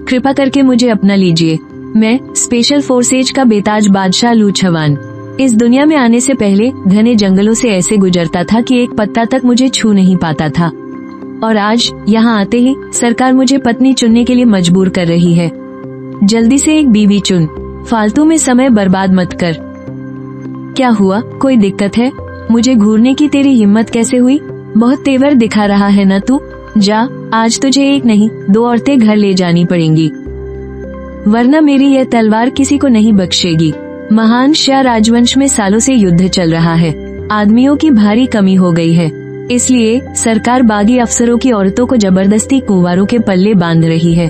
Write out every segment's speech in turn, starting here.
कृपा करके मुझे अपना लीजिए। मैं स्पेशल फोर्सेज का बेताज बादशाह लू छवान इस दुनिया में आने से पहले घने जंगलों से ऐसे गुजरता था कि एक पत्ता तक मुझे छू नहीं पाता था, और आज यहाँ आते ही सरकार मुझे पत्नी चुनने के लिए मजबूर कर रही है। जल्दी से एक बीवी चुन, फालतू में समय बर्बाद मत कर। क्या हुआ, कोई दिक्कत है? मुझे घूरने की तेरी हिम्मत कैसे हुई? बहुत तेवर दिखा रहा है ना तू। जा, आज तुझे एक नहीं 2 औरतें घर ले जानी पड़ेंगी, वरना मेरी यह तलवार किसी को नहीं बख्शेगी। महान श्या राजवंश में सालों से युद्ध चल रहा है। आदमियों की भारी कमी हो गई है, इसलिए सरकार बागी अफसरों की औरतों को जबरदस्ती कुंवारों के पल्ले बांध रही है,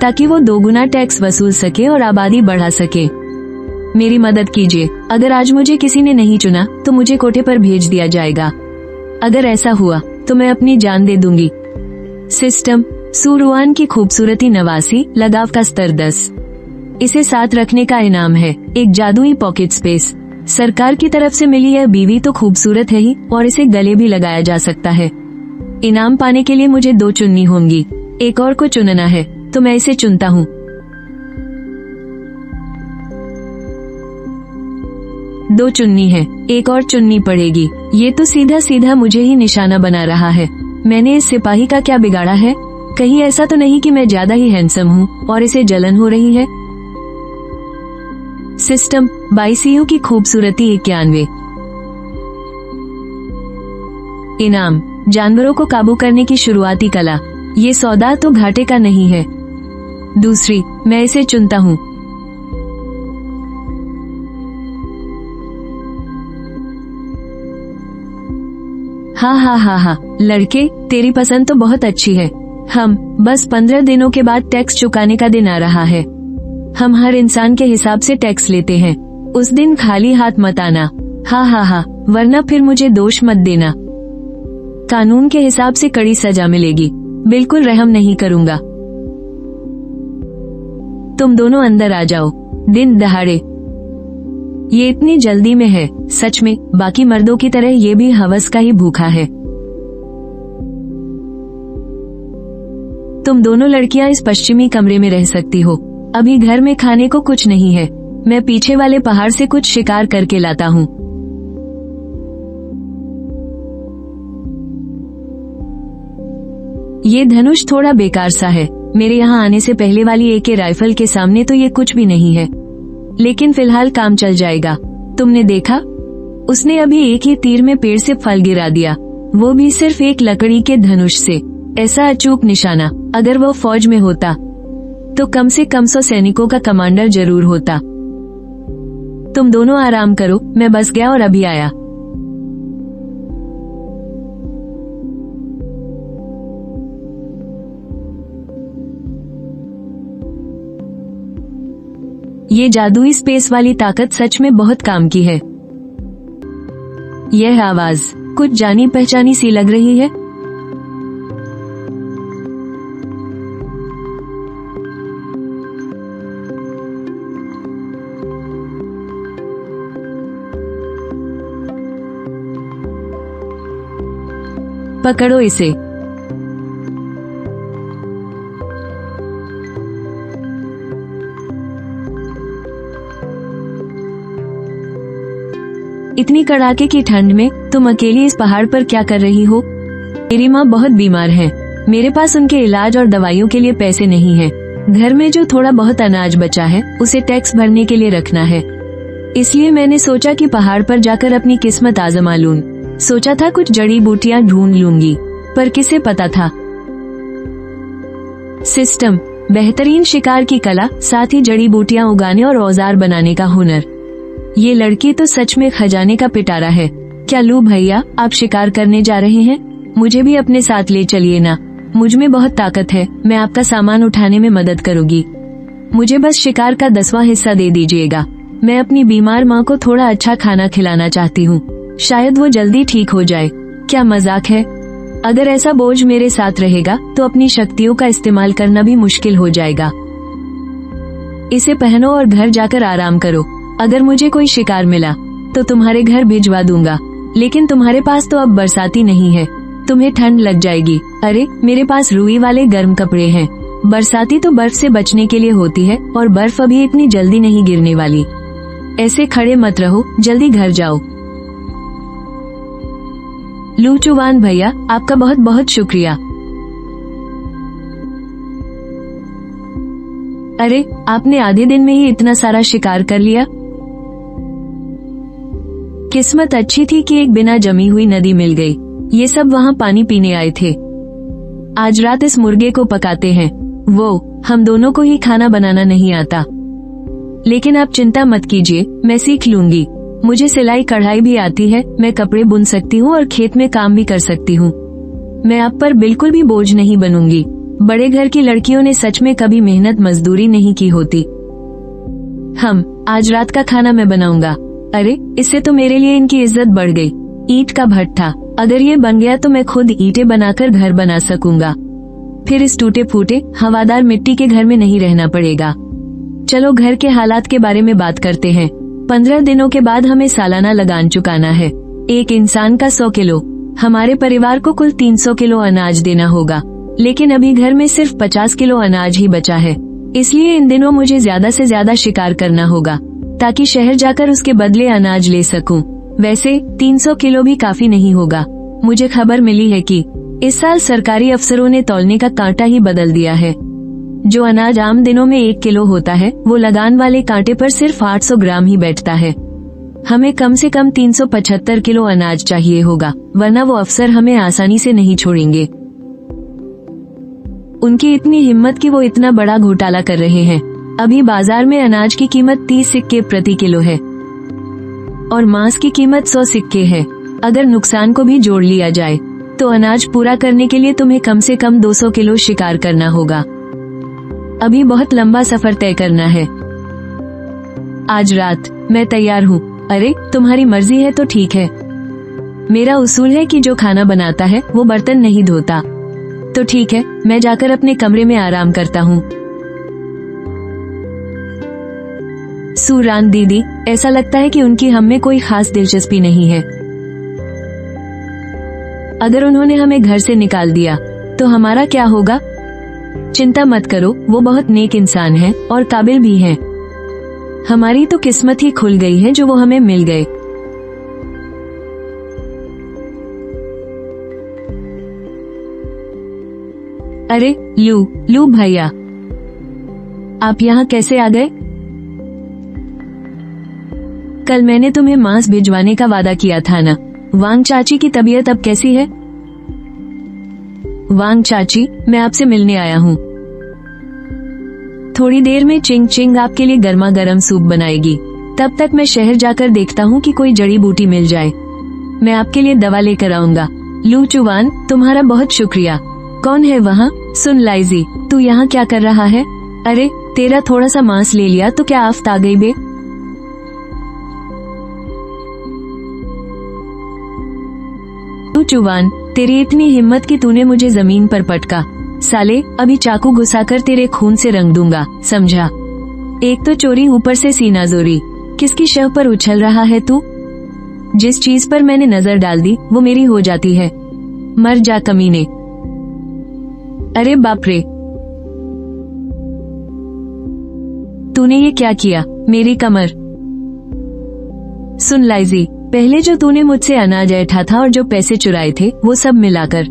ताकि वो 2 गुना टैक्स वसूल सके और आबादी बढ़ा सके। मेरी मदद कीजिए। अगर आज मुझे किसी ने नहीं चुना तो मुझे कोठे पर भेज दिया जाएगा। अगर ऐसा हुआ तो मैं अपनी जान दे दूंगी। सिस्टम, सूरुआन की खूबसूरती 89, लगाव का स्तर 10। इसे साथ रखने का इनाम है एक जादुई पॉकेट स्पेस। सरकार की तरफ से मिली यह बीवी तो खूबसूरत है ही, और इसे गले भी लगाया जा सकता है। इनाम पाने के लिए मुझे 2 चुननी होंगी। एक और को चुनना है तो मैं इसे चुनता हूँ। 2 चुननी है, एक और चुननी पड़ेगी। ये तो सीधा सीधा मुझे ही निशाना बना रहा है। मैंने इस सिपाही का क्या बिगाड़ा है? कहीं ऐसा तो नहीं कि मैं ज्यादा ही हैंडसम हूँ और इसे जलन हो रही है? सिस्टम, बाईसीयू की खूबसूरती 91। इनाम, जानवरों को काबू करने की शुरुआती कला। ये सौदा तो घाटे का नहीं है। दूसरी, मैं इसे चुनता हूँ। हाँ, लड़के, तेरी पसंद तो बहुत अच्छी है। हम बस 15 दिनों के बाद टैक्स चुकाने का दिन आ रहा है। हम हर इंसान के हिसाब से टैक्स लेते हैं। उस दिन खाली हाथ मत आना। हाँ, वरना फिर मुझे दोष मत देना। कानून के हिसाब से कड़ी सजा मिलेगी। बिल्कुल रहम नहीं करूँगा। तुम दोनों अंदर आ जाओ। दिन दहाड़े। ये इतनी जल्दी में है? सच में, बाकी मर्दों की तरह ये भी हवस का ही भूखा है। तुम दोनों लड़कियां इस पश्चिमी कमरे में रह सकती हो। अभी घर में खाने को कुछ नहीं है। मैं पीछे वाले पहाड़ से कुछ शिकार करके लाता हूँ। ये धनुष थोड़ा बेकार सा है। मेरे यहाँ आने से पहले वाली AK राइफल के सामने तो ये कुछ भी नहीं है, लेकिन फिलहाल काम चल जाएगा। तुमने देखा, उसने अभी एक ही तीर में पेड़ से फल गिरा दिया, वो भी सिर्फ एक लकड़ी के धनुष से। ऐसा अचूक निशाना। अगर वो फौज में होता तो कम से कम 100 सैनिकों का कमांडर जरूर होता। तुम दोनों आराम करो, मैं बस गया और अभी आया। ये जादुई स्पेस वाली ताकत सच में बहुत काम की है। यह आवाज कुछ जानी पहचानी सी लग रही है। पकड़ो इसे। इतनी कड़ाके की ठंड में तुम अकेली इस पहाड़ पर क्या कर रही हो? मेरी माँ बहुत बीमार है। मेरे पास उनके इलाज और दवाइयों के लिए पैसे नहीं हैं। घर में जो थोड़ा बहुत अनाज बचा है उसे टैक्स भरने के लिए रखना है। इसलिए मैंने सोचा कि पहाड़ पर जाकर अपनी किस्मत आजमा लूं। सोचा था कुछ जड़ी बूटियां ढूंढ लूंगी, पर किसे पता था। सिस्टम, बेहतरीन शिकार की कला, साथ ही जड़ी बूटियां उगाने और औजार बनाने का हुनर। ये लड़की तो सच में खजाने का पिटारा है। क्या लू भैया, आप शिकार करने जा रहे हैं? मुझे भी अपने साथ ले चलिए ना। मुझ में बहुत ताकत है, मैं आपका सामान उठाने में मदद करूंगी। मुझे बस शिकार का 10वां हिस्सा दे दीजिएगा। मैं अपनी बीमार माँ को थोड़ा अच्छा खाना खिलाना चाहती हूँ, शायद वो जल्दी ठीक हो जाए। क्या मजाक है? अगर ऐसा बोझ मेरे साथ रहेगा तो अपनी शक्तियों का इस्तेमाल करना भी मुश्किल हो जाएगा। इसे पहनो और घर जाकर आराम करो। अगर मुझे कोई शिकार मिला तो तुम्हारे घर भिजवा दूंगा, लेकिन तुम्हारे पास तो अब बरसाती नहीं है, तुम्हें ठंड लग जाएगी। अरे, मेरे पास रुई वाले गर्म कपड़े हैं, बरसाती तो बर्फ से बचने के लिए होती है और बर्फ अभी इतनी जल्दी नहीं गिरने वाली। ऐसे खड़े मत रहो, जल्दी घर जाओ। लू चुवान भैया, आपका बहुत बहुत शुक्रिया। अरे, आपने आधे दिन में ही इतना सारा शिकार कर लिया। किस्मत अच्छी थी कि एक बिना जमी हुई नदी मिल गई। ये सब वहाँ पानी पीने आए थे। आज रात इस मुर्गे को पकाते हैं। हम दोनों को ही खाना बनाना नहीं आता, लेकिन आप चिंता मत कीजिए, मैं सीख लूंगी। मुझे सिलाई कढ़ाई भी आती है, मैं कपड़े बुन सकती हूँ और खेत में काम भी कर सकती हूँ। मैं आप पर बिल्कुल भी बोझ नहीं बनूंगी। बड़े घर की लड़कियों ने सच में कभी मेहनत मजदूरी नहीं की होती। आज रात का खाना मैं बनाऊंगा। अरे, इससे तो मेरे लिए इनकी इज्जत बढ़ गई। ईंट का भट्ठा, अगर ये बन गया तो मैं खुद ईंटें बनाकर घर बना सकूंगा। फिर इस टूटे फूटे हवादार मिट्टी के घर में नहीं रहना पड़ेगा। चलो घर के हालात के बारे में बात करते हैं। 15 दिनों के बाद हमें सालाना लगान चुकाना है। एक इंसान का 100 किलो। हमारे परिवार को कुल 300 किलो अनाज देना होगा, लेकिन अभी घर में सिर्फ 50 किलो अनाज ही बचा है। इसलिए इन दिनों मुझे ज्यादा से ज्यादा शिकार करना होगा ताकि शहर जाकर उसके बदले अनाज ले सकूं। वैसे 300 किलो भी काफी नहीं होगा। मुझे खबर मिली है कि इस साल सरकारी अफसरों ने तौलने का कांटा ही बदल दिया है। जो अनाज आम दिनों में 1 किलो होता है, वो लगान वाले कांटे पर सिर्फ 800 ग्राम ही बैठता है। हमें कम से कम 375 किलो अनाज चाहिए होगा, वरना वो अफसर हमें आसानी से नहीं छोड़ेंगे। उनकी इतनी हिम्मत कि वो इतना बड़ा घोटाला कर रहे हैं। अभी बाजार में अनाज की कीमत 30 सिक्के प्रति किलो है और मांस की कीमत 100 सिक्के है। अगर नुकसान को भी जोड़ लिया जाए तो अनाज पूरा करने के लिए तुम्हें कम से कम 200 किलो शिकार करना होगा। अभी बहुत लंबा सफर तय करना है। आज रात मैं तैयार हूँ। अरे, तुम्हारी मर्जी है तो ठीक है। मेरा उसूल है कि जो खाना बनाता है वो बर्तन नहीं धोता। तो ठीक है, मैं जाकर अपने कमरे में आराम करता हूँ। सूरान दीदी, ऐसा लगता है कि उनकी हम में कोई खास दिलचस्पी नहीं है। अगर उन्होंने हमें घर से निकाल दिया तो हमारा क्या होगा? चिंता मत करो, वो बहुत नेक इंसान हैं और काबिल भी हैं। हमारी तो किस्मत ही खुल गई है जो वो हमें मिल गए। अरे लू भैया, आप यहाँ कैसे आ गए? कल मैंने तुम्हें मांस भिजवाने का वादा किया था ना। वांग चाची की तबीयत अब कैसी है? वांग चाची, मैं आपसे मिलने आया हूँ। थोड़ी देर में चिंग चिंग आपके लिए गर्मा गर्म सूप बनाएगी। तब तक मैं शहर जाकर देखता हूँ कि कोई जड़ी बूटी मिल जाए। मैं आपके लिए दवा लेकर आऊंगा। लू चुवान, तुम्हारा बहुत शुक्रिया। कौन है वहाँ? सुन लाइजी, तू यहाँ क्या कर रहा है? अरे, तेरा थोड़ा सा मांस ले लिया तो क्या आफत आ गई बे? लू चुवान, तेरी इतनी हिम्मत कि तूने मुझे जमीन पर पटका। साले, अभी चाकू घुसाकर तेरे खून से रंग दूंगा, समझा? एक तो चोरी, ऊपर से सीना जोरी। किसकी शव पर उछल रहा है तू? जिस चीज पर मैंने नजर डाल दी वो मेरी हो जाती है। मर जा कमीने। अरे बाप रे, तूने ये क्या किया? मेरी कमर। सुन लाइजी, पहले जो तूने मुझसे अनाज ऐठा था और जो पैसे चुराए थे वो सब मिलाकर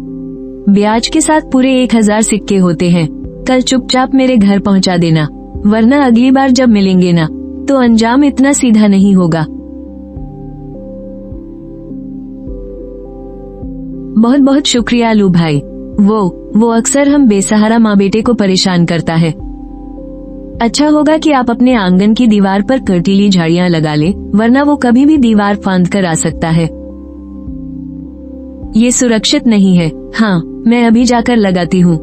ब्याज के साथ पूरे 1000 सिक्के होते हैं। कल चुपचाप मेरे घर पहुंचा देना, वरना अगली बार जब मिलेंगे ना तो अंजाम इतना सीधा नहीं होगा। बहुत बहुत शुक्रिया लू भाई। वो अक्सर हम बेसहारा माँ बेटे को परेशान करता है। अच्छा होगा कि आप अपने आंगन की दीवार पर कर्टीली झाड़ियाँ लगा ले, वरना वो कभी भी दीवार फांद कर आ सकता है। ये सुरक्षित नहीं है। हाँ, मैं अभी जाकर लगाती हूँ।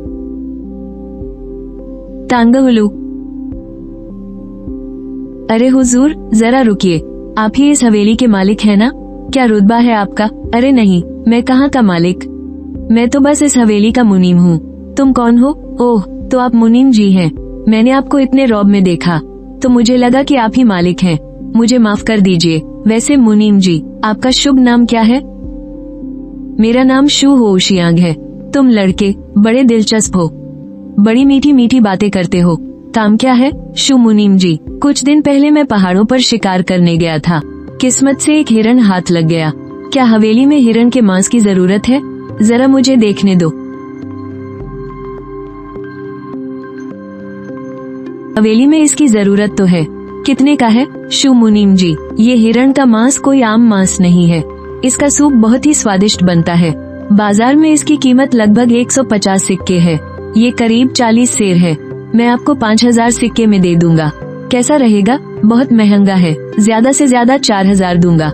तांगहुलू। अरे हुजूर, जरा रुकिए। आप ही इस हवेली के मालिक हैं ना? क्या रुतबा है आपका? अरे नहीं, मैं कहाँ का मालिक, मैं तो बस इस हवेली का मुनीम हूँ। तुम कौन हो? ओह, तो आप मुनीम जी हैं। मैंने आपको इतने रौब में देखा तो मुझे लगा कि आप ही मालिक हैं। मुझे माफ कर दीजिए। वैसे मुनीम जी, आपका शुभ नाम क्या है? मेरा नाम शू हो शियांग है। तुम लड़के बड़े दिलचस्प हो। बड़ी मीठी मीठी बातें करते हो। काम क्या है? शू मुनीम जी, कुछ दिन पहले मैं पहाड़ों पर शिकार करने गया था। किस्मत से एक हिरण हाथ लग गया। क्या हवेली में हिरण के मांस की जरूरत है? जरा मुझे देखने दो। हवेली में इसकी जरूरत तो है। कितने का है? शू मुनीम जी, ये हिरण का मांस कोई आम मांस नहीं है। इसका सूप बहुत ही स्वादिष्ट बनता है। बाजार में इसकी कीमत लगभग 150 सिक्के है। ये करीब 40 सेर है। मैं आपको 5000 सिक्के में दे दूंगा। कैसा रहेगा? बहुत महंगा है, ज्यादा से ज्यादा 4000 दूंगा।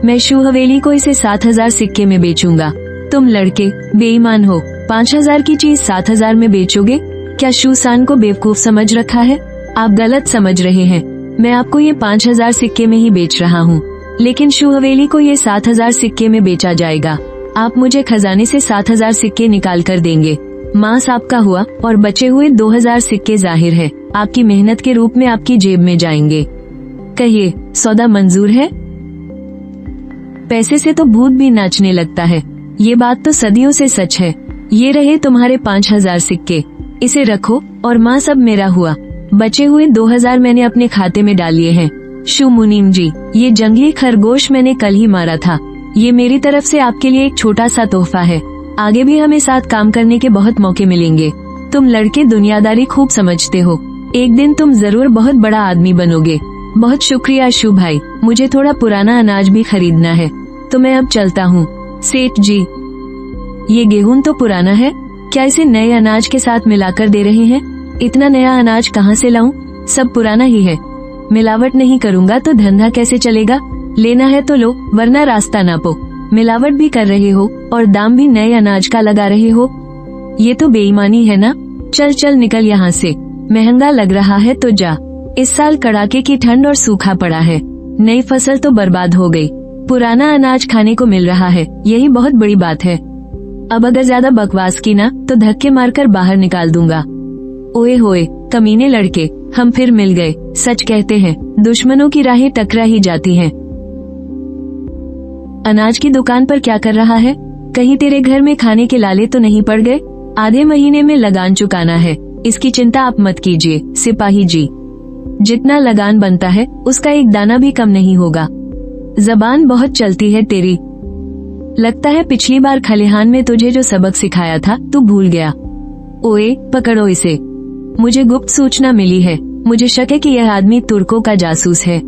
मैं शू हवेली को इसे 7000 सिक्के में बेचूंगा। तुम लड़के बेईमान हो, 5000 की चीज 7000 में बेचोगे? क्या शू सान को बेवकूफ समझ रखा है? आप गलत समझ रहे हैं। मैं आपको ये 5000 सिक्के में ही बेच रहा हूँ, लेकिन शू हवेली को ये 7000 सिक्के में बेचा जाएगा। आप मुझे खजाने से 7000 सिक्के निकाल कर देंगे। मांस आपका हुआ और बचे हुए 2000 सिक्के जाहिर है आपकी मेहनत के रूप में आपकी जेब में जाएंगे। कहिए, सौदा मंजूर है? पैसे से तो भूत भी नाचने लगता है। ये बात तो सदियों से सच है। ये रहे तुम्हारे 5000 सिक्के, इसे रखो और मां सब मेरा हुआ। बचे हुए 2000 मैंने अपने खाते में डाल लिए हैं। शू मुनीम जी, ये जंगली खरगोश मैंने कल ही मारा था। ये मेरी तरफ से आपके लिए एक छोटा सा तोहफा है। आगे भी हमें साथ काम करने के बहुत मौके मिलेंगे। तुम लड़के दुनियादारी खूब समझते हो। एक दिन तुम जरूर बहुत बड़ा आदमी बनोगे। बहुत शुक्रिया शू भाई, मुझे थोड़ा पुराना अनाज भी खरीदना है, तो मैं अब चलता हूँ। सेठ जी, ये गेहूं तो पुराना है, क्या इसे नए अनाज के साथ मिलाकर दे रहे हैं? इतना नया अनाज कहाँ से लाऊं? सब पुराना ही है। मिलावट नहीं करूँगा तो धंधा कैसे चलेगा? लेना है तो लो, वरना रास्ता नापो। मिलावट भी कर रहे हो और दाम भी नए अनाज का लगा रहे हो। ये तो बेईमानी है ना। चल चल निकल यहाँ से। महंगा लग रहा है तो जा। इस साल कड़ाके की ठंड और सूखा पड़ा है, नई फसल तो बर्बाद हो गई। पुराना अनाज खाने को मिल रहा है, यही बहुत बड़ी बात है। अब अगर ज्यादा बकवास की ना तो धक्के मारकर बाहर निकाल दूंगा। ओए होए कमीने लड़के, हम फिर मिल गए। सच कहते हैं दुश्मनों की राहें टकरा ही जाती हैं। अनाज की दुकान पर क्या कर रहा है? कहीं तेरे घर में खाने के लाले तो नहीं पड़ गए? आधे महीने में लगान चुकाना है, इसकी चिंता आप मत कीजिए सिपाही जी। जितना लगान बनता है उसका एक दाना भी कम नहीं होगा। जबान बहुत चलती है तेरी। लगता है पिछली बार खलिहान में तुझे जो सबक सिखाया था तू भूल गया। ओए पकड़ो इसे। मुझे गुप्त सूचना मिली है। मुझे शक है कि यह आदमी तुर्कों का जासूस है।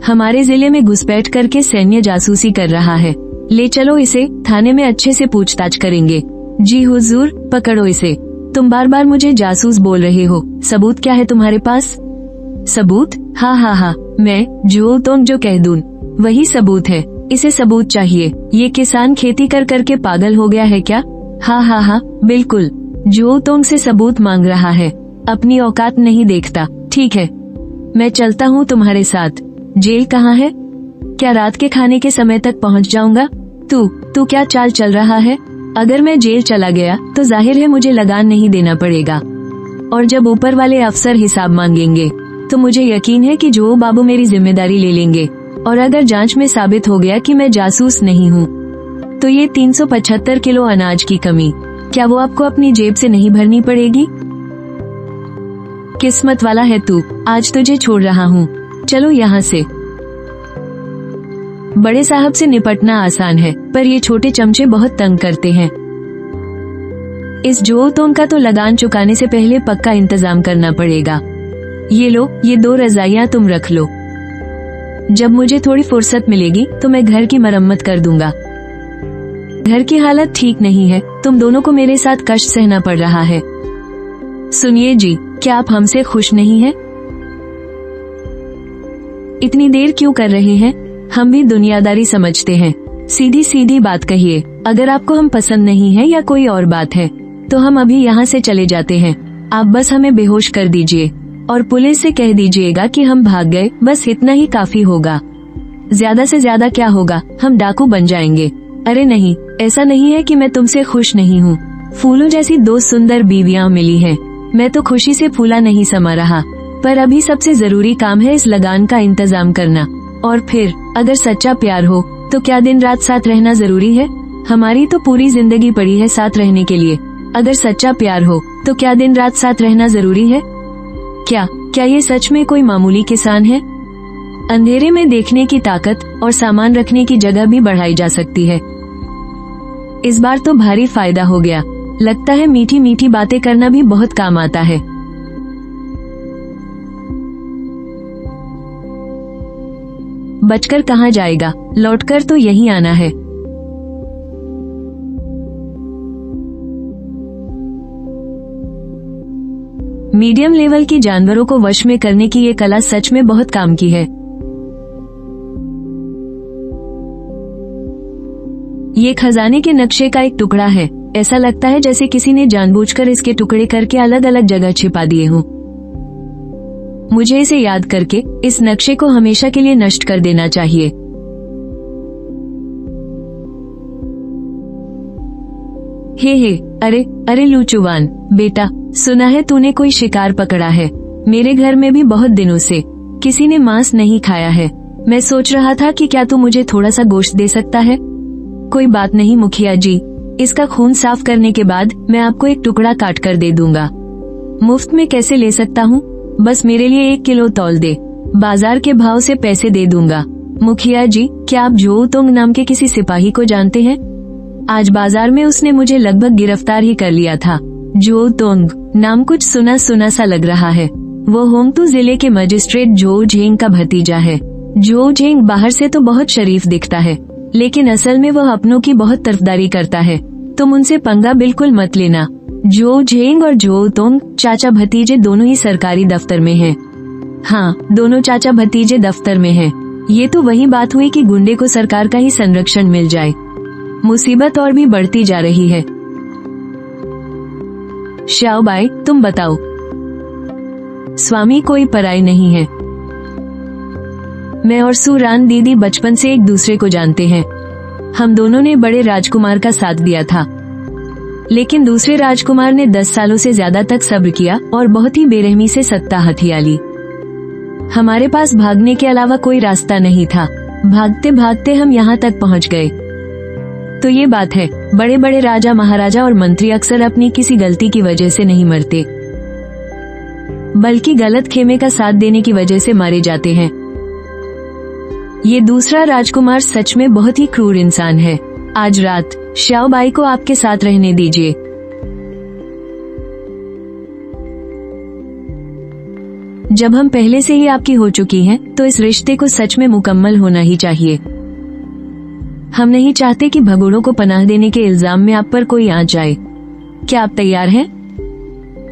हमारे जिले में घुसपैठ करके सैन्य जासूसी कर रहा है। ले चलो इसे, थाने में अच्छे से पूछताछ करेंगे। जी हुजूर, पकड़ो इसे। तुम बार बार मुझे जासूस बोल रहे हो, सबूत क्या है तुम्हारे पास? सबूत? हाँ, मैं जो कह दूं वही सबूत है। इसे सबूत चाहिए। ये किसान खेती कर करके पागल हो गया है क्या? हाँ, बिल्कुल। जो तुमसे सबूत मांग रहा है, अपनी औकात नहीं देखता। ठीक है, मैं चलता हूँ तुम्हारे साथ। जेल कहाँ है? क्या रात के खाने के समय तक पहुँच जाऊंगा? तू क्या चाल चल रहा है? अगर मैं जेल चला गया तो जाहिर है मुझे लगान नहीं देना पड़ेगा, और जब ऊपर वाले अफसर हिसाब मांगेंगे तो मुझे यकीन है कि जो बाबू मेरी जिम्मेदारी ले लेंगे। और अगर जांच में साबित हो गया कि मैं जासूस नहीं हूँ तो ये 375 किलो अनाज की कमी, क्या वो आपको अपनी जेब से नहीं भरनी पड़ेगी? किस्मत वाला है तू, आज तुझे छोड़ रहा हूँ। चलो यहाँ से। बड़े साहब से निपटना आसान है, पर ये छोटे चमचे बहुत तंग करते हैं। इस जोतों का तो लगान चुकाने से पहले पक्का इंतजाम करना पड़ेगा। ये लो, ये 2 रजाइयाँ तुम रख लो। जब मुझे थोड़ी फुर्सत मिलेगी तो मैं घर की मरम्मत कर दूंगा। घर की हालत ठीक नहीं है, तुम दोनों को मेरे साथ कष्ट सहना पड़ रहा है। सुनिए जी, क्या आप हमसे खुश नहीं हैं? इतनी देर क्यों कर रहे हैं? हम भी दुनियादारी समझते हैं। सीधी सीधी बात कहिए। अगर आपको हम पसंद नहीं है या कोई और बात है तो हम अभी यहाँ से चले जाते हैं। आप बस हमें बेहोश कर दीजिए और पुलिस से कह दीजिएगा कि हम भाग गए, बस इतना ही काफी होगा। ज्यादा से ज्यादा क्या होगा, हम डाकू बन जाएंगे। अरे नहीं, ऐसा नहीं है कि मैं तुमसे खुश नहीं हूँ। फूलों जैसी 2 सुंदर बीवियाँ मिली हैं, मैं तो खुशी से फूला नहीं समा रहा। पर अभी सबसे जरूरी काम है इस लगान का इंतजाम करना। और फिर अगर सच्चा प्यार हो तो क्या दिन रात साथ रहना जरूरी है? हमारी तो पूरी जिंदगी पड़ी है साथ रहने के लिए। अगर सच्चा प्यार हो तो क्या दिन रात साथ रहना जरूरी है? क्या ये सच में कोई मामूली किसान है? अंधेरे में देखने की ताकत और सामान रखने की जगह भी बढ़ाई जा सकती है। इस बार तो भारी फायदा हो गया। लगता है मीठी मीठी बातें करना भी बहुत काम आता है। बचकर कहाँ जाएगा, लौटकर तो यहीं आना है। मीडियम लेवल की जानवरों को वश में करने की ये कला सच में बहुत काम की है। ये खजाने के नक्शे का एक टुकड़ा है। ऐसा लगता है जैसे किसी ने जानबूझकर इसके टुकड़े करके अलग अलग जगह छिपा दिए हों। मुझे इसे याद करके इस नक्शे को हमेशा के लिए नष्ट कर देना चाहिए। हे अरे लूचुवान बेटा, सुना है तूने कोई शिकार पकड़ा है। मेरे घर में भी बहुत दिनों से किसी ने मांस नहीं खाया है। मैं सोच रहा था कि क्या तू मुझे थोड़ा सा गोश्त दे सकता है? कोई बात नहीं मुखिया जी, इसका खून साफ करने के बाद मैं आपको एक टुकड़ा काट कर दे दूंगा। मुफ्त में कैसे ले सकता हूँ? बस मेरे लिए 1 किलो तौल दे, बाजार के भाव से पैसे दे दूंगा। मुखिया जी, क्या आप जो तोंग नाम के किसी सिपाही को जानते हैं? आज बाजार में उसने मुझे लगभग गिरफ्तार ही कर लिया था। जो तोंग नाम कुछ सुना सुना सा लग रहा है। वो होंगतू जिले के मजिस्ट्रेट जो झेंग का भतीजा है। जो झेंग बाहर से तो बहुत शरीफ दिखता है, लेकिन असल में वह अपनों की बहुत तरफदारी करता है। तुम उनसे पंगा बिल्कुल मत लेना। जो झेंग और जो तोंग चाचा भतीजे दोनों ही सरकारी दफ्तर में हैं। हाँ, दोनों चाचा भतीजे दफ्तर में हैं। ये तो वही बात हुई कि गुंडे को सरकार का ही संरक्षण मिल जाए। मुसीबत और भी बढ़ती जा रही है। श्याओबाई, तुम बताओ। स्वामी कोई पराई नहीं है। मैं और सुरान दीदी बचपन से एक दूसरे को जानते हैं। हम दोनों ने बड़े राजकुमार का साथ दिया था, लेकिन दूसरे राजकुमार ने 10 सालों से ज्यादा तक सब्र किया और बहुत ही बेरहमी से सत्ता हथिया ली। हमारे पास भागने के अलावा कोई रास्ता नहीं था। भागते भागते हम यहाँ तक पहुँच गए। तो ये बात है, बड़े बड़े राजा महाराजा और मंत्री अक्सर अपनी किसी गलती की वजह से नहीं मरते, बल्कि गलत खेमे का साथ देने की वजह से मारे जाते हैं। ये दूसरा राजकुमार सच में बहुत ही क्रूर इंसान है। आज रात श्याओबाई को आपके साथ रहने दीजिए। जब हम पहले से ही आपकी हो चुकी हैं, तो इस रिश्ते को सच में मुकम्मल होना ही चाहिए। हम नहीं चाहते कि भगोड़ों को पनाह देने के इल्जाम में आप पर कोई आंच जाए। क्या आप तैयार हैं?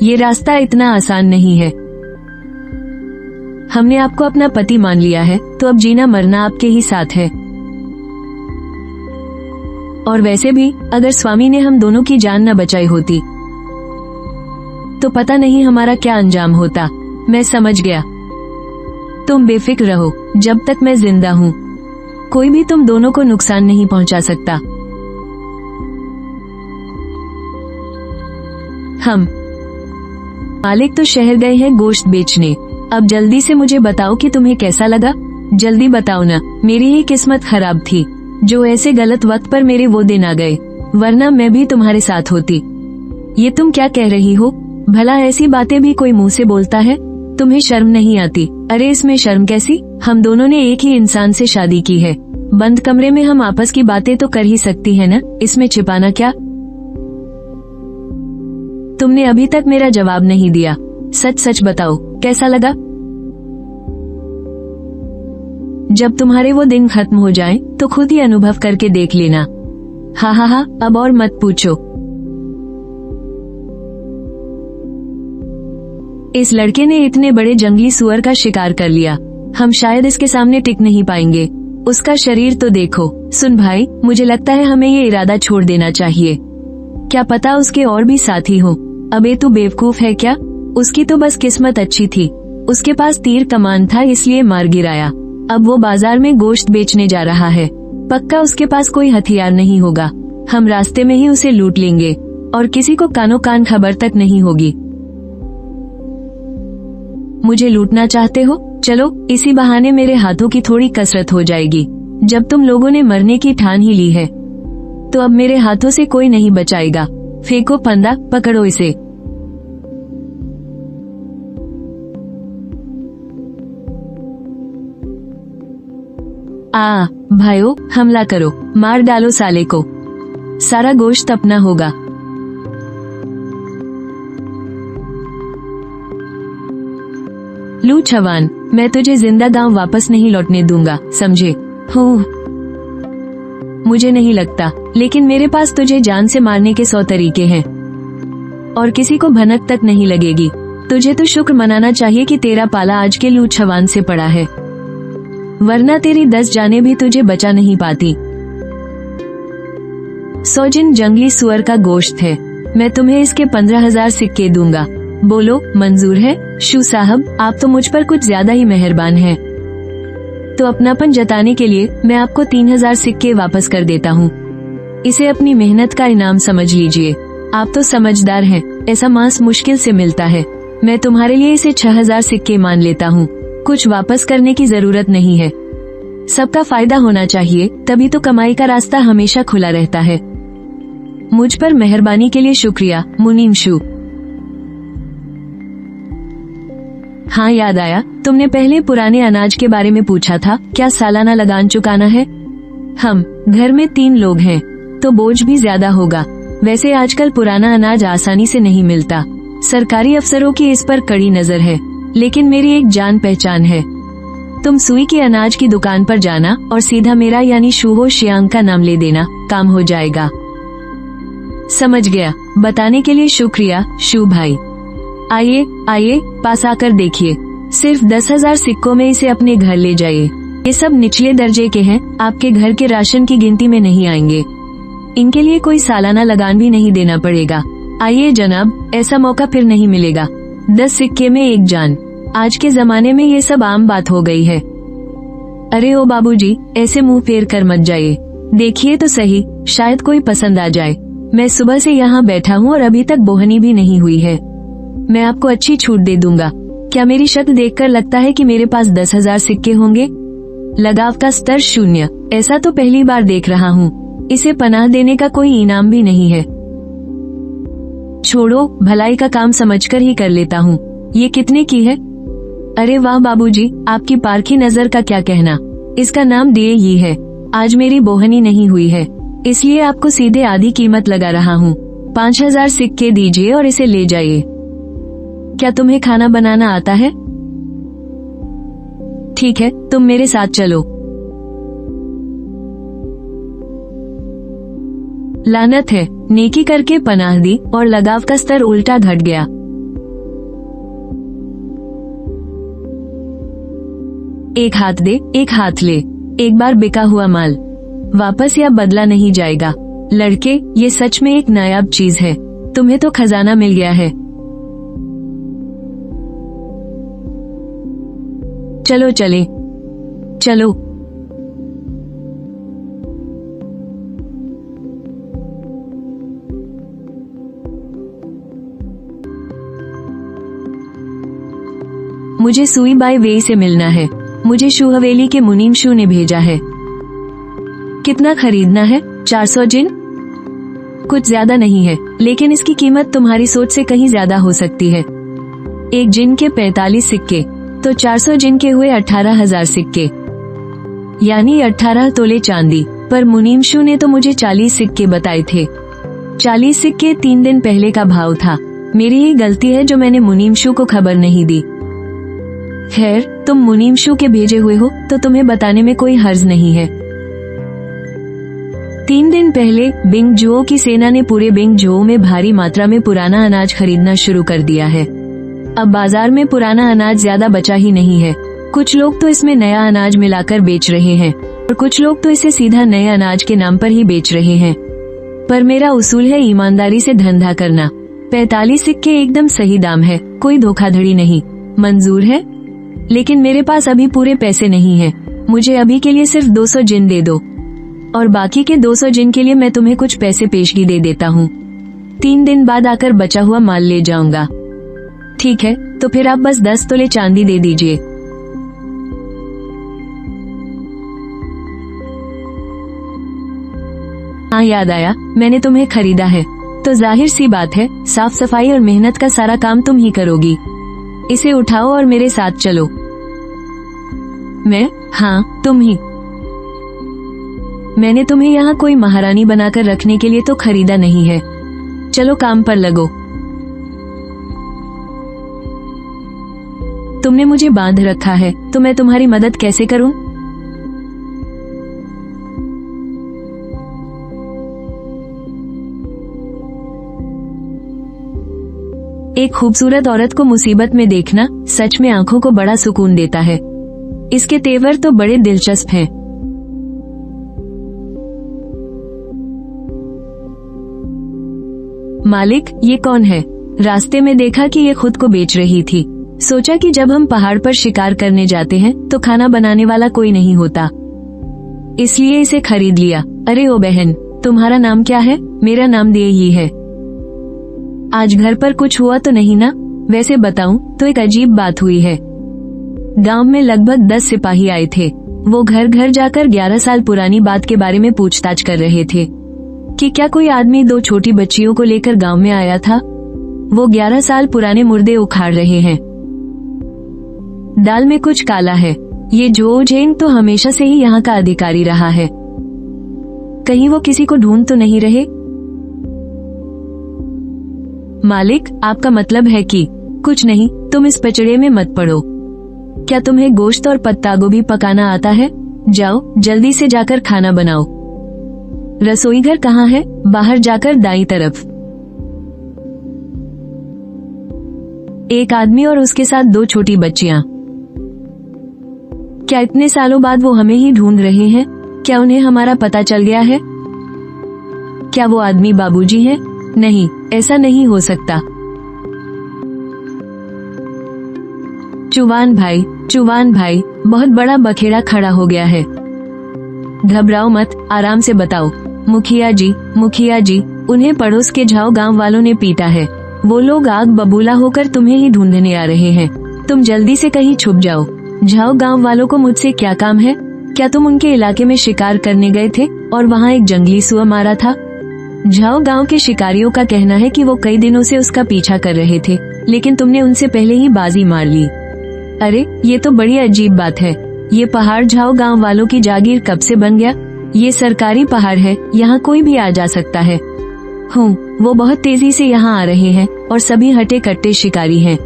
ये रास्ता इतना आसान नहीं है। हमने आपको अपना पति मान लिया है, तो अब जीना मरना आपके ही साथ है। और वैसे भी अगर स्वामी ने हम दोनों की जान न बचाई होती तो पता नहीं हमारा क्या अंजाम होता। मैं समझ गया। तुम बेफिक्र रहो, जब तक मैं जिंदा हूँ कोई भी तुम दोनों को नुकसान नहीं पहुंचा सकता। हम मालिक तो शहर गए हैं गोश्त बेचने। अब जल्दी से मुझे बताओ कि तुम्हें कैसा लगा। जल्दी बताओ ना, मेरी ही किस्मत खराब थी जो ऐसे गलत वक्त पर मेरे वो दिन आ गए, वरना मैं भी तुम्हारे साथ होती। ये तुम क्या कह रही हो? भला ऐसी बातें भी कोई मुंह से बोलता है? तुम्हें शर्म नहीं आती? अरे इसमें शर्म कैसी? हम दोनों ने एक ही इंसान से शादी की है। बंद कमरे में हम आपस की बातें तो कर ही सकती है ना, इसमें छिपाना क्या? तुमने अभी तक मेरा जवाब नहीं दिया। सच सच बताओ, कैसा लगा? जब तुम्हारे वो दिन खत्म हो जाएं, तो खुद ही अनुभव करके देख लेना। हा, अब और मत पूछो। इस लड़के ने इतने बड़े जंगली सुअर का शिकार कर लिया, हम शायद इसके सामने टिक नहीं पाएंगे। उसका शरीर तो देखो। सुन भाई, मुझे लगता है हमें ये इरादा छोड़ देना चाहिए। क्या पता उसके और भी साथी हो। अबे तू बेवकूफ है क्या? उसकी तो बस किस्मत अच्छी थी, उसके पास तीर कमान था इसलिए मार गिराया। अब वो बाजार में गोश्त बेचने जा रहा है। पक्का उसके पास कोई हथियार नहीं होगा। हम रास्ते में ही उसे लूट लेंगे और किसी को कानो कान खबर तक नहीं होगी। मुझे लूटना चाहते हो? चलो, इसी बहाने मेरे हाथों की थोड़ी कसरत हो जाएगी। जब तुम लोगों ने मरने की ठान ही ली है तो अब मेरे हाथों से कोई नहीं बचाएगा। फेंको फंदा, पकड़ो इसे। भाइयों, हमला करो, मार डालो साले को, सारा गोश्त अपना होगा। लू छवान, मैं तुझे जिंदा गांव वापस नहीं लौटने दूंगा, समझे? हो, मुझे नहीं लगता, लेकिन मेरे पास तुझे जान से मारने के 100 तरीके हैं और किसी को भनक तक नहीं लगेगी। तुझे तो शुक्र मनाना चाहिए कि तेरा पाला आज के लू छवान से पड़ा है, वरना तेरी 10 जानें भी तुझे बचा नहीं पाती। 100 जिन जंगली सुअर का गोश्त है, मैं तुम्हें इसके 15,000 सिक्के दूंगा। बोलो, मंजूर है? शू साहब, आप तो मुझ पर कुछ ज्यादा ही मेहरबान हैं। तो अपनापन जताने के लिए मैं आपको 3,000 सिक्के वापस कर देता हूँ। इसे अपनी मेहनत का इनाम समझ लीजिए। आप तो समझदार हैं, ऐसा मांस मुश्किल से मिलता है। मैं तुम्हारे लिए इसे 6,000 सिक्के मान लेता हूँ। कुछ वापस करने की जरूरत नहीं है। सबका फायदा होना चाहिए, तभी तो कमाई का रास्ता हमेशा खुला रहता है। मुझ पर मेहरबानी के लिए शुक्रिया, मुनीम शू। हाँ, याद आया, तुमने पहले पुराने अनाज के बारे में पूछा था। क्या सालाना लगान चुकाना है? हम घर में 3 लोग हैं, तो बोझ भी ज्यादा होगा। वैसे आजकल पुराना अनाज आसानी से नहीं मिलता। सरकारी अफसरों की इस पर कड़ी नजर है, लेकिन मेरी एक जान पहचान है। तुम सुई की अनाज की दुकान पर जाना और सीधा मेरा यानी शूहो शियांग का नाम ले देना, काम हो जाएगा। समझ गया, बताने के लिए शुक्रिया शू भाई। आइए आइए, पास आकर देखिए। सिर्फ 10,000 सिक्कों में इसे अपने घर ले जाइए। ये सब निचले दर्जे के हैं, आपके घर के राशन की गिनती में नहीं आएंगे। इनके लिए कोई सालाना लगान भी नहीं देना पड़ेगा। आइए जनाब, ऐसा मौका फिर नहीं मिलेगा। 10 सिक्के में 1 जान। आज के जमाने में ये सब आम बात हो गई है। अरे ओ बाबूजी, ऐसे मुंह फेर कर मत जाइए। देखिए तो सही, शायद कोई पसंद आ जाए। मैं सुबह से यहाँ बैठा हूँ और अभी तक बोहनी भी नहीं हुई है। मैं आपको अच्छी छूट दे दूंगा। क्या मेरी शक्ल देखकर लगता है कि मेरे पास 10,000 सिक्के होंगे? लगाव का स्तर 0। ऐसा तो पहली बार देख रहा हूँ। इसे पनाह देने का कोई इनाम भी नहीं है। छोड़ो, भलाई का काम समझकर ही कर लेता हूँ। ये कितने की है? अरे वाह बाबूजी, आपकी पारखी नजर का क्या कहना। इसका नाम दिए ही है। आज मेरी बोहनी नहीं हुई है, इसलिए आपको सीधे आधी कीमत लगा रहा हूँ। 5,000 सिक्के दीजिए और इसे ले जाइए। क्या तुम्हें खाना बनाना आता है? ठीक है, तुम मेरे साथ चलो। लानत है, नेकी करके पनाह दी और लगाव का स्तर उल्टा घट गया। एक हाथ दे, एक हाथ ले। एक बार बिका हुआ माल वापस या बदला नहीं जाएगा। लड़के, ये सच में एक नायाब चीज है। तुम्हें तो खजाना मिल गया है। चलो चले, चलो। मुझे सुई बाई वे से मिलना है। मुझे शू हवेली के मुनीम शू ने भेजा है। कितना खरीदना है? 400 जिन? कुछ ज्यादा नहीं है, लेकिन इसकी कीमत तुम्हारी सोच से कहीं ज्यादा हो सकती है। एक जिन के 45 सिक्के, तो 400 जिन के हुए 18,000 सिक्के, यानी 18 तोले चांदी। पर मुनीम शू ने तो मुझे 40 सिक्के बताए थे। 40 सिक्के 3 दिन पहले का भाव था। मेरी ही गलती है जो मैंने मुनीम शू को खबर नहीं दी। खैर, तुम मुनीम शू के भेजे हुए हो तो तुम्हें बताने में कोई हर्ज नहीं है। 3 दिन पहले बिंग जुओ की सेना ने पूरे बिंग जुओ में भारी मात्रा में पुराना अनाज खरीदना शुरू कर दिया है। अब बाजार में पुराना अनाज ज्यादा बचा ही नहीं है। कुछ लोग तो इसमें नया अनाज मिलाकर बेच रहे हैं और कुछ लोग तो इसे सीधा नए अनाज के नाम पर ही बेच रहे हैं। पर मेरा उसूल है ईमानदारी से धंधा करना। 45 सिक्के एकदम सही दाम है, कोई धोखाधड़ी नहीं। मंजूर है? लेकिन मेरे पास अभी पूरे पैसे नहीं हैं। मुझे अभी के लिए सिर्फ 200 जिन दे दो और बाकी के 200 जिन के लिए मैं तुम्हें कुछ पैसे पेशगी दे देता हूँ। 3 दिन बाद आकर बचा हुआ माल ले जाऊंगा। ठीक है, तो फिर आप बस 10 तोले चांदी दे दीजिए। हाँ याद आया, मैंने तुम्हें खरीदा है तो जाहिर सी बात है साफ सफाई और मेहनत का सारा काम तुम ही करोगी। इसे उठाओ और मेरे साथ चलो। मैं? हाँ तुम ही। मैंने तुम्हें यहाँ कोई महारानी बनाकर रखने के लिए तो खरीदा नहीं है। चलो काम पर लगो। तुमने मुझे बांध रखा है तो मैं तुम्हारी मदद कैसे करूं? एक खूबसूरत औरत को मुसीबत में देखना सच में आंखों को बड़ा सुकून देता है। इसके तेवर तो बड़े दिलचस्प हैं। मालिक, ये कौन है? रास्ते में देखा कि ये खुद को बेच रही थी। सोचा कि जब हम पहाड़ पर शिकार करने जाते हैं तो खाना बनाने वाला कोई नहीं होता, इसलिए इसे खरीद लिया। अरे ओ बहन, तुम्हारा नाम क्या है? मेरा नाम दे ही है। आज घर पर कुछ हुआ तो नहीं ना? वैसे बताऊं तो एक अजीब बात हुई है। गांव में लगभग 10 सिपाही आए थे। वो घर घर जाकर 11 साल पुरानी बात के बारे में पूछताछ कर रहे थे कि क्या कोई आदमी 2 छोटी बच्चियों को लेकर गांव में आया था। वो 11 साल पुराने मुर्दे उखाड़ रहे हैं। दाल में कुछ काला है। ये जो जैन तो हमेशा से ही यहाँ का अधिकारी रहा है। कहीं वो किसी को ढूंढ तो नहीं रहे? मालिक, आपका मतलब है कि? कुछ नहीं, तुम इस पचड़े में मत पड़ो। क्या तुम्हें गोश्त और पत्ता गोभी पकाना आता है? जाओ जल्दी से जाकर खाना बनाओ। रसोई घर कहाँ है? बाहर जाकर दाईं तरफ। एक आदमी और उसके साथ 2 छोटी बच्चियां। क्या इतने सालों बाद वो हमें ही ढूंढ रहे हैं? क्या उन्हें हमारा पता चल गया है? क्या वो आदमी बाबूजी हैं? नहीं, ऐसा नहीं हो सकता। चुवान भाई, बहुत बड़ा बखेड़ा खड़ा हो गया है। घबराओ मत, आराम से बताओ। मुखिया जी, उन्हें पड़ोस के झाओ गांव वालों ने पीटा है। वो लोग आग बबूला होकर तुम्हें ही ढूंढने आ रहे हैं। तुम जल्दी से कहीं छुप जाओ। झाओ गांव वालों को मुझसे क्या काम है? क्या तुम उनके इलाके में शिकार करने गए थे और वहाँ एक जंगली सुअर मारा था? झाओ गांव के शिकारियों का कहना है कि वो कई दिनों से उसका पीछा कर रहे थे, लेकिन तुमने उनसे पहले ही बाजी मार ली। अरे, ये तो बड़ी अजीब बात है। ये पहाड़ झाओ गांव वालों की जागीर कब से बन गया? ये सरकारी पहाड़ है, यहाँ कोई भी आ जा सकता है। वो बहुत तेजी से यहाँ आ रहे हैं और सभी हटे कट्टे शिकारी हैं।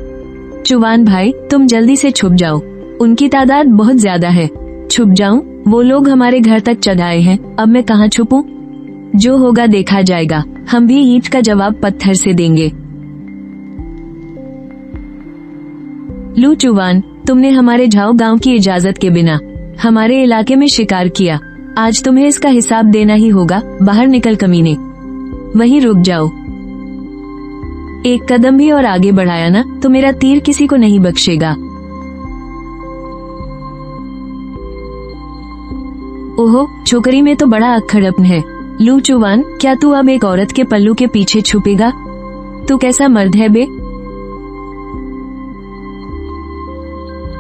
चुवान भाई, तुम जल्दी से छुप जाओ। उनकी तादाद बहुत ज्यादा है। छुप जाऊं? वो लोग हमारे घर तक चढ़ आए हैं। अब मैं कहाँ छुपूं? जो होगा देखा जाएगा। हम भी ईंट का जवाब पत्थर से देंगे। लू चुवान, तुमने हमारे झाओ गांव की इजाजत के बिना हमारे इलाके में शिकार किया। आज तुम्हें इसका हिसाब देना ही होगा। बाहर निकल कमीने। वहीं रुक जाओ। एक कदम भी और आगे बढ़ाया ना तो मेरा तीर किसी को नहीं बख्शेगा। ओहो, छोकरी में तो बड़ा अक्खड़पन है। लू चुवान, क्या तू अब एक औरत के पल्लू के पीछे छुपेगा? तू कैसा मर्द है बे?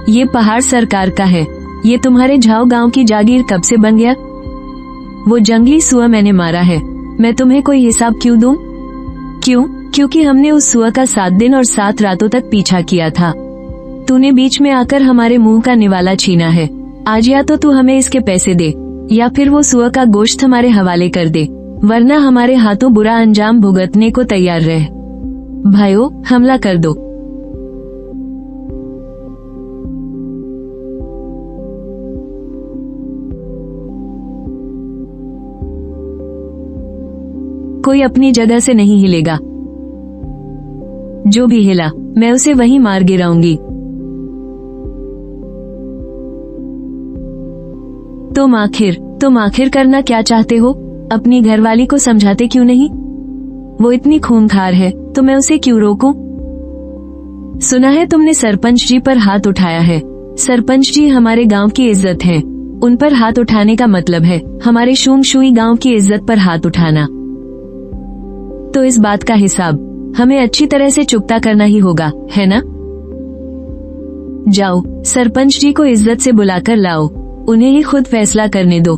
ये पहाड़ सरकार का है। ये तुम्हारे झाओ गांव की जागीर कब से बन गया? वो जंगली सुअर मैंने मारा है। मैं तुम्हें कोई हिसाब क्यों दूं? क्यों? क्योंकि हमने उस सुअर का 7 दिन और 7 रातों तक पीछा किया था। तूने बीच में आकर हमारे मुंह का निवाला छीना है। आज या तो तू हमें इसके पैसे दे या फिर वो सुअर का गोश्त हमारे हवाले कर दे, वरना हमारे हाथों बुरा अंजाम भुगतने को तैयार रह। भाइयों, हमला कर दो। कोई अपनी जगह से नहीं हिलेगा। जो भी हिला मैं उसे वहीं मार गिराऊंगी। तुम आखिर करना क्या चाहते हो? अपनी घरवाली को समझाते क्यों नहीं? वो इतनी खूंखार है तो मैं उसे क्यों रोकूं? सुना है तुमने सरपंच जी पर हाथ उठाया है। सरपंच जी हमारे गांव की इज्जत हैं। उन पर हाथ उठाने का मतलब है हमारे शूंग गांव की इज्जत पर हाथ उठाना। तो इस बात का हिसाब हमें अच्छी तरह से चुकता करना ही होगा, है ना? जाओ, सरपंच जी को इज्जत से बुलाकर लाओ। उन्हें ही खुद फैसला करने दो।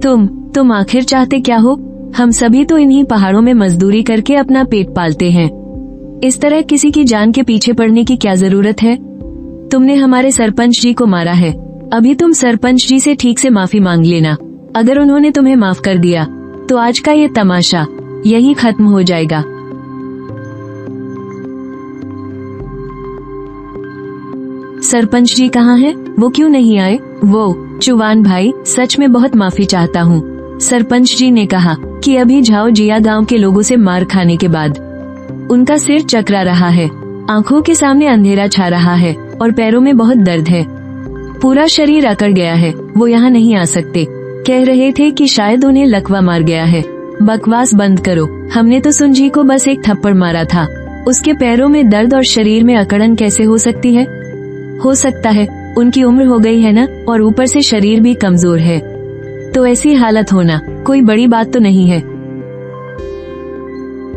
तुम आखिर चाहते क्या हो? हम सभी तो इन्हीं पहाड़ों में मजदूरी करके अपना पेट पालते हैं। इस तरह किसी की जान के पीछे पड़ने की क्या जरूरत है? तुमने हमारे सरपंच जी को मारा है। अभी तुम सरपंच जी से ठीक से माफी मांग लेना। अगर उन्होंने तुम्हें माफ कर दिया तो आज का ये तमाशा यहीं खत्म हो जाएगा। सरपंच जी कहाँ हैं? वो क्यों नहीं आए? वो चुवान भाई, सच में बहुत माफी चाहता हूँ। सरपंच जी ने कहा कि अभी झाओ जिया गांव के लोगों से मार खाने के बाद उनका सिर चकरा रहा है, आंखों के सामने अंधेरा छा रहा है और पैरों में बहुत दर्द है। पूरा शरीर अकड़ गया है। वो यहाँ नहीं आ सकते। कह रहे थे कि शायद उन्हें लकवा मार गया है। बकवास बंद करो। हमने तो सुंझी को बस एक थप्पड़ मारा था। उसके पैरों में दर्द और शरीर में अकड़न कैसे हो सकती है? हो सकता है उनकी उम्र हो गई है ना, और ऊपर से शरीर भी कमजोर है, तो ऐसी हालत होना कोई बड़ी बात तो नहीं है।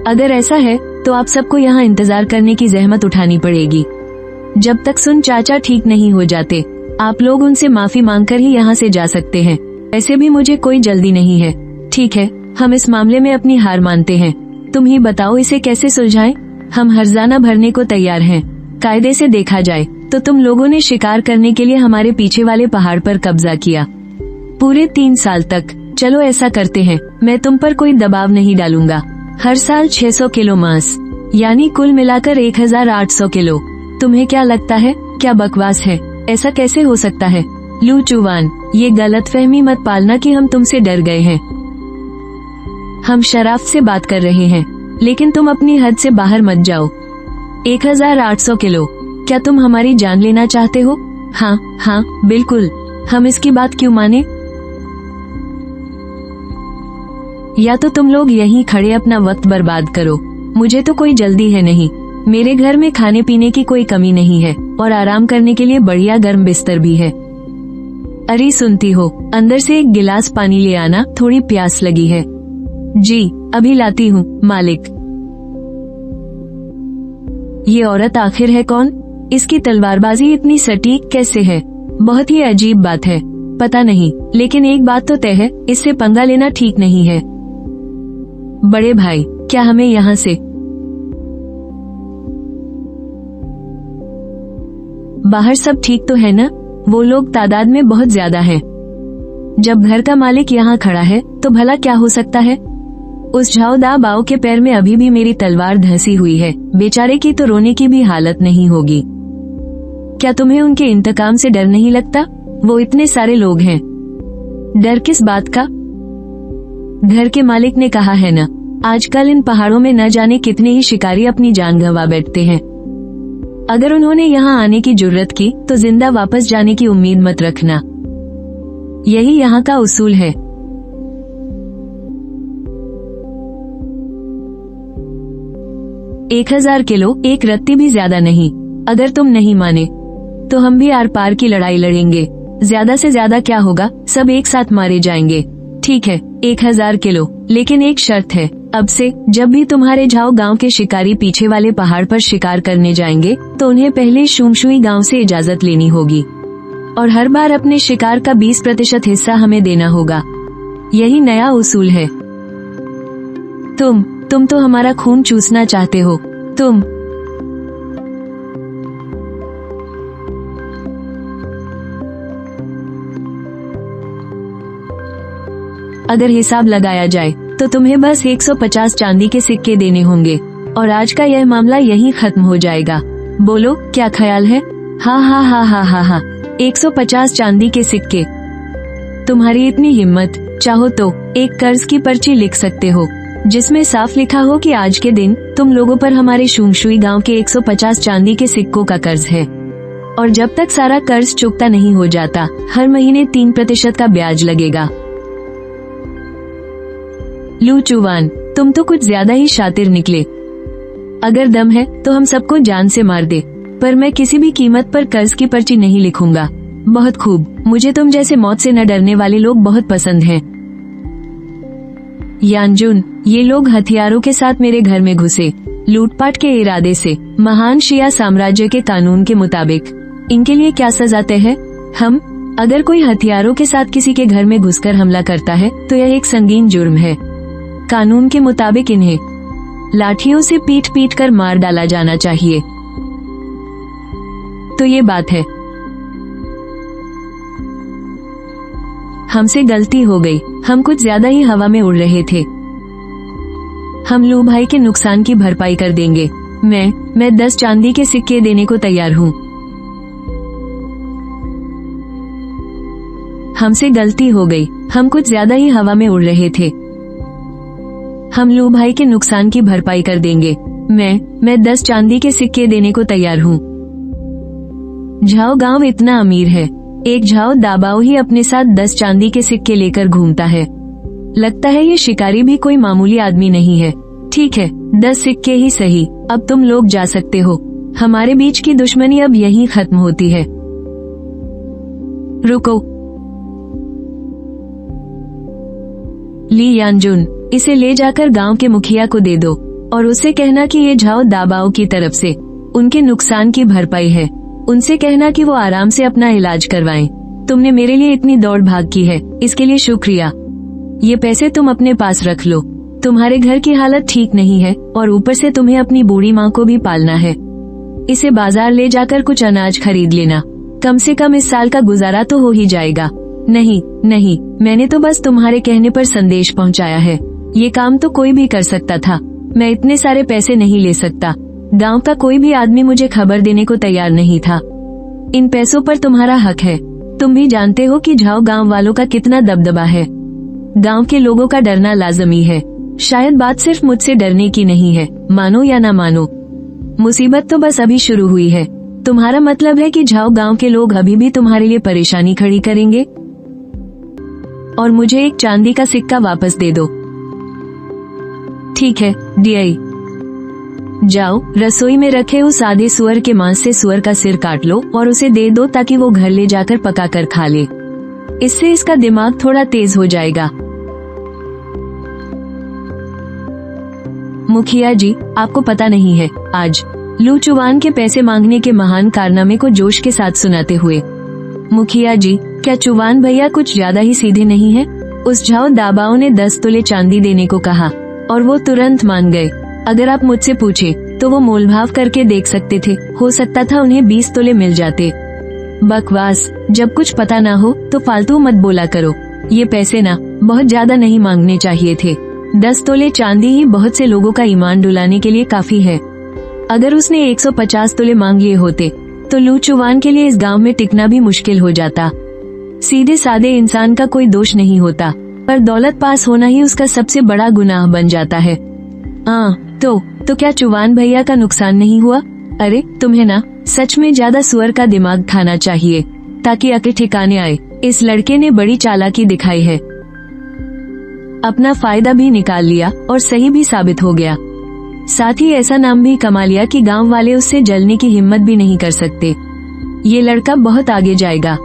अगर ऐसा है तो आप सबको यहाँ इंतजार करने की जहमत उठानी पड़ेगी जब तक सुन चाचा ठीक नहीं हो जाते। आप लोग उनसे माफी मांगकर ही यहाँ से जा सकते हैं। ऐसे भी मुझे कोई जल्दी नहीं है। ठीक है, हम इस मामले में अपनी हार मानते हैं। तुम ही बताओ इसे कैसे सुलझाएं? हम हर्जाना भरने को तैयार हैं। कायदे से देखा जाए तो तुम लोगों ने शिकार करने के लिए हमारे पीछे वाले पहाड़ पर कब्जा किया पूरे 3 साल तक। चलो ऐसा करते हैं, मैं तुम पर कोई दबाव नहीं डालूंगा। हर साल 600 किलो मांस, यानी कुल मिलाकर 1800 किलो। तुम्हें क्या लगता है क्या बकवास है? ऐसा कैसे हो सकता है? लू चुवान, ये गलतफहमी मत पालना कि हम तुमसे डर गए हैं। हम शराफ्त से बात कर रहे हैं, लेकिन तुम अपनी हद से बाहर मत जाओ। 1800 किलो, क्या तुम हमारी जान लेना चाहते हो? हाँ हाँ बिल्कुल, हम इसकी बात क्यों माने? या तो तुम लोग यहीं खड़े अपना वक्त बर्बाद करो। मुझे तो कोई जल्दी है नहीं। मेरे घर में खाने पीने की कोई कमी नहीं है और आराम करने के लिए बढ़िया गर्म बिस्तर भी है। अरे सुनती हो, अंदर से एक गिलास पानी ले आना, थोड़ी प्यास लगी है। जी अभी लाती हूँ मालिक। ये औरत आखिर है कौन? इसकी तलवारबाजी इतनी सटीक कैसे है? बहुत ही अजीब बात है। पता नहीं, लेकिन एक बात तो तय है, इससे पंगा लेना ठीक नहीं है। बड़े भाई, क्या हमें यहाँ से बाहर सब ठीक तो है ना? वो लोग तादाद में बहुत ज्यादा हैं। जब घर का मालिक यहाँ खड़ा है तो भला क्या हो सकता है? उस झाओदा बाओ के पैर में अभी भी मेरी तलवार धंसी हुई है। बेचारे की तो रोने की भी हालत नहीं होगी। क्या तुम्हें उनके इंतकाम से डर नहीं लगता? वो इतने सारे लोग हैं। डर किस बात का? घर के मालिक ने कहा है ना, आजकल इन पहाड़ों में न जाने कितने ही शिकारी अपनी जान गंवा बैठते हैं। अगर उन्होंने यहाँ आने की जुर्रत की तो जिंदा वापस जाने की उम्मीद मत रखना। यही यहाँ का उसूल है। एक 1000 किलो एक रत्ती भी ज्यादा नहीं। अगर तुम नहीं माने तो हम भी आर पार की लड़ाई लड़ेंगे। ज्यादा से ज्यादा क्या होगा, सब एक साथ मारे जाएंगे। ठीक है 1000 किलो, लेकिन एक शर्त है। अब से जब भी तुम्हारे झाओ गांव के शिकारी पीछे वाले पहाड़ पर शिकार करने जाएंगे तो उन्हें पहले शुमशुई गांव से इजाजत लेनी होगी और हर बार अपने शिकार का 20% हिस्सा हमें देना होगा। यही नया उसूल है। तुम तो हमारा खून चूसना चाहते हो। तुम अगर हिसाब लगाया जाए तो तुम्हें बस 150 चांदी के सिक्के देने होंगे और आज का यह मामला यहीं खत्म हो जाएगा। बोलो क्या ख्याल है? हाँ हाँ हाँ हाँ हाँ हाँ 150 चांदी के सिक्के। तुम्हारी इतनी हिम्मत, चाहो तो एक कर्ज की पर्ची लिख सकते हो जिसमें साफ लिखा हो कि आज के दिन तुम लोगों पर हमारे शुमशुई गांव के 150 चांदी के सिक्कों का कर्ज है और जब तक सारा कर्ज चुकता नहीं हो जाता हर महीने 3% का ब्याज लगेगा। लू चुवान, तुम तो कुछ ज्यादा ही शातिर निकले। अगर दम है तो हम सबको जान से मार दे, पर मैं किसी भी कीमत पर कर्ज की पर्ची नहीं लिखूंगा। बहुत खूब, मुझे तुम जैसे मौत से न डरने वाले लोग बहुत पसंद हैं। यानजुन, ये लोग हथियारों के साथ मेरे घर में घुसे, लूटपाट के इरादे से, महान शिया साम्राज्य के कानून के मुताबिक। इनके लिए क्या सजा तय है? अगर कोई हथियारों के साथ किसी के घर में घुसकर हमला करता है तो यह एक संगीन जुर्म है। कानून के मुताबिक इन्हें लाठियों से पीट पीट कर मार डाला जाना चाहिए। तो ये बात है, हमसे गलती हो गई, हम कुछ ज्यादा ही हवा में उड़ रहे थे। हम लू भाई के नुकसान की भरपाई कर देंगे। मैं 10 चांदी के सिक्के देने को तैयार हूँ। हमसे गलती हो गई, हम कुछ ज्यादा ही हवा में उड़ रहे थे। हम लू भाई के नुकसान की भरपाई कर देंगे। मैं 10 चांदी के सिक्के देने को तैयार हूँ। झाओ गांव इतना अमीर है, एक झाओ दाबाओ ही अपने साथ 10 चांदी के सिक्के लेकर घूमता है। लगता है ये शिकारी भी कोई मामूली आदमी नहीं है। ठीक है, 10 सिक्के ही सही, अब तुम लोग जा सकते हो। हमारे बीच की दुश्मनी अब यहीं खत्म होती है। रुको ली यानजुन, इसे ले जाकर गांव के मुखिया को दे दो और उससे कहना कि ये झाओ दाबाओ की तरफ से उनके नुकसान की भरपाई है। उनसे कहना कि वो आराम से अपना इलाज करवाएं। तुमने मेरे लिए इतनी दौड़ भाग की है, इसके लिए शुक्रिया। ये पैसे तुम अपने पास रख लो। तुम्हारे घर की हालत ठीक नहीं है और ऊपर से तुम्हें अपनी बूढ़ी माँ को भी पालना है। इसे बाजार ले जाकर कुछ अनाज खरीद लेना, कम से कम इस साल का गुजारा तो हो ही जाएगा। नहीं, मैंने तो बस तुम्हारे कहने पर संदेश पहुंचाया है। ये काम तो कोई भी कर सकता था। मैं इतने सारे पैसे नहीं ले सकता। गांव का कोई भी आदमी मुझे खबर देने को तैयार नहीं था। इन पैसों पर तुम्हारा हक है। तुम भी जानते हो कि झाओ गांव वालों का कितना दबदबा है। गांव के लोगों का डरना लाजमी है। शायद बात सिर्फ मुझसे डरने की नहीं है, मानो या ना मानो। मुसीबत तो बस अभी शुरू हुई है। तुम्हारा मतलब है कि झाओ गांव के लोग अभी भी तुम्हारे लिए परेशानी खड़ी करेंगे? और मुझे एक चांदी का सिक्का वापस दे दो। ठीक है डीआई। जाओ, रसोई में रखे उस आधे सुअर के मांस से सुअर का सिर काट लो और उसे दे दो ताकि वो घर ले जाकर पका कर खा ले। इससे इसका दिमाग थोड़ा तेज हो जाएगा। मुखिया जी, आपको पता नहीं है, आज लू चुवान के पैसे मांगने के महान कारनामे को जोश के साथ सुनाते हुए, मुखिया जी, क्या चुवान भैया कुछ ज्यादा ही सीधे नहीं है? उस झाओ दाबाओ ने 10 तोले चांदी देने को कहा और वो तुरंत मान गए। अगर आप मुझसे पूछे तो वो मोलभाव करके देख सकते थे, हो सकता था उन्हें 20 तोले मिल जाते। बकवास, जब कुछ पता ना हो तो फालतू मत बोला करो। ये पैसे ना बहुत ज्यादा नहीं मांगने चाहिए थे। 10 तोले चांदी ही बहुत से लोगों का ईमान डुलाने के लिए काफी है। अगर उसने 150 तोले मांग लिए होते तो लू चुवान के लिए इस गांव में टिकना भी मुश्किल हो जाता। सीधे सादे इंसान का कोई दोष नहीं होता, पर दौलत पास होना ही उसका सबसे बड़ा गुनाह बन जाता है। तो क्या चुवान भैया का नुकसान नहीं हुआ? अरे तुम्हें ना सच में ज्यादा सुअर का दिमाग खाना चाहिए ताकि अकल ठिकाने आए। इस लड़के ने बड़ी चालाकी दिखाई है। अपना फायदा भी निकाल लिया और सही भी साबित हो गया। साथ ही ऐसा नाम भी कमा लिया कि गांव वाले उससे जलने की हिम्मत भी नहीं कर सकते। ये लड़का बहुत आगे जाएगा।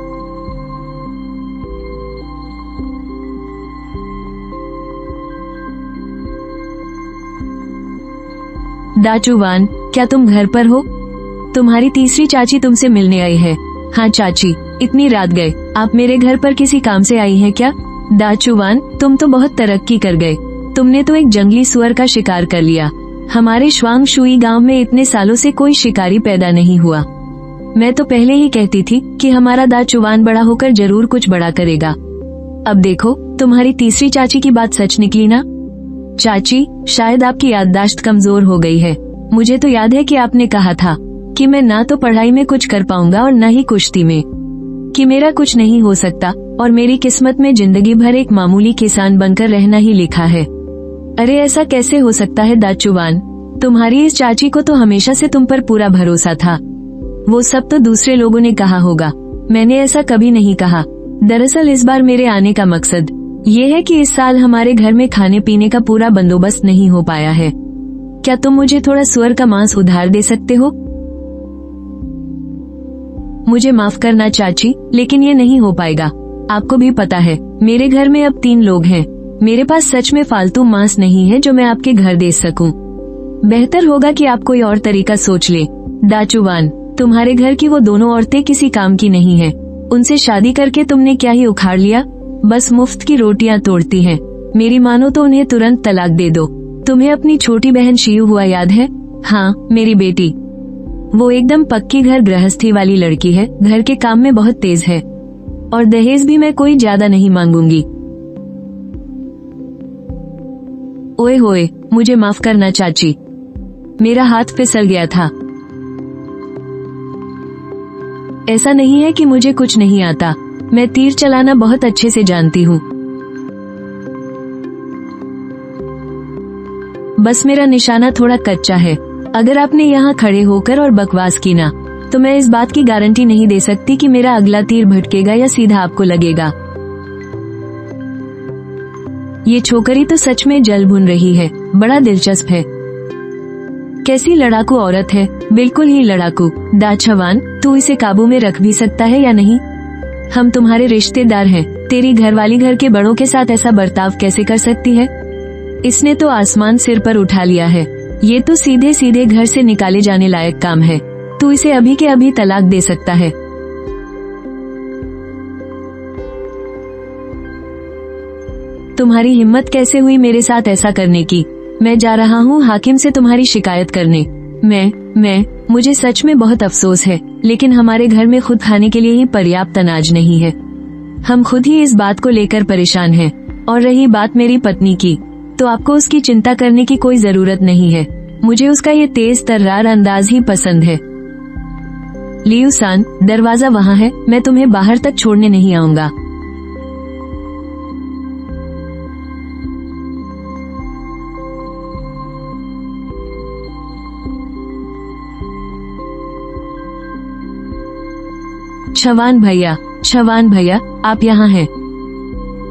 दाचुवान, क्या तुम घर पर हो? तुम्हारी तीसरी चाची तुमसे मिलने आई है। हाँ चाची, इतनी रात गए, आप मेरे घर पर किसी काम से आई हैं क्या? दाचुवान, तुम तो बहुत तरक्की कर गए। तुमने तो एक जंगली सुअर का शिकार कर लिया। हमारे श्वांग शुई गांव में इतने सालों से कोई शिकारी पैदा नहीं हुआ। मैं तो पहले ही कहती थी कि हमारा दाचुवान बड़ा होकर जरूर कुछ बड़ा करेगा। अब देखो, तुम्हारी तीसरी चाची की बात सच निकली ना? चाची, शायद आपकी याददाश्त कमजोर हो गई है। मुझे तो याद है कि आपने कहा था कि मैं ना तो पढ़ाई में कुछ कर पाऊंगा और न ही कुश्ती में, कि मेरा कुछ नहीं हो सकता और मेरी किस्मत में जिंदगी भर एक मामूली किसान बनकर रहना ही लिखा है। अरे ऐसा कैसे हो सकता है दाचुवान? तुम्हारी इस चाची को तो हमेशा से तुम पर पूरा भरोसा था। वो सब तो दूसरे लोगों ने कहा होगा, मैंने ऐसा कभी नहीं कहा। दरअसल इस बार मेरे आने का मकसद ये है कि इस साल हमारे घर में खाने पीने का पूरा बंदोबस्त नहीं हो पाया है। क्या तुम मुझे थोड़ा सुअर का मांस उधार दे सकते हो? मुझे माफ करना चाची, लेकिन ये नहीं हो पाएगा। आपको भी पता है मेरे घर में अब 3 लोग हैं। मेरे पास सच में फालतू मांस नहीं है जो मैं आपके घर दे सकूं। बेहतर होगा कि आप कोई और तरीका सोच ले। दाचुवान, तुम्हारे घर की वो दोनों औरतें किसी काम की नहीं है। उनसे शादी करके तुमने क्या ही उखाड़ लिया, बस मुफ्त की रोटियां तोड़ती हैं। मेरी मानो तो उन्हें तुरंत तलाक दे दो। तुम्हें अपनी छोटी बहन शियू हुआ याद है? हाँ, मेरी बेटी। वो एकदम पक्की घर गृहस्थी वाली लड़की है, घर के काम में बहुत तेज है, और दहेज भी मैं कोई ज्यादा नहीं मांगूंगी। ओए होए, मुझे माफ करना चाची, मेरा हाथ फिसल गया था। ऐसा नहीं है कि मुझे कुछ नहीं आता, मैं तीर चलाना बहुत अच्छे से जानती हूँ। बस मेरा निशाना थोड़ा कच्चा है। अगर आपने यहाँ खड़े होकर और बकवास की ना, तो मैं इस बात की गारंटी नहीं दे सकती कि मेरा अगला तीर भटकेगा या सीधा आपको लगेगा। ये छोकरी तो सच में जल भुन रही है, बड़ा दिलचस्प है। कैसी लड़ाकू औरत है, बिल्कुल ही लड़ाकू। दाछवान, तू इसे काबू में रख भी सकता है या नहीं? हम तुम्हारे रिश्तेदार हैं, तेरी घरवाली घर के बड़ों के साथ ऐसा बर्ताव कैसे कर सकती है? इसने तो आसमान सिर पर उठा लिया है। ये तो सीधे सीधे घर से निकाले जाने लायक काम है। तू इसे अभी के अभी तलाक दे सकता है। तुम्हारी हिम्मत कैसे हुई मेरे साथ ऐसा करने की? मैं जा रहा हूँ हाकिम से तुम्हारी शिकायत करने। मुझे सच में बहुत अफसोस है, लेकिन हमारे घर में खुद खाने के लिए ही पर्याप्त अनाज नहीं है। हम खुद ही इस बात को लेकर परेशान हैं। और रही बात मेरी पत्नी की, तो आपको उसकी चिंता करने की कोई जरूरत नहीं है। मुझे उसका ये तेज तर्रार अंदाज ही पसंद है। लियू सान, दरवाजा वहाँ है, मैं तुम्हें बाहर तक छोड़ने नहीं आऊंगा। छवान भैया, आप यहाँ हैं?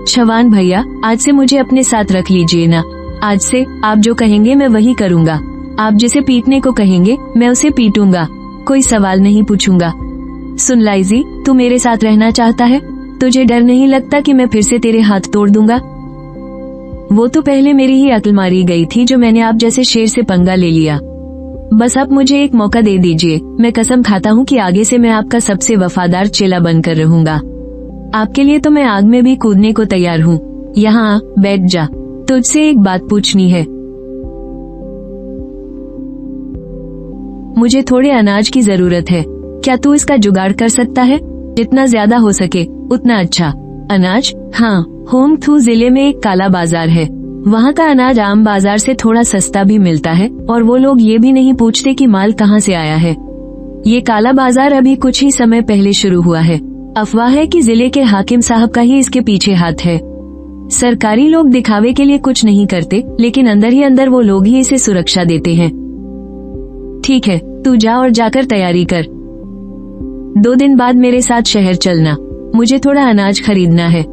छवान भैया, आज से मुझे अपने साथ रख लीजिए ना। आज से आप जो कहेंगे मैं वही करूँगा। आप जिसे पीटने को कहेंगे मैं उसे पीटूंगा, कोई सवाल नहीं पूछूंगा। सुन लाइजी, तू मेरे साथ रहना चाहता है? तुझे डर नहीं लगता कि मैं फिर से तेरे हाथ तोड़ दूंगा? वो तो पहले मेरी ही अक्ल मारी गई थी जो मैंने आप जैसे शेर से पंगा ले लिया। बस आप मुझे एक मौका दे दीजिए। मैं कसम खाता हूँ कि आगे से मैं आपका सबसे वफादार चेला बनकर रहूंगा। आपके लिए तो मैं आग में भी कूदने को तैयार हूँ। यहाँ आ, बैठ जा, तुझसे एक बात पूछनी है। मुझे थोड़े अनाज की जरूरत है, क्या तू इसका जुगाड़ कर सकता है? जितना ज्यादा हो सके उतना अच्छा। अनाज? हाँ, होंगथू जिले में एक काला बाजार है। वहाँ का अनाज आम बाजार से थोड़ा सस्ता भी मिलता है, और वो लोग ये भी नहीं पूछते कि माल कहाँ से आया है। ये काला बाजार अभी कुछ ही समय पहले शुरू हुआ है। अफवाह है कि जिले के हाकिम साहब का ही इसके पीछे हाथ है। सरकारी लोग दिखावे के लिए कुछ नहीं करते, लेकिन अंदर ही अंदर वो लोग ही इसे सुरक्षा देते हैं। ठीक है, तू जा और जाकर तैयारी कर। 2 दिन बाद मेरे साथ शहर चलना, मुझे थोड़ा अनाज खरीदना है,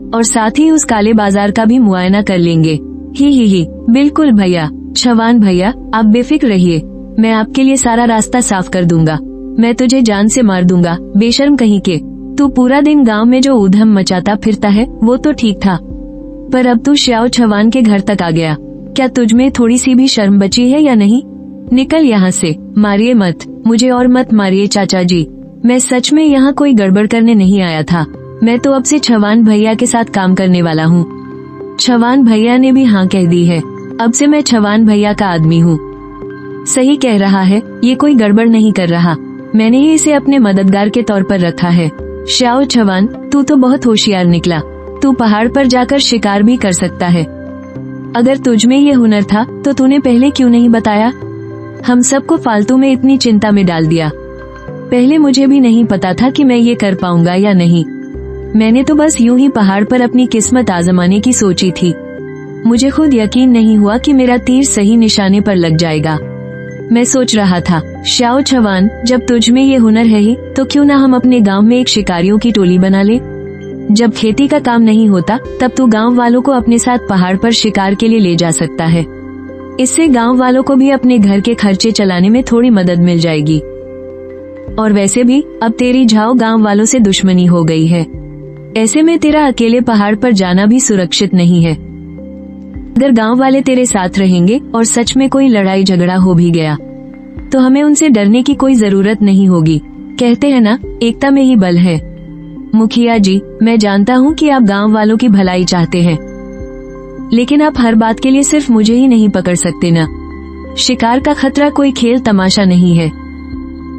और साथ ही उस काले बाजार का भी मुआयना कर लेंगे। ही, बिल्कुल भैया। छवान भैया, आप बेफिक्र रहिए, मैं आपके लिए सारा रास्ता साफ कर दूंगा। मैं तुझे जान से मार दूंगा, बेशर्म कहीं के। तू पूरा दिन गांव में जो ऊधम मचाता फिरता है वो तो ठीक था, पर अब तू श्याओ छवान के घर तक आ गया। क्या तुझ में थोड़ी सी भी शर्म बची है या नहीं? निकल यहाँ से, मारिए मत, मुझे और मत मारिए चाचा जी। मैं सच में यहाँ कोई गड़बड़ करने नहीं आया था। मैं तो अब से छवान भैया के साथ काम करने वाला हूँ। छवान भैया ने भी हाँ कह दी है। अब से मैं छवान भैया का आदमी हूँ। सही कह रहा है, ये कोई गड़बड़ नहीं कर रहा। मैंने ही इसे अपने मददगार के तौर पर रखा है। श्याओ छवान, तू तो बहुत होशियार निकला। तू पहाड़ पर जाकर शिकार भी कर सकता है। अगर तुझ में ये हुनर था तो तूने पहले क्यों नहीं बताया? हम सबको फालतू में इतनी चिंता में डाल दिया। पहले मुझे भी नहीं पता था कि मैं ये कर पाऊंगा या नहीं। मैंने तो बस यूं ही पहाड़ पर अपनी किस्मत आजमाने की सोची थी। मुझे खुद यकीन नहीं हुआ कि मेरा तीर सही निशाने पर लग जाएगा। मैं सोच रहा था, श्याओ छवान, जब तुझ में ये हुनर है ही, तो क्यों ना हम अपने गांव में एक शिकारियों की टोली बना ले। जब खेती का काम नहीं होता तब तू गांव वालों को अपने साथ पहाड़ पर शिकार के लिए ले जा सकता है। इससे गांव वालों को भी अपने घर के खर्चे चलाने में थोड़ी मदद मिल जाएगी। और वैसे भी अब तेरी झाओ गांव वालों से दुश्मनी हो गई है। ऐसे में तेरा अकेले पहाड़ पर जाना भी सुरक्षित नहीं है। अगर गांव वाले तेरे साथ रहेंगे और सच में कोई लड़ाई झगड़ा हो भी गया तो हमें उनसे डरने की कोई जरूरत नहीं होगी। कहते हैं ना, एकता में ही बल है। मुखिया जी, मैं जानता हूँ कि आप गांव वालों की भलाई चाहते हैं, लेकिन आप हर बात के लिए सिर्फ मुझे ही नहीं पकड़ सकते ना। शिकार का खतरा कोई खेल तमाशा नहीं है,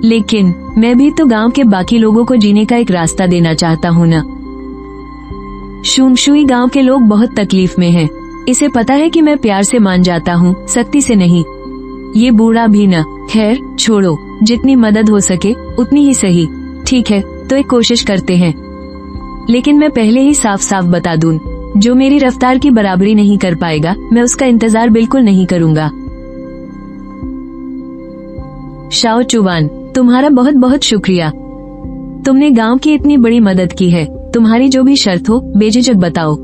लेकिन मैं भी तो गांव के बाकी लोगों को जीने का एक रास्ता देना चाहता हूँ ना। शुंगशुई गांव के लोग बहुत तकलीफ में हैं। इसे पता है कि मैं प्यार से मान जाता हूँ, सख्ती से नहीं। ये बूढ़ा भी ना। खैर छोड़ो, जितनी मदद हो सके उतनी ही सही। ठीक है, तो एक कोशिश करते हैं, लेकिन मैं पहले ही साफ साफ बता दूं, जो मेरी रफ्तार की बराबरी नहीं कर पाएगा, मैं उसका इंतजार बिल्कुल नहीं करूंगा। शाओ चुवान, तुम्हारा बहुत बहुत शुक्रिया। तुमने गांव की इतनी बड़ी मदद की है। तुम्हारी जो भी शर्त हो बेझिझक बताओ।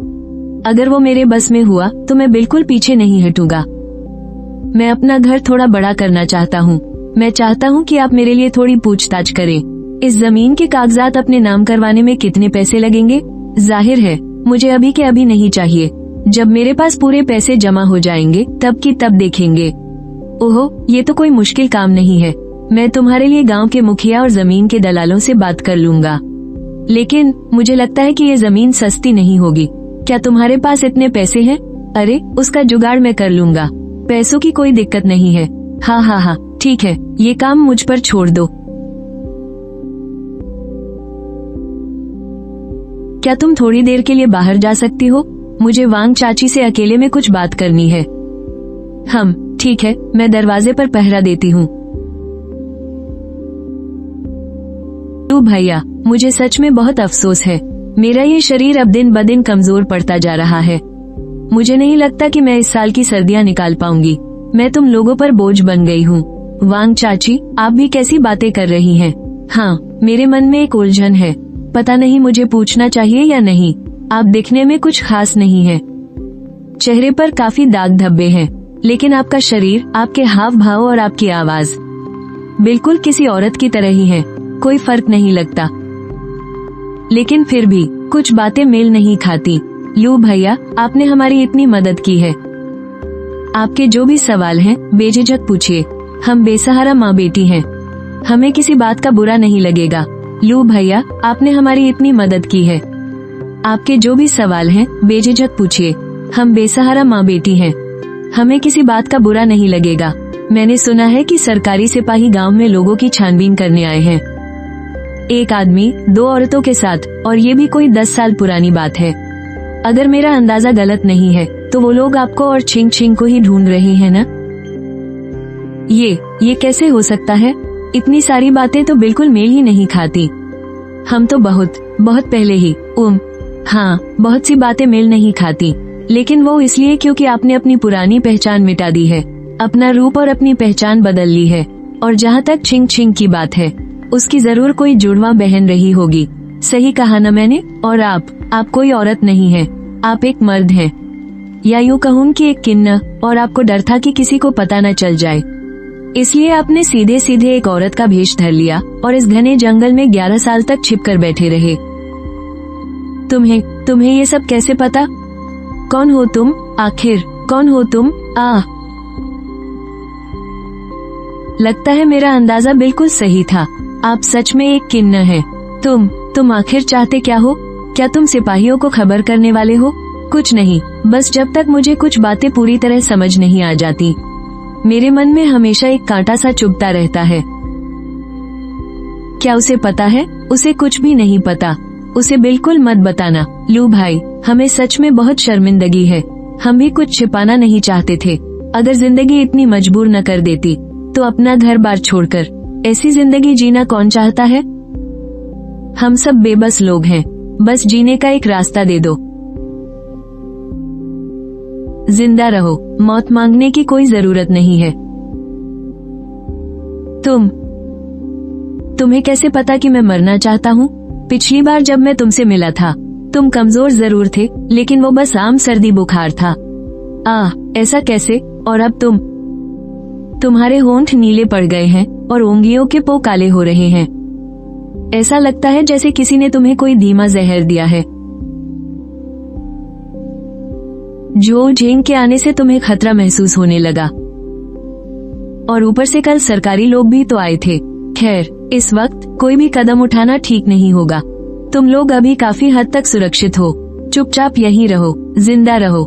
अगर वो मेरे बस में हुआ तो मैं बिल्कुल पीछे नहीं हटूंगा। मैं अपना घर थोड़ा बड़ा करना चाहता हूँ। मैं चाहता हूँ कि आप मेरे लिए थोड़ी पूछताछ करें। इस जमीन के कागजात अपने नाम करवाने में कितने पैसे लगेंगे? जाहिर है मुझे अभी के अभी नहीं चाहिए। जब मेरे पास पूरे पैसे जमा हो जाएंगे तब की तब देखेंगे। ओहो, ये तो कोई मुश्किल काम नहीं है। मैं तुम्हारे लिए गांव के मुखिया और जमीन के दलालों से बात कर लूंगा, लेकिन मुझे लगता है कि ये जमीन सस्ती नहीं होगी। क्या तुम्हारे पास इतने पैसे हैं? अरे, उसका जुगाड़ मैं कर लूंगा। पैसों की कोई दिक्कत नहीं है। हाँ हाँ हाँ, ठीक है, ये काम मुझ पर छोड़ दो। क्या तुम थोड़ी देर के लिए बाहर जा सकती हो? मुझे वांग चाची से अकेले में कुछ बात करनी है। ठीक है, मैं दरवाजे पर पहरा देती हूँ। तू भैया, मुझे सच में बहुत अफसोस है। मेरा ये शरीर अब दिन ब दिन कमजोर पड़ता जा रहा है। मुझे नहीं लगता कि मैं इस साल की सर्दियाँ निकाल पाऊंगी। मैं तुम लोगों पर बोझ बन गई हूँ। वांग चाची, आप भी कैसी बातें कर रही हैं? हाँ, मेरे मन में एक उलझन है। पता नहीं मुझे पूछना चाहिए या नहीं। आप दिखने में कुछ खास नहीं है। चेहरे पर काफी दाग धब्बे हैं, लेकिन आपका शरीर, आपके हाव भाव और आपकी आवाज बिल्कुल किसी औरत की तरह ही है। कोई फर्क नहीं लगता, लेकिन फिर भी कुछ बातें मेल नहीं खाती। लू भैया, आपने हमारी इतनी मदद की है। आपके जो भी सवाल हैं बेझिझक पूछिए। हम बेसहारा माँ बेटी हैं, हमें किसी बात का बुरा नहीं लगेगा। लू भैया, आपने हमारी इतनी मदद की है। आपके जो भी सवाल हैं बेझिझक पूछिए। हम बेसहारा माँ बेटी हैं, हमें किसी बात का बुरा नहीं लगेगा। मैंने सुना है कि सरकारी सिपाही गांव में लोगों की छानबीन करने आए हैं। एक आदमी 2 औरतों के साथ, और ये भी कोई 10 साल पुरानी बात है। अगर मेरा अंदाजा गलत नहीं है तो वो लोग आपको और छिंग छिंग को ही ढूंढ रहे हैं ना? ये कैसे हो सकता है? इतनी सारी बातें तो बिल्कुल मेल ही नहीं खाती। हम तो बहुत पहले ही हाँ, बहुत सी बातें मेल नहीं खाती, लेकिन वो इसलिए क्योंकि आपने अपनी पुरानी पहचान मिटा दी है, अपना रूप और अपनी पहचान बदल ली है। और जहाँ तक छिंग छिंग की बात है, उसकी जरूर कोई जुड़वा बहन रही होगी। सही कहा न मैंने? और आप कोई औरत नहीं है, आप एक मर्द हैं, या यूँ कहूँ कि एक किन्ना। और आपको डर था कि किसी को पता न चल जाए, इसलिए आपने सीधे सीधे एक औरत का भेष धर लिया और इस घने जंगल में 11 साल तक छिपकर बैठे रहे। तुम्हें ये सब कैसे पता? कौन हो तुम? आखिर कौन हो तुम? लगता है मेरा अंदाजा बिल्कुल सही था। आप सच में एक किन्ना हैं। तुम आखिर चाहते क्या हो? क्या तुम सिपाहियों को खबर करने वाले हो? कुछ नहीं, बस जब तक मुझे कुछ बातें पूरी तरह समझ नहीं आ जाती, मेरे मन में हमेशा एक कांटा सा चुभता रहता है। क्या उसे पता है? उसे कुछ भी नहीं पता। उसे बिल्कुल मत बताना। लू भाई, हमें सच में बहुत शर्मिंदगी है। हम भी कुछ छिपाना नहीं चाहते थे। अगर जिंदगी इतनी मजबूर न कर देती तो अपना घर बार छोड़कर ऐसी जिंदगी जीना कौन चाहता है? हम सब बेबस लोग हैं, बस जीने का एक रास्ता दे दो। जिंदा रहो, मौत मांगने की कोई जरूरत नहीं है। तुम्हें कैसे पता कि मैं मरना चाहता हूँ? पिछली बार जब मैं तुमसे मिला था, तुम कमजोर जरूर थे, लेकिन वो बस आम सर्दी बुखार था। ऐसा कैसे? और अब तुम्हारे होंठ नीले पड़ गए हैं और उंगलियों के पो काले हो रहे हैं। ऐसा लगता है जैसे किसी ने तुम्हें कोई धीमा जहर दिया है। जो झेंग के आने से तुम्हें खतरा महसूस होने लगा, और ऊपर से कल सरकारी लोग भी तो आए थे। खैर, इस वक्त कोई भी कदम उठाना ठीक नहीं होगा। तुम लोग अभी काफी हद तक सुरक्षित हो। चुपचाप यहीं रहो, जिंदा रहो।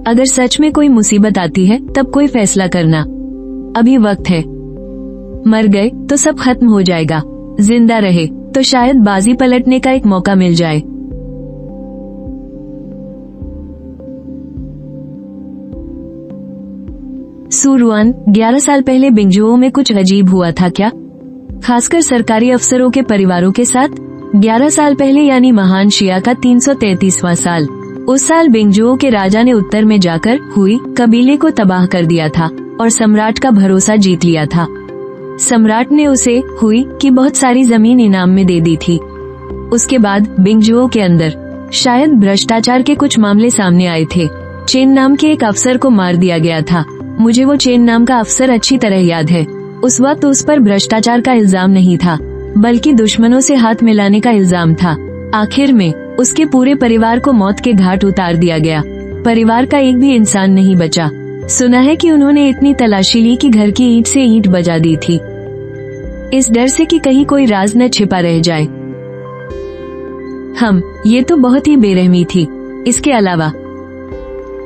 अगर सच में कोई मुसीबत आती है तब कोई फैसला करना। अभी वक्त है। मर गए तो सब खत्म हो जाएगा, जिंदा रहे तो शायद बाजी पलटने का एक मौका मिल जाए। सूरवान, 11 साल पहले बिंगजुओ में कुछ अजीब हुआ था क्या? खासकर सरकारी अफसरों के परिवारों के साथ। 11 साल पहले यानी महान शिया का 333वां साल। उस साल बिंगजुओ के राजा ने उत्तर में जाकर हुई कबीले को तबाह कर दिया था और सम्राट का भरोसा जीत लिया था। सम्राट ने उसे हुई की बहुत सारी जमीन इनाम में दे दी थी। उसके बाद बिंगजुओ के अंदर शायद भ्रष्टाचार के कुछ मामले सामने आए थे। चेन नाम के एक अफसर को मार दिया गया था। मुझे वो चेन नाम का अफसर अच्छी तरह याद है। उस वक्त उस पर भ्रष्टाचार का इल्जाम नहीं था, बल्कि दुश्मनों से हाथ मिलाने का इल्जाम था। आखिर में उसके पूरे परिवार को मौत के घाट उतार दिया गया। परिवार का एक भी इंसान नहीं बचा। सुना है कि उन्होंने इतनी तलाशी ली कि घर की ईंट से ईंट बजा दी थी, इस डर से कि कहीं कोई राज न छिपा रह जाए। ये तो बहुत ही बेरहमी थी। इसके अलावा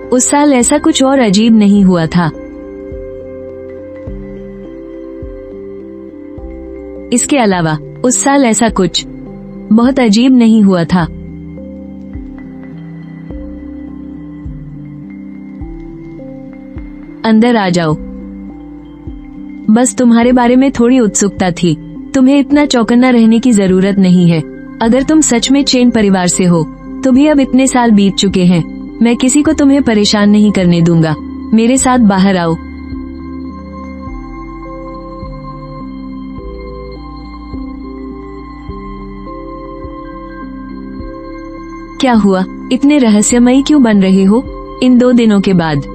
उस साल ऐसा कुछ और अजीब नहीं हुआ था। इसके अलावा उस साल ऐसा कुछ बहुत अजीब नहीं हुआ था। अंदर आ जाओ। बस तुम्हारे बारे में थोड़ी उत्सुकता थी। तुम्हें इतना चौकन्ना रहने की जरूरत नहीं है। अगर तुम सच में चेन परिवार से हो तो भी अब इतने साल बीत चुके हैं। मैं किसी को तुम्हें परेशान नहीं करने दूंगा। मेरे साथ बाहर आओ। क्या हुआ? इतने रहस्यमयी क्यों बन रहे हो इन 2 दिनों के बाद?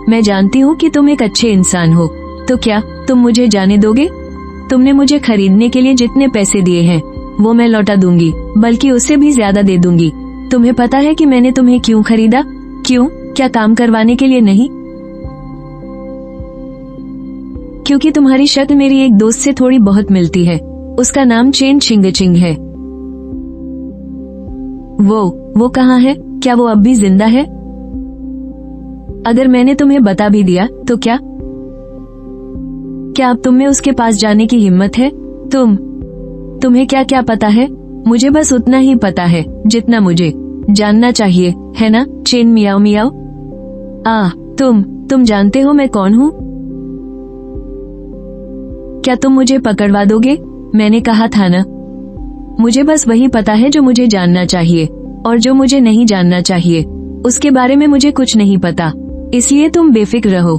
मैं जानती हूँ कि तुम एक अच्छे इंसान हो, तो क्या तुम मुझे जाने दोगे? तुमने मुझे खरीदने के लिए जितने पैसे दिए हैं वो मैं लौटा दूंगी, बल्कि उससे भी ज्यादा दे दूंगी। तुम्हें पता है कि मैंने तुम्हें क्यों खरीदा? क्यों? क्या काम करवाने के लिए नहीं? क्योंकि तुम्हारी शक्ल मेरी एक दोस्त से थोड़ी बहुत मिलती है। उसका नाम चेन चिंगचिंग है। वो कहाँ है? क्या वो अब भी जिंदा है? अगर मैंने तुम्हें बता भी दिया तो क्या अब तुम में उसके पास जाने की हिम्मत है? तुम्हें क्या क्या पता है? मुझे बस उतना ही पता है जितना मुझे जानना चाहिए, है ना चेन मियाओ मियाओ? तुम जानते हो मैं कौन हूँ? क्या तुम मुझे पकड़वा दोगे? मैंने कहा था ना, मुझे बस वही पता है जो मुझे जानना चाहिए, और जो मुझे नहीं जानना चाहिए उसके बारे में मुझे कुछ नहीं पता। इसलिए तुम बेफिक्र रहो।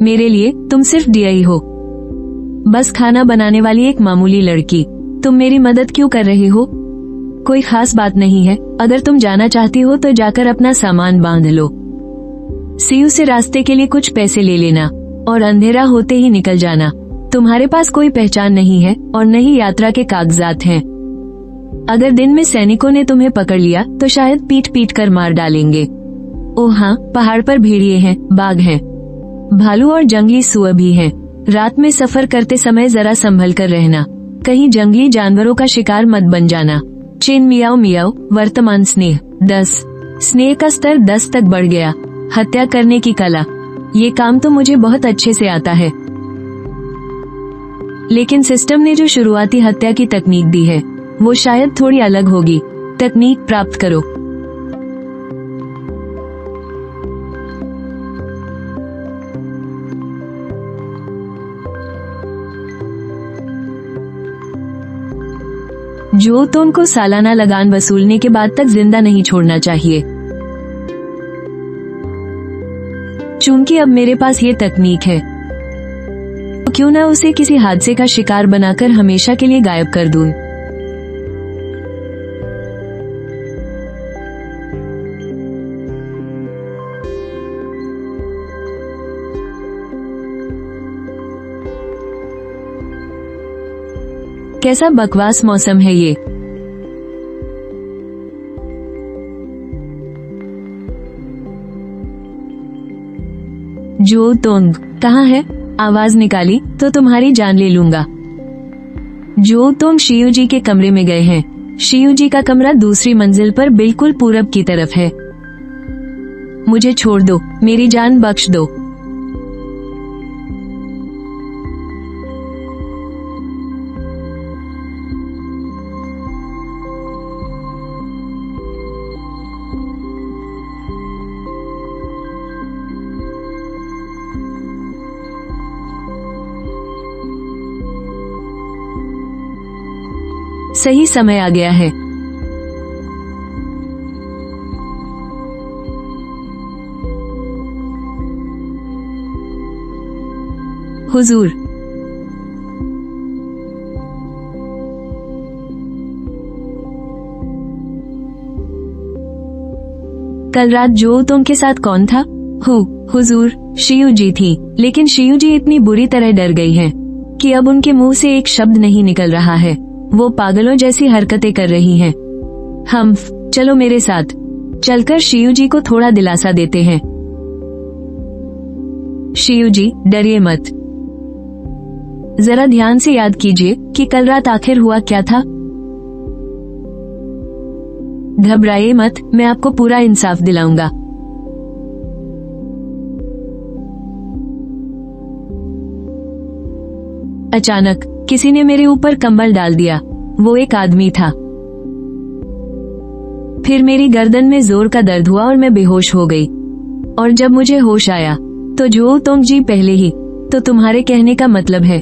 मेरे लिए तुम सिर्फ डीआई हो, बस खाना बनाने वाली एक मामूली लड़की। तुम मेरी मदद क्यों कर रहे हो? कोई खास बात नहीं है। अगर तुम जाना चाहती हो तो जाकर अपना सामान बांध लो। सीयू से रास्ते के लिए कुछ पैसे ले लेना और अंधेरा होते ही निकल जाना। तुम्हारे पास कोई पहचान नहीं है और न ही यात्रा के कागजात हैं। अगर दिन में सैनिकों ने तुम्हें पकड़ लिया तो शायद पीट पीट कर मार डालेंगे। ओह हाँ, पहाड़ पर भेड़िए हैं, बाघ हैं, भालू और जंगली सुअर भी हैं। रात में सफर करते समय जरा संभल कर रहना, कहीं जंगली जानवरों का शिकार मत बन जाना। चेन मियाओ मियाओ। वर्तमान स्नेह 10। स्नेह का स्तर 10 तक बढ़ गया। हत्या करने की कला, ये काम तो मुझे बहुत अच्छे से आता है, लेकिन सिस्टम ने जो शुरुआती हत्या की तकनीक दी है वो शायद थोड़ी अलग होगी। तकनीक प्राप्त करो। जो तो उनको सालाना लगान वसूलने के बाद तक जिंदा नहीं छोड़ना चाहिए। चूंकि अब मेरे पास ये तकनीक है तो क्यों ना उसे किसी हादसे का शिकार बनाकर हमेशा के लिए गायब कर दूं। कैसा बकवास मौसम है ये। जो तोंग कहाँ है? आवाज निकाली तो तुम्हारी जान ले लूंगा। जो तुम शियू जी के कमरे में गए हैं। शियू जी का कमरा दूसरी मंजिल पर बिल्कुल पूरब की तरफ है। मुझे छोड़ दो, मेरी जान बख्श दो। सही समय आ गया है। हुजूर, कल रात जो तुम के साथ कौन था? हुजूर, शियू जी थी, लेकिन शियू जी इतनी बुरी तरह डर गई हैं कि अब उनके मुंह से एक शब्द नहीं निकल रहा है। वो पागलों जैसी हरकतें कर रही हैं। हम चलो मेरे साथ, चलकर शियू जी को थोड़ा दिलासा देते हैं। शियू जी, डरिए मत। जरा ध्यान से याद कीजिए कि कल रात आखिर हुआ क्या था। घबराइए मत, मैं आपको पूरा इंसाफ दिलाऊंगा। अचानक किसी ने मेरे ऊपर कंबल डाल दिया। वो एक आदमी था। फिर मेरी गर्दन में जोर का दर्द हुआ और मैं बेहोश हो गई। और जब मुझे होश आया तो जो तुम जी पहले ही तो तुम्हारे कहने का मतलब है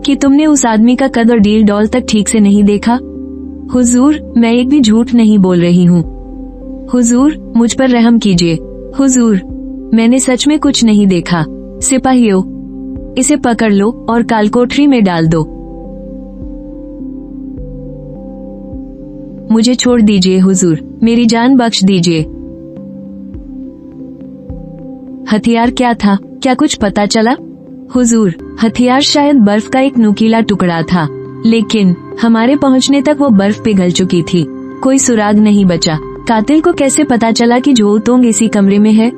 कि तुमने उस आदमी का कद और डील डॉल तक ठीक से नहीं देखा। हुजूर, मैं एक भी झूठ नहीं बोल रही हूँ। हुजूर, मुझ पर रहम कीजिए। हुजूर, मैंने सच में कुछ नहीं देखा। सिपाहियों, इसे पकड़ लो और कालकोठरी में डाल दो। मुझे छोड़ दीजिए हुजूर, मेरी जान बख्श दीजिए। हथियार क्या था, क्या कुछ पता चला? हुजूर, हथियार शायद बर्फ का एक नुकीला टुकड़ा था, लेकिन हमारे पहुंचने तक वो बर्फ पिघल चुकी थी। कोई सुराग नहीं बचा। कातिल को कैसे पता चला कि जो तोंग इसी कमरे में है?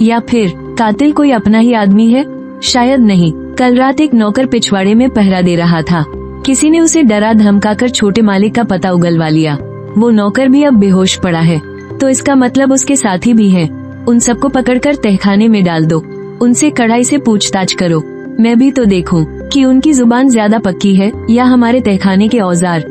या फिर कातिल कोई अपना ही आदमी है? शायद नहीं। कल रात एक नौकर पिछवाड़े में पहरा दे रहा था। किसी ने उसे डरा धमकाकर छोटे मालिक का पता उगलवा लिया। वो नौकर भी अब बेहोश पड़ा है, तो इसका मतलब उसके साथी भी हैं। उन सबको पकड़कर तहखाने में डाल दो। उनसे कड़ाई से पूछताछ करो। मैं भी तो देखूं कि उनकी जुबान ज्यादा पक्की है या हमारे तहखाने के औजार।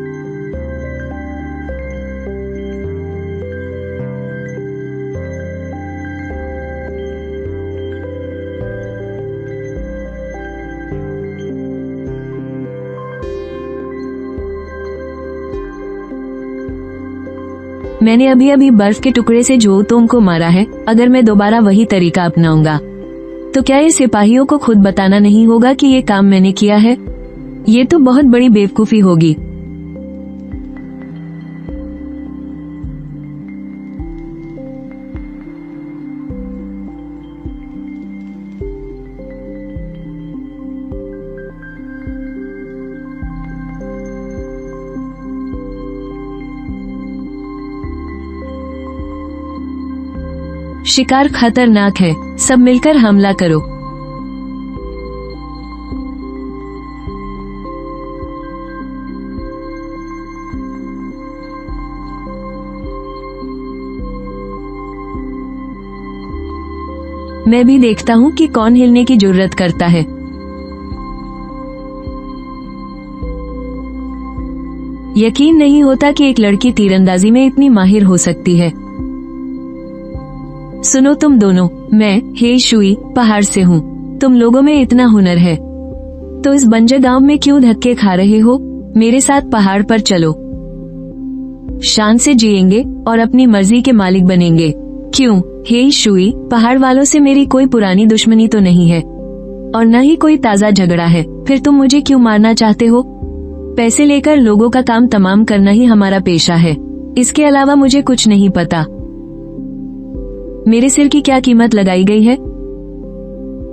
मैंने अभी अभी बर्फ के टुकड़े से जो तोंग को मारा है। अगर मैं दोबारा वही तरीका अपनाऊंगा तो क्या ये सिपाहियों को खुद बताना नहीं होगा कि ये काम मैंने किया है? ये तो बहुत बड़ी बेवकूफी होगी। शिकार खतरनाक है, सब मिलकर हमला करो। मैं भी देखता हूँ कि कौन हिलने की जुर्रत करता है। यकीन नहीं होता कि एक लड़की तीरंदाजी में इतनी माहिर हो सकती है। सुनो तुम दोनों, मैं हे शुई पहाड़ से हूँ। तुम लोगों में इतना हुनर है तो इस बंजर गांव में क्यों धक्के खा रहे हो? मेरे साथ पहाड़ पर चलो। शान से जिएंगे और अपनी मर्जी के मालिक बनेंगे। क्यों हे शुई, पहाड़ वालों से मेरी कोई पुरानी दुश्मनी तो नहीं है और न ही कोई ताजा झगड़ा है। फिर तुम मुझे क्यों मारना चाहते हो? पैसे लेकर लोगों का काम तमाम करना ही हमारा पेशा है। इसके अलावा मुझे कुछ नहीं पता। मेरे सिर की क्या कीमत लगाई गई है?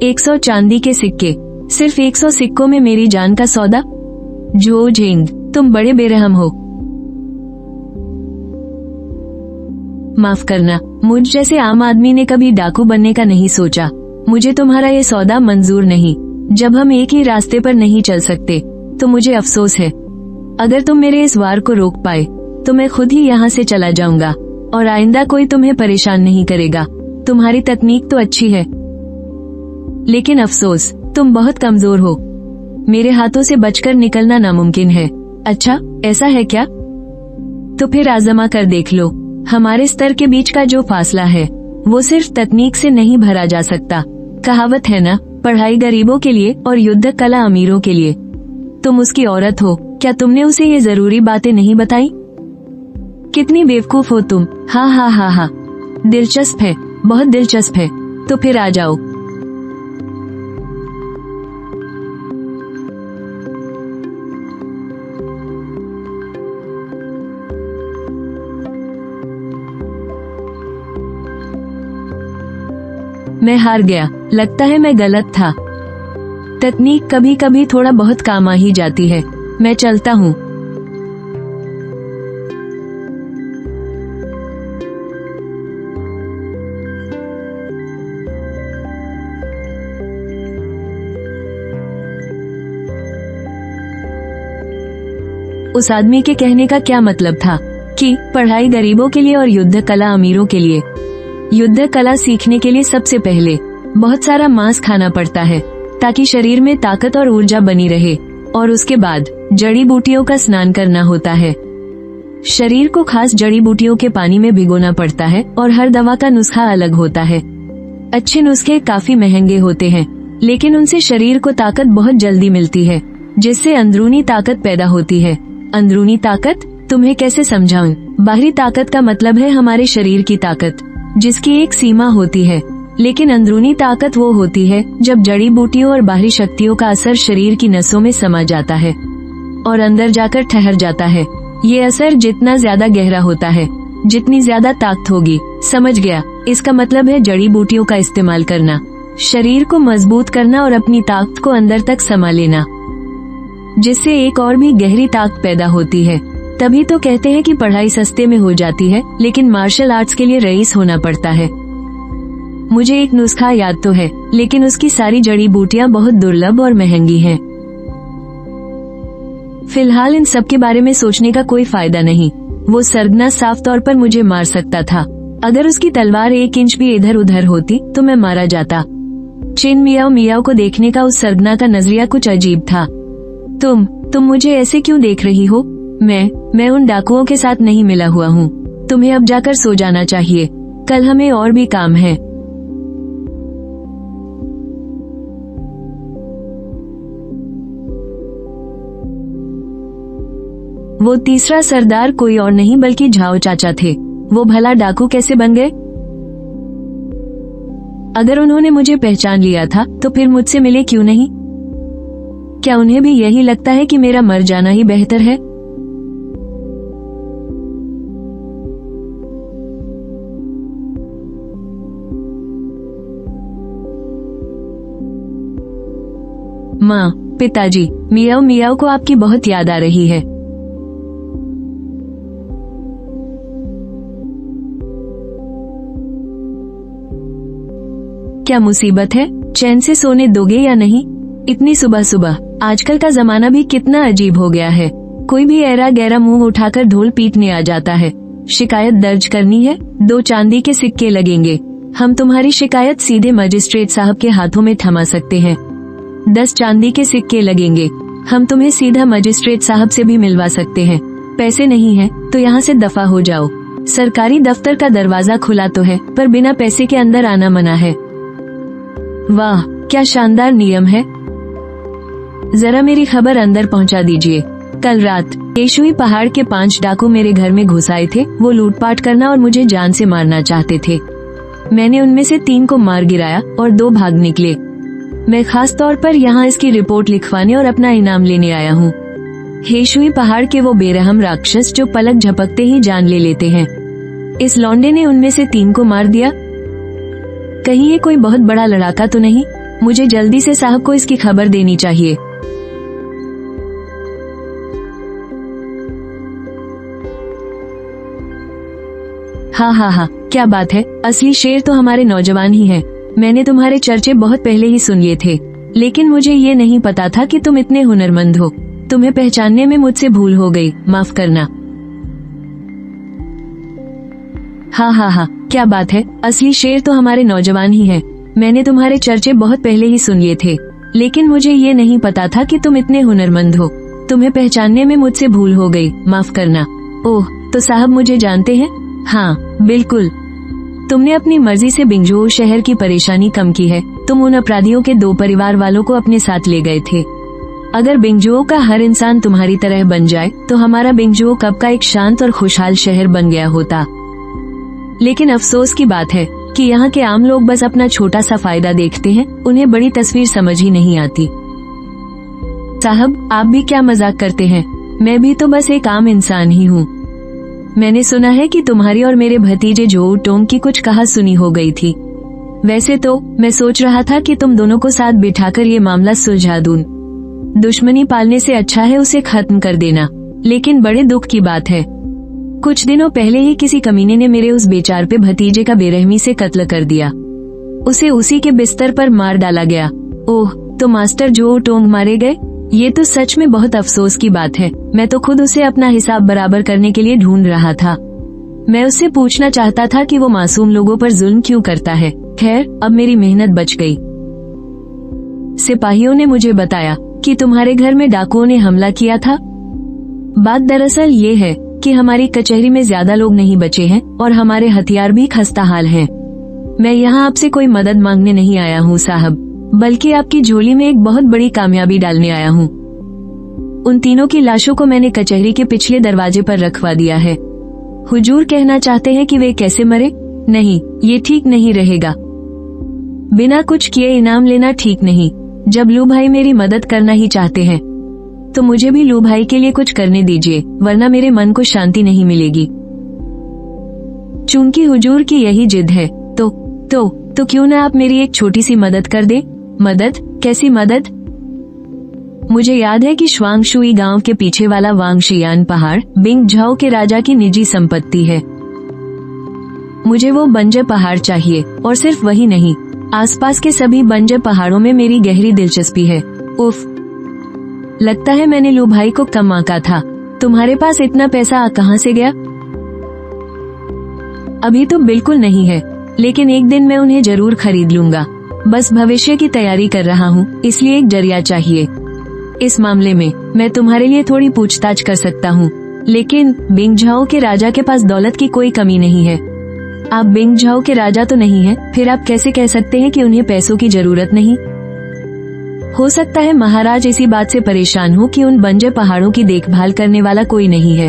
100 चांदी के सिक्के। सिर्फ 100 सिक्कों में मेरी जान का सौदा? जो झेंग, तुम बड़े बेरहम हो। माफ करना, मुझ जैसे आम आदमी ने कभी डाकू बनने का नहीं सोचा। मुझे तुम्हारा ये सौदा मंजूर नहीं। जब हम एक ही रास्ते पर नहीं चल सकते तो मुझे अफसोस है अगर तुम मेरे इस वार को रोक पाए तो मैं खुद ही यहाँ से चला जाऊंगा और आइंदा कोई तुम्हें परेशान नहीं करेगा। तुम्हारी तकनीक तो अच्छी है, लेकिन अफसोस तुम बहुत कमजोर हो। मेरे हाथों से बचकर निकलना नामुमकिन है। अच्छा, ऐसा है क्या? तो फिर आजमा कर देख लो। हमारे स्तर के बीच का जो फासला है वो सिर्फ तकनीक से नहीं भरा जा सकता। कहावत है ना, पढ़ाई गरीबों के लिए और युद्ध कला अमीरों के लिए। तुम उसकी औरत हो, क्या तुमने उसे ये जरूरी बातें नहीं बताई? कितनी बेवकूफ हो तुम। हाँ हाँ हाँ हाँ, दिलचस्प है, बहुत दिलचस्प है। तो फिर आ जाओ। मैं हार गया। लगता है मैं गलत था। तकनीक कभी कभी थोड़ा बहुत काम आ ही जाती है। मैं चलता हूँ। उस आदमी के कहने का क्या मतलब था कि पढ़ाई गरीबों के लिए और युद्ध कला अमीरों के लिए? युद्ध कला सीखने के लिए सबसे पहले बहुत सारा मांस खाना पड़ता है ताकि शरीर में ताकत और ऊर्जा बनी रहे, और उसके बाद जड़ी बूटियों का स्नान करना होता है। शरीर को खास जड़ी बूटियों के पानी में भिगोना पड़ता है और हर दवा का नुस्खा अलग होता है। अच्छे नुस्खे काफी महंगे होते हैं, लेकिन उनसे शरीर को ताकत बहुत जल्दी मिलती है, जिससे अंदरूनी ताकत पैदा होती है। अंदरूनी ताकत तुम्हें कैसे समझाऊं? बाहरी ताकत का मतलब है हमारे शरीर की ताकत, जिसकी एक सीमा होती है, लेकिन अंदरूनी ताकत वो होती है जब जड़ी बूटियों और बाहरी शक्तियों का असर शरीर की नसों में समा जाता है और अंदर जाकर ठहर जाता है। ये असर जितना ज्यादा गहरा होता है, जितनी ज्यादा ताकत होगी। समझ गया? इसका मतलब है जड़ी बूटियों का इस्तेमाल करना, शरीर को मजबूत करना और अपनी ताकत को अंदर तक समा लेना, जिससे एक और भी गहरी ताकत पैदा होती है। तभी तो कहते हैं कि पढ़ाई सस्ते में हो जाती है, लेकिन मार्शल आर्ट्स के लिए रईस होना पड़ता है। मुझे एक नुस्खा याद तो है, लेकिन उसकी सारी जड़ी बूटियां बहुत दुर्लभ और महंगी हैं। फिलहाल इन सब के बारे में सोचने का कोई फायदा नहीं। वो सरगना साफ तौर पर मुझे मार सकता था। अगर उसकी तलवार 1 इंच भी इधर उधर होती तो मैं मारा जाता। चिन मियाओ मियाओ को देखने का उस सरगना का नजरिया कुछ अजीब था। तुम मुझे ऐसे क्यों देख रही हो? मैं उन डाकुओं के साथ नहीं मिला हुआ हूँ। तुम्हें अब जाकर सो जाना चाहिए, कल हमें और भी काम है। वो तीसरा सरदार कोई और नहीं बल्कि झाओ चाचा थे। वो भला डाकू कैसे बन गए? अगर उन्होंने मुझे पहचान लिया था तो फिर मुझसे मिले क्यों नहीं? क्या उन्हें भी यही लगता है कि मेरा मर जाना ही बेहतर है? माँ, पिताजी, मियाओ मियाओ को आपकी बहुत याद आ रही है। क्या मुसीबत है? चैन से सोने दोगे या नहीं? इतनी सुबह सुबह? आजकल का जमाना भी कितना अजीब हो गया है। कोई भी ऐरा गैरा मुंह उठाकर ढोल पीटने आ जाता है। शिकायत दर्ज करनी है? 2 चांदी के सिक्के लगेंगे। हम तुम्हारी शिकायत सीधे मजिस्ट्रेट साहब के हाथों में थमा सकते हैं। 10 चांदी के सिक्के लगेंगे। हम तुम्हें सीधा मजिस्ट्रेट साहब से भी मिलवा सकते हैं। पैसे नहीं है तो यहाँ से दफा हो जाओ। सरकारी दफ्तर का दरवाजा खुला तो है, पर बिना पैसे के अंदर आना मना है। वाह, क्या शानदार नियम है। जरा मेरी खबर अंदर पहुंचा दीजिए। कल रात केशुई पहाड़ के 5 डाकू मेरे घर में घुस आए थे। वो लूटपाट करना और मुझे जान से मारना चाहते थे। मैंने उनमें से 3 को मार गिराया और 2 भाग निकले। मैं खास तौर पर यहाँ इसकी रिपोर्ट लिखवाने और अपना इनाम लेने आया हूँ। केशुई पहाड़ के वो बेरहम राक्षस जो पलक झपकते ही जान ले लेते हैं। इस लौंडे ने उनमें से 3 को मार दिया। कहीं ये कोई बहुत बड़ा लड़ाका तो नहीं? मुझे जल्दी से साहब को इसकी खबर देनी चाहिए। हाँ, क्या बात है। असली शेर तो हमारे नौजवान ही हैं। मैंने तुम्हारे चर्चे बहुत पहले ही सुन लिए थे, लेकिन मुझे ये नहीं पता था कि तुम इतने हुनरमंद हो। तुम्हें पहचानने में मुझसे भूल हो गई, माफ करना। हाँ, क्या बात है, असली शेर तो हमारे नौजवान ही हैं। मैंने तुम्हारे चर्चे बहुत पहले ही सुन लिए थे, लेकिन मुझे ये नहीं पता था कि तुम इतने हुनरमंद हो। तुम्हें पहचानने में मुझसे भूल हो गई, माफ करना। ओह, तो साहब मुझे जानते हैं? हाँ, बिल्कुल। तुमने अपनी मर्जी से बिंगझोउ शहर की परेशानी कम की है। तुम उन अपराधियों के 2 परिवार वालों को अपने साथ ले गए थे। अगर बिंगझोउ का हर इंसान तुम्हारी तरह बन जाए तो हमारा बिंगझोउ कब का एक शांत और खुशहाल शहर बन गया होता। लेकिन अफसोस की बात है कि यहाँ के आम लोग बस अपना छोटा सा फायदा देखते हैं, उन्हें बड़ी तस्वीर समझ ही नहीं आती। साहब, आप भी क्या मजाक करते हैं? मैं भी तो बस एक आम इंसान ही हूँ। मैंने सुना है कि तुम्हारी और मेरे भतीजे जोऊ टोंग की कुछ कहा सुनी हो गई थी। वैसे तो मैं सोच रहा था कि तुम दोनों को साथ बिठाकर ये मामला सुलझा दूं। दुश्मनी पालने से अच्छा है उसे खत्म कर देना। लेकिन बड़े दुख की बात है, कुछ दिनों पहले ही किसी कमीने ने मेरे उस बेचार पे भतीजे का बेरहमी से कत्ल कर दिया। उसे उसी के बिस्तर पर मार डाला गया। ओह, तो मास्टर जोऊ टोंग मारे गए? ये तो सच में बहुत अफसोस की बात है। मैं तो खुद उसे अपना हिसाब बराबर करने के लिए ढूंढ रहा था। मैं उससे पूछना चाहता था कि वो मासूम लोगों पर जुल्म क्यों करता है। खैर, अब मेरी मेहनत बच गई। सिपाहियों ने मुझे बताया कि तुम्हारे घर में डाकुओं ने हमला किया था। बात दरअसल ये है कि हमारी कचहरी में ज्यादा लोग नहीं बचे हैं और हमारे हथियार भी खस्ताहाल हैं। मैं यहाँ आपसे कोई मदद मांगने नहीं आया हूँ साहब, बल्कि आपकी झोली में एक बहुत बड़ी कामयाबी डालने आया हूँ। उन तीनों की लाशों को मैंने कचहरी के पिछले दरवाजे पर रखवा दिया है। हुजूर कहना चाहते हैं कि वे कैसे मरे? नहीं, ये ठीक नहीं रहेगा। बिना कुछ किए इनाम लेना ठीक नहीं। जब लू भाई मेरी मदद करना ही चाहते हैं तो मुझे भी लू भाई के लिए कुछ करने दीजिए, वरना मेरे मन को शांति नहीं मिलेगी। चूंकि हुजूर की यही जिद है तो क्यों ना आप मेरी एक छोटी सी मदद कर दे? मदद? कैसी मदद? मुझे याद है कि श्वांगशुई गांव के पीछे वाला वांगशियान पहाड़ बिंगझाओ के राजा की निजी संपत्ति है। मुझे वो बंजर पहाड़ चाहिए, और सिर्फ वही नहीं, आसपास के सभी बंजर पहाड़ों में मेरी गहरी दिलचस्पी है। उफ, लगता है मैंने लू भाई को कम आंका था। तुम्हारे पास इतना पैसा कहाँ से गया? अभी तो बिल्कुल नहीं है, लेकिन एक दिन मैं उन्हें जरूर खरीद लूंगा। बस भविष्य की तैयारी कर रहा हूँ, इसलिए एक जरिया चाहिए। इस मामले में मैं तुम्हारे लिए थोड़ी पूछताछ कर सकता हूँ, लेकिन बिंगझाओ के राजा के पास दौलत की कोई कमी नहीं है। आप बिंगझाओ के राजा तो नहीं हैं, फिर आप कैसे कह सकते हैं कि उन्हें पैसों की जरूरत नहीं? हो सकता है महाराज इसी बात से परेशान हो कि उन बंजर पहाड़ों की देखभाल करने वाला कोई नहीं है।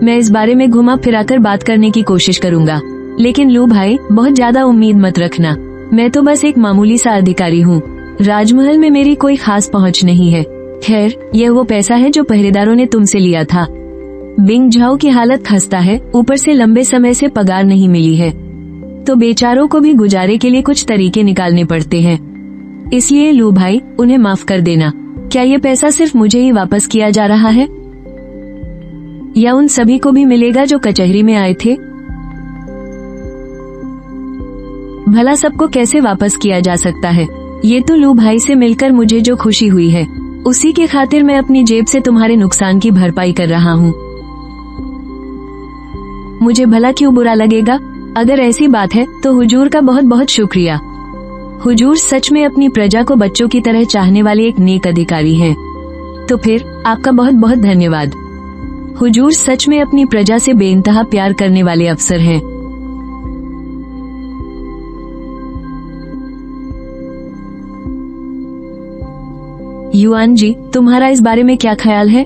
मैं इस बारे में घुमा फिराकर बात करने की कोशिश करूंगा, लेकिन लू भाई, बहुत ज्यादा उम्मीद मत रखना। मैं तो बस एक मामूली सा अधिकारी हूँ। राजमहल में मेरी कोई खास पहुँच नहीं है। खैर, यह वो पैसा है जो पहरेदारों ने तुमसे लिया था। बिंगझाओ की हालत खस्ता है, ऊपर से लंबे समय से पगार नहीं मिली है, तो बेचारों को भी गुजारे के लिए कुछ तरीके निकालने पड़ते हैं। इसलिए लू भाई, उन्हें माफ कर देना। क्या ये पैसा सिर्फ मुझे ही वापस किया जा रहा है, या उन सभी को भी मिलेगा जो कचहरी में आए थे? भला सबको कैसे वापस किया जा सकता है? ये तो लू भाई से मिलकर मुझे जो खुशी हुई है, उसी के खातिर मैं अपनी जेब से तुम्हारे नुकसान की भरपाई कर रहा हूँ। मुझे भला क्यों बुरा लगेगा? अगर ऐसी बात है तो हुजूर का बहुत बहुत शुक्रिया। हुजूर सच में अपनी प्रजा को बच्चों की तरह चाहने वाले एक नेक अधिकारी हैं। तो फिर आपका बहुत बहुत धन्यवाद। हुजूर सच में अपनी प्रजा से बेइंतहा प्यार करने वाले अफसर हैं। युआन जी, तुम्हारा इस बारे में क्या ख्याल है?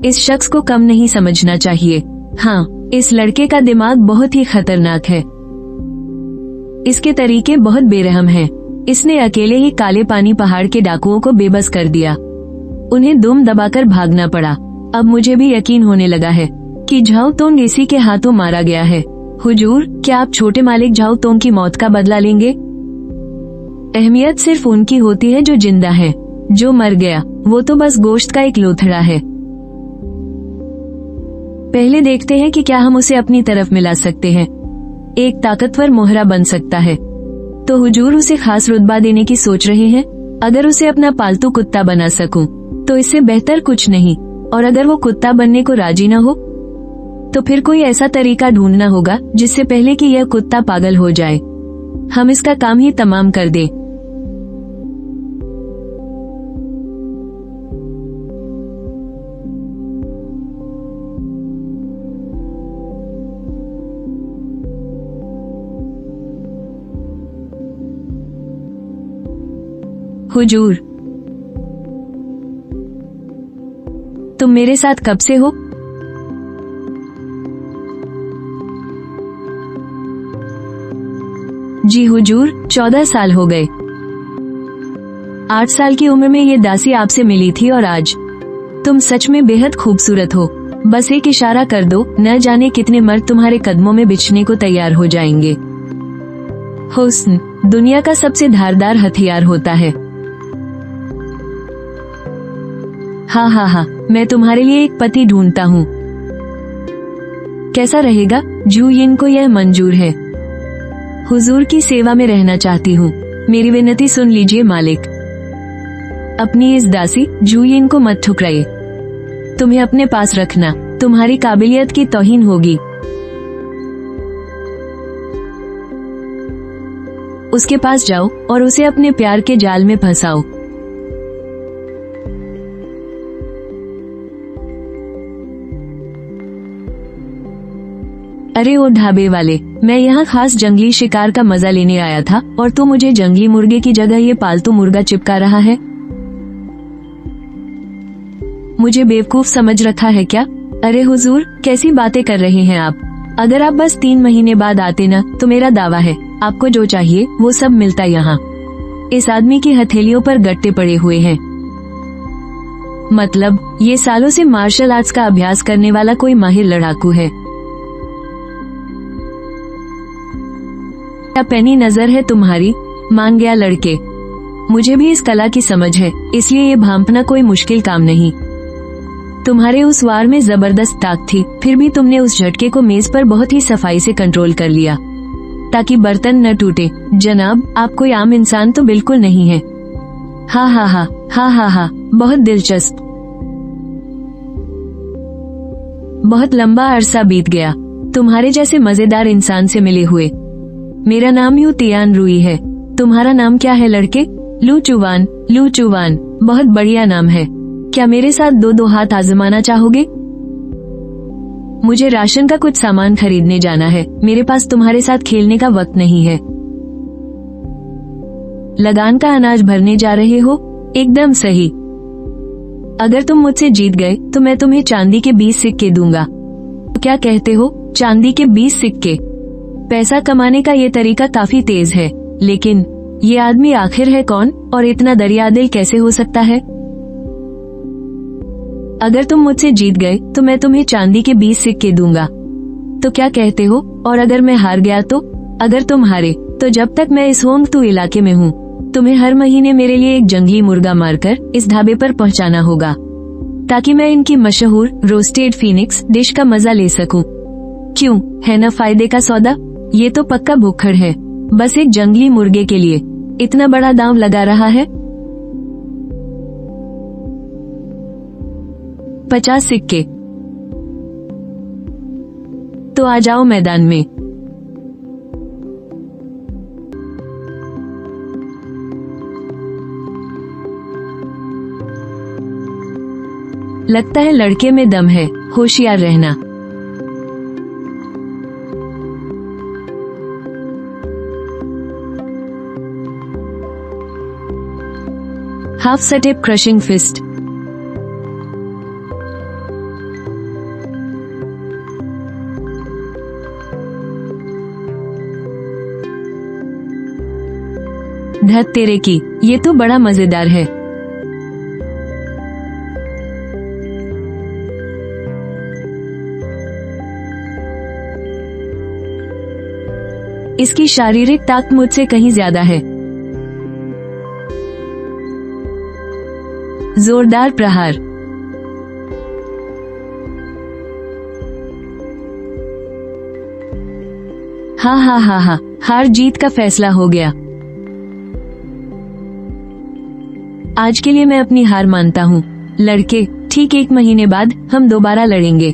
इस शख्स को कम नहीं समझना चाहिए। हाँ, इस लड़के का दिमाग बहुत ही खतरनाक है। इसके तरीके बहुत बेरहम हैं। इसने अकेले ही काले पानी पहाड़ के डाकुओं को बेबस कर दिया। उन्हें दुम दबाकर भागना पड़ा। अब मुझे भी यकीन होने लगा है कि झाओ तोंग इसी के हाथों मारा गया है। हुजूर, क्या आप छोटे मालिक झाओ तोंग की मौत का बदला लेंगे? अहमियत सिर्फ उनकी होती है जो जिंदा है। जो मर गया वो तो बस गोश्त का एक लोथड़ा है। पहले देखते हैं कि क्या हम उसे अपनी तरफ मिला सकते हैं। एक ताकतवर मोहरा बन सकता है। तो हुजूर उसे खास रुतबा देने की सोच रहे हैं। अगर उसे अपना पालतू कुत्ता बना सकूं, तो इससे बेहतर कुछ नहीं। और अगर वो कुत्ता बनने को राजी न हो, तो फिर कोई ऐसा तरीका ढूंढना होगा जिससे पहले कि यह कुत्ता पागल हो जाए, हम इसका काम ही तमाम कर दें। हुजूर, तुम मेरे साथ कब से हो? जी हुजूर, 14 साल हो गए। 8 साल की उम्र में ये दासी आपसे मिली थी और आज तुम सच में बेहद खूबसूरत हो। बस एक इशारा कर दो, न जाने कितने मर्द तुम्हारे कदमों में बिछने को तैयार हो जाएंगे। हुस्न दुनिया का सबसे धारदार हथियार होता है। हाँ हाँ हाँ, मैं तुम्हारे लिए एक पति ढूंढता हूँ। कैसा रहेगा? जू यिन को यह मंजूर है। हुजूर की सेवा में रहना चाहती हूँ। मेरी विनती सुन लीजिए मालिक। अपनी इस दासी जू यिन को मत ठुकराइए। तुम्हें अपने पास रखना, तुम्हारी काबिलियत की तौहीन होगी। उसके पास जाओ और उसे अपने प्यार के जाल में फंसाओ। अरे ओ ढाबे वाले, मैं यहाँ खास जंगली शिकार का मजा लेने आया था और तू मुझे जंगली मुर्गे की जगह ये पालतू मुर्गा चिपका रहा है। मुझे बेवकूफ समझ रखा है क्या? अरे हुजूर, कैसी बातें कर रहे हैं आप? अगर आप बस 3 महीने बाद आते ना, तो मेरा दावा है आपको जो चाहिए वो सब मिलता यहाँ। इस आदमी की हथेलियों पर गट्टे पड़े हुए हैं। मतलब ये सालों से मार्शल आर्ट्स का अभ्यास करने वाला कोई माहिर लड़ाकू है। क्या पैनी नजर है तुम्हारी? मान गया लड़के, मुझे भी इस कला की समझ है, इसलिए ये भांपना कोई मुश्किल काम नहीं। तुम्हारे उस वार में जबरदस्त ताक थी, फिर भी तुमने उस झटके को मेज पर बहुत ही सफाई से कंट्रोल कर लिया ताकि बर्तन न टूटे। जनाब, आप कोई आम इंसान तो बिल्कुल नहीं है। हा हा हा हा हा हा, बहुत दिलचस्प। बहुत लंबा अरसा बीत गया तुम्हारे जैसे मजेदार इंसान से मिले हुए। मेरा नाम यू तियान रुई है। तुम्हारा नाम क्या है लड़के? लू चुवान। लू चुवान, बहुत बढ़िया नाम है। क्या मेरे साथ 2 हाथ आजमाना चाहोगे? मुझे राशन का कुछ सामान खरीदने जाना है। मेरे पास तुम्हारे साथ खेलने का वक्त नहीं है। लगान का अनाज भरने जा रहे हो? एकदम सही। अगर तुम मुझसे जीत गए तो मैं तुम्हें चांदी के 20 सिक्के दूंगा। क्या कहते हो? चांदी के 20 सिक्के? पैसा कमाने का ये तरीका काफी तेज है, लेकिन ये आदमी आखिर है कौन और इतना दरियादिल कैसे हो सकता है? अगर तुम मुझसे जीत गए तो मैं तुम्हें चांदी के 20 सिक्के दूंगा। तो क्या कहते हो? और अगर मैं हार गया तो? अगर तुम हारे तो जब तक मैं इस होंग तू इलाके में हूँ, तुम्हें हर महीने मेरे लिए एक जंगली मुर्गा मारकर इस ढाबे पर पहुँचाना होगा, ताकि मैं इनकी मशहूर रोस्टेड फीनिक्स डिश का मजा ले सकूं। क्यों, है ना फायदे का सौदा? ये तो पक्का भुक्खड़ है, बस एक जंगली मुर्गे के लिए इतना बड़ा दांव लगा रहा है। 50 सिक्के। तो आ जाओ मैदान में। लगता है लड़के में दम है, होशियार रहना। Half step crushing fist. धत तेरे की, ये तो बड़ा मजेदार है। इसकी शारीरिक ताकत मुझसे कहीं ज्यादा है। जोरदार प्रहार। हाँ हाँ हाँ हाँ, हार जीत का फैसला हो गया। आज के लिए मैं अपनी हार मानता हूँ। लड़के, ठीक 1 महीने बाद हम दोबारा लड़ेंगे।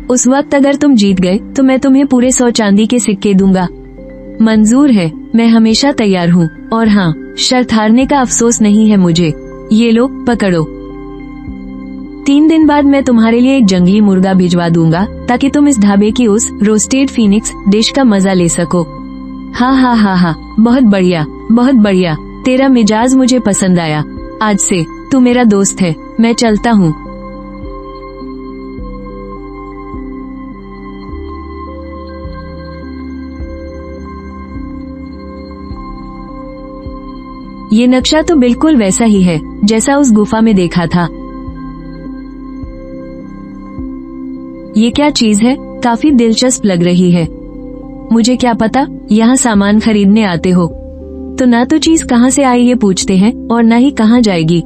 उस वक्त अगर तुम जीत गए तो मैं तुम्हें पूरे 100 चांदी के सिक्के दूंगा। मंजूर है, मैं हमेशा तैयार हूँ। और हाँ, शर्त हारने का अफसोस नहीं है मुझे। ये लो, पकड़ो। 3 दिन बाद मैं तुम्हारे लिए एक जंगली मुर्गा भिजवा दूंगा ताकि तुम इस ढाबे की उस रोस्टेड फीनिक्स डिश का मजा ले सको। हाँ हाँ हाँ हाँ, बहुत बढ़िया, बहुत बढ़िया। तेरा मिजाज मुझे पसंद आया। आज से तू मेरा दोस्त है। मैं चलता हूँ। ये नक्शा तो बिल्कुल वैसा ही है जैसा उस गुफा में देखा था। ये क्या चीज है? काफी दिलचस्प लग रही है। मुझे क्या पता, यहाँ सामान खरीदने आते हो तो ना तो चीज कहाँ से आई ये पूछते हैं और ना ही कहाँ जाएगी।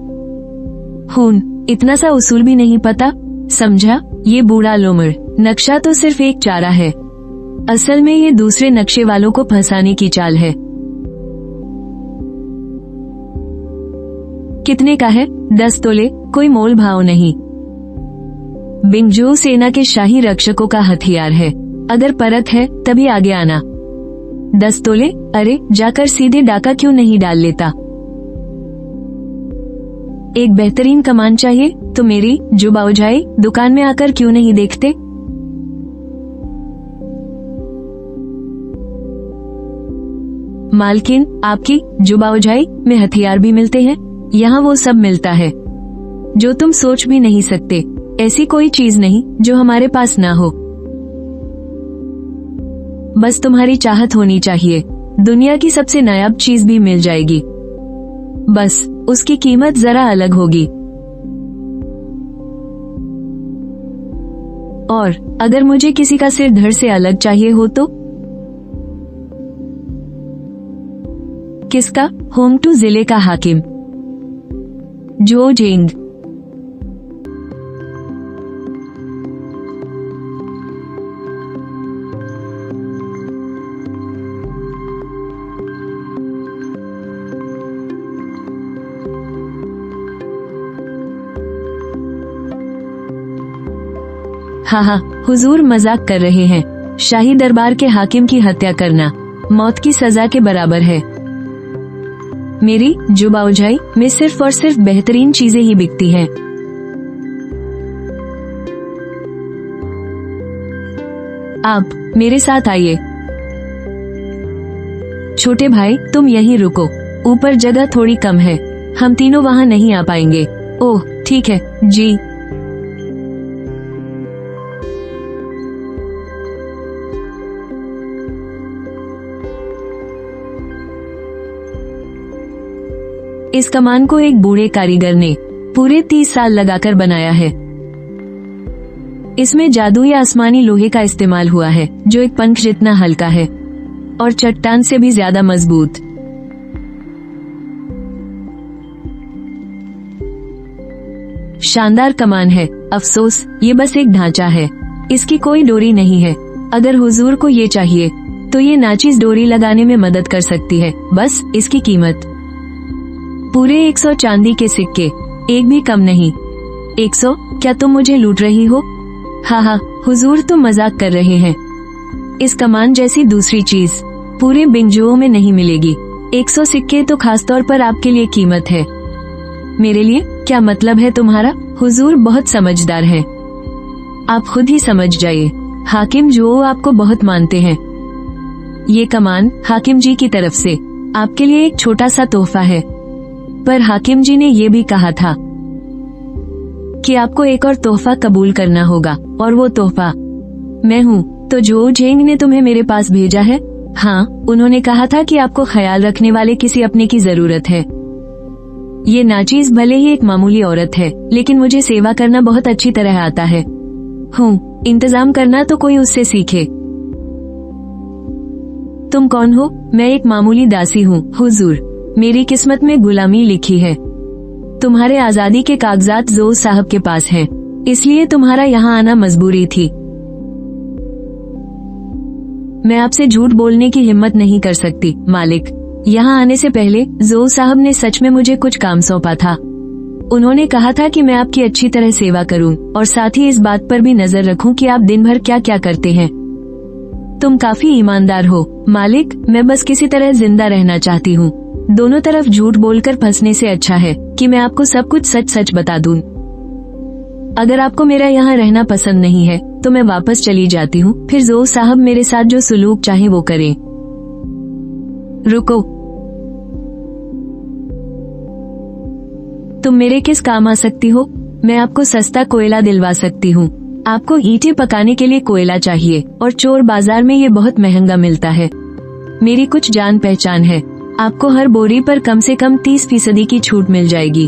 खून, इतना सा उसूल भी नहीं पता, समझा? ये बूढ़ा लोमड़, नक्शा तो सिर्फ एक चारा है। असल में ये दूसरे नक्शे वालों को फंसाने की चाल है। कितने का है? 10 तोले, कोई मोल भाव नहीं। बिंगजू सेना के शाही रक्षकों का हथियार है। अगर परख है तभी आगे आना। 10 तोले? अरे, जाकर सीधे डाका क्यों नहीं डाल लेता? एक बेहतरीन कमान चाहिए तो मेरी जुबाउजाई दुकान में आकर क्यों नहीं देखते? मालकिन, आपकी जुबाउजाई में हथियार भी मिलते हैं? यहाँ वो सब मिलता है जो तुम सोच भी नहीं सकते। ऐसी कोई चीज नहीं जो हमारे पास ना हो। बस तुम्हारी चाहत होनी चाहिए। दुनिया की सबसे नायाब चीज भी मिल जाएगी, बस उसकी कीमत जरा अलग होगी। और अगर मुझे किसी का सिर धड़ से अलग चाहिए हो तो? किसका? होंगटू जिले का हाकिम जो जेंग। हाँ हाँ, हुजूर मजाक कर रहे हैं। शाही दरबार के हाकिम की हत्या करना मौत की सजा के बराबर है। मेरी जुबाउजाई में सिर्फ और सिर्फ बेहतरीन चीजें ही बिकती हैं। आप मेरे साथ आइए। छोटे भाई, तुम यहीं रुको, ऊपर जगह थोड़ी कम है, हम तीनों वहाँ नहीं आ पाएंगे। ओह ठीक है जी। इस कमान को एक बूढ़े कारीगर ने पूरे 30 साल लगाकर बनाया है। इसमें जादू या आसमानी लोहे का इस्तेमाल हुआ है जो एक पंख जितना हल्का है और चट्टान से भी ज्यादा मजबूत। शानदार कमान है। अफसोस, ये बस एक ढांचा है, इसकी कोई डोरी नहीं है। अगर हुजूर को ये चाहिए तो ये नाचीज डोरी लगाने में मदद कर सकती है। बस इसकी कीमत पूरे 100 चांदी के सिक्के, एक भी कम नहीं। 100? क्या तुम मुझे लूट रही हो? हाँ हाँ हुजूर, तुम मजाक कर रहे हैं। इस कमान जैसी दूसरी चीज पूरे बिंगजुओं में नहीं मिलेगी। 100 सिक्के तो खास तौर पर आपके लिए कीमत है। मेरे लिए? क्या मतलब है तुम्हारा? हुजूर बहुत समझदार है, आप खुद ही समझ जाइए। हाकिम जो आपको बहुत मानते हैं। ये कमान हाकिम जी की तरफ से आपके लिए एक छोटा सा तोहफा है। पर हाकिम जी ने ये भी कहा था कि आपको एक और तोहफा कबूल करना होगा, और वो तोहफा मैं हूँ। तो जो जेंग ने तुम्हें मेरे पास भेजा है? हाँ, उन्होंने कहा था कि आपको ख्याल रखने वाले किसी अपने की जरूरत है। ये नाचीज भले ही एक मामूली औरत है, लेकिन मुझे सेवा करना बहुत अच्छी तरह आता है। इंतजाम करना तो कोई उससे सीखे। तुम कौन हो? मैं एक मामूली दासी हूँ हुजूर। मेरी किस्मत में गुलामी लिखी है। तुम्हारे आजादी के कागजात जोर साहब के पास हैं, इसलिए तुम्हारा यहाँ आना मजबूरी थी। मैं आपसे झूठ बोलने की हिम्मत नहीं कर सकती मालिक। यहाँ आने से पहले जो साहब ने सच में मुझे कुछ काम सौंपा था। उन्होंने कहा था कि मैं आपकी अच्छी तरह सेवा करूं और साथ ही इस बात पर भी नजर रखूं कि आप दिन भर क्या क्या करते हैं। तुम काफी ईमानदार हो मालिक, मैं बस किसी तरह जिंदा रहना चाहती हूँ। दोनों तरफ झूठ बोलकर फंसने से अच्छा है कि मैं आपको सब कुछ सच सच बता दूं। अगर आपको मेरा यहाँ रहना पसंद नहीं है तो मैं वापस चली जाती हूँ, फिर जो साहब मेरे साथ जो सुलूक चाहे वो करें। रुको, तुम मेरे किस काम आ सकती हो? मैं आपको सस्ता कोयला दिलवा सकती हूँ। आपको ईंटें पकाने के लिए कोयला चाहिए और चोर बाजार में ये बहुत महंगा मिलता है। मेरी कुछ जान पहचान है, आपको हर बोरी पर कम से कम 30% की छूट मिल जाएगी।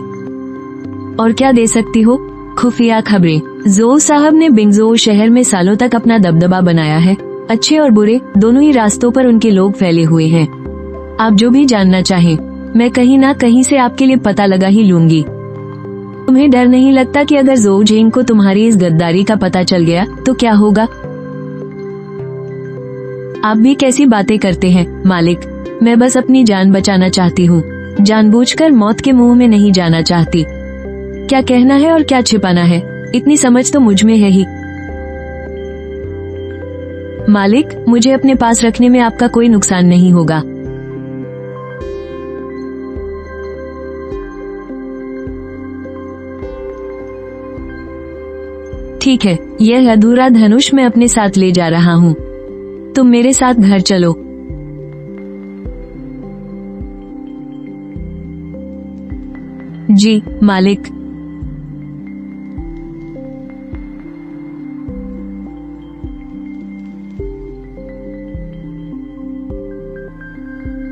और क्या दे सकती हो? खुफिया खबरें। जो साहब ने बिंगजो शहर में सालों तक अपना दबदबा बनाया है। अच्छे और बुरे दोनों ही रास्तों पर उनके लोग फैले हुए हैं। आप जो भी जानना चाहें, मैं कहीं ना कहीं से आपके लिए पता लगा ही लूंगी। तुम्हें डर नहीं लगता कि अगर जो झेंग को तुम्हारी इस गद्दारी का पता चल गया तो क्या होगा? आप भी कैसी बातें करते हैं मालिक। मैं बस अपनी जान बचाना चाहती हूँ, जानबूझकर मौत के मुंह में नहीं जाना चाहती। क्या कहना है और क्या छिपाना है, इतनी समझ तो मुझ में है ही। मालिक, मुझे अपने पास रखने में आपका कोई नुकसान नहीं होगा। ठीक है, यह अधूरा धनुष मैं अपने साथ ले जा रहा हूँ। तुम मेरे साथ घर चलो। जी मालिक।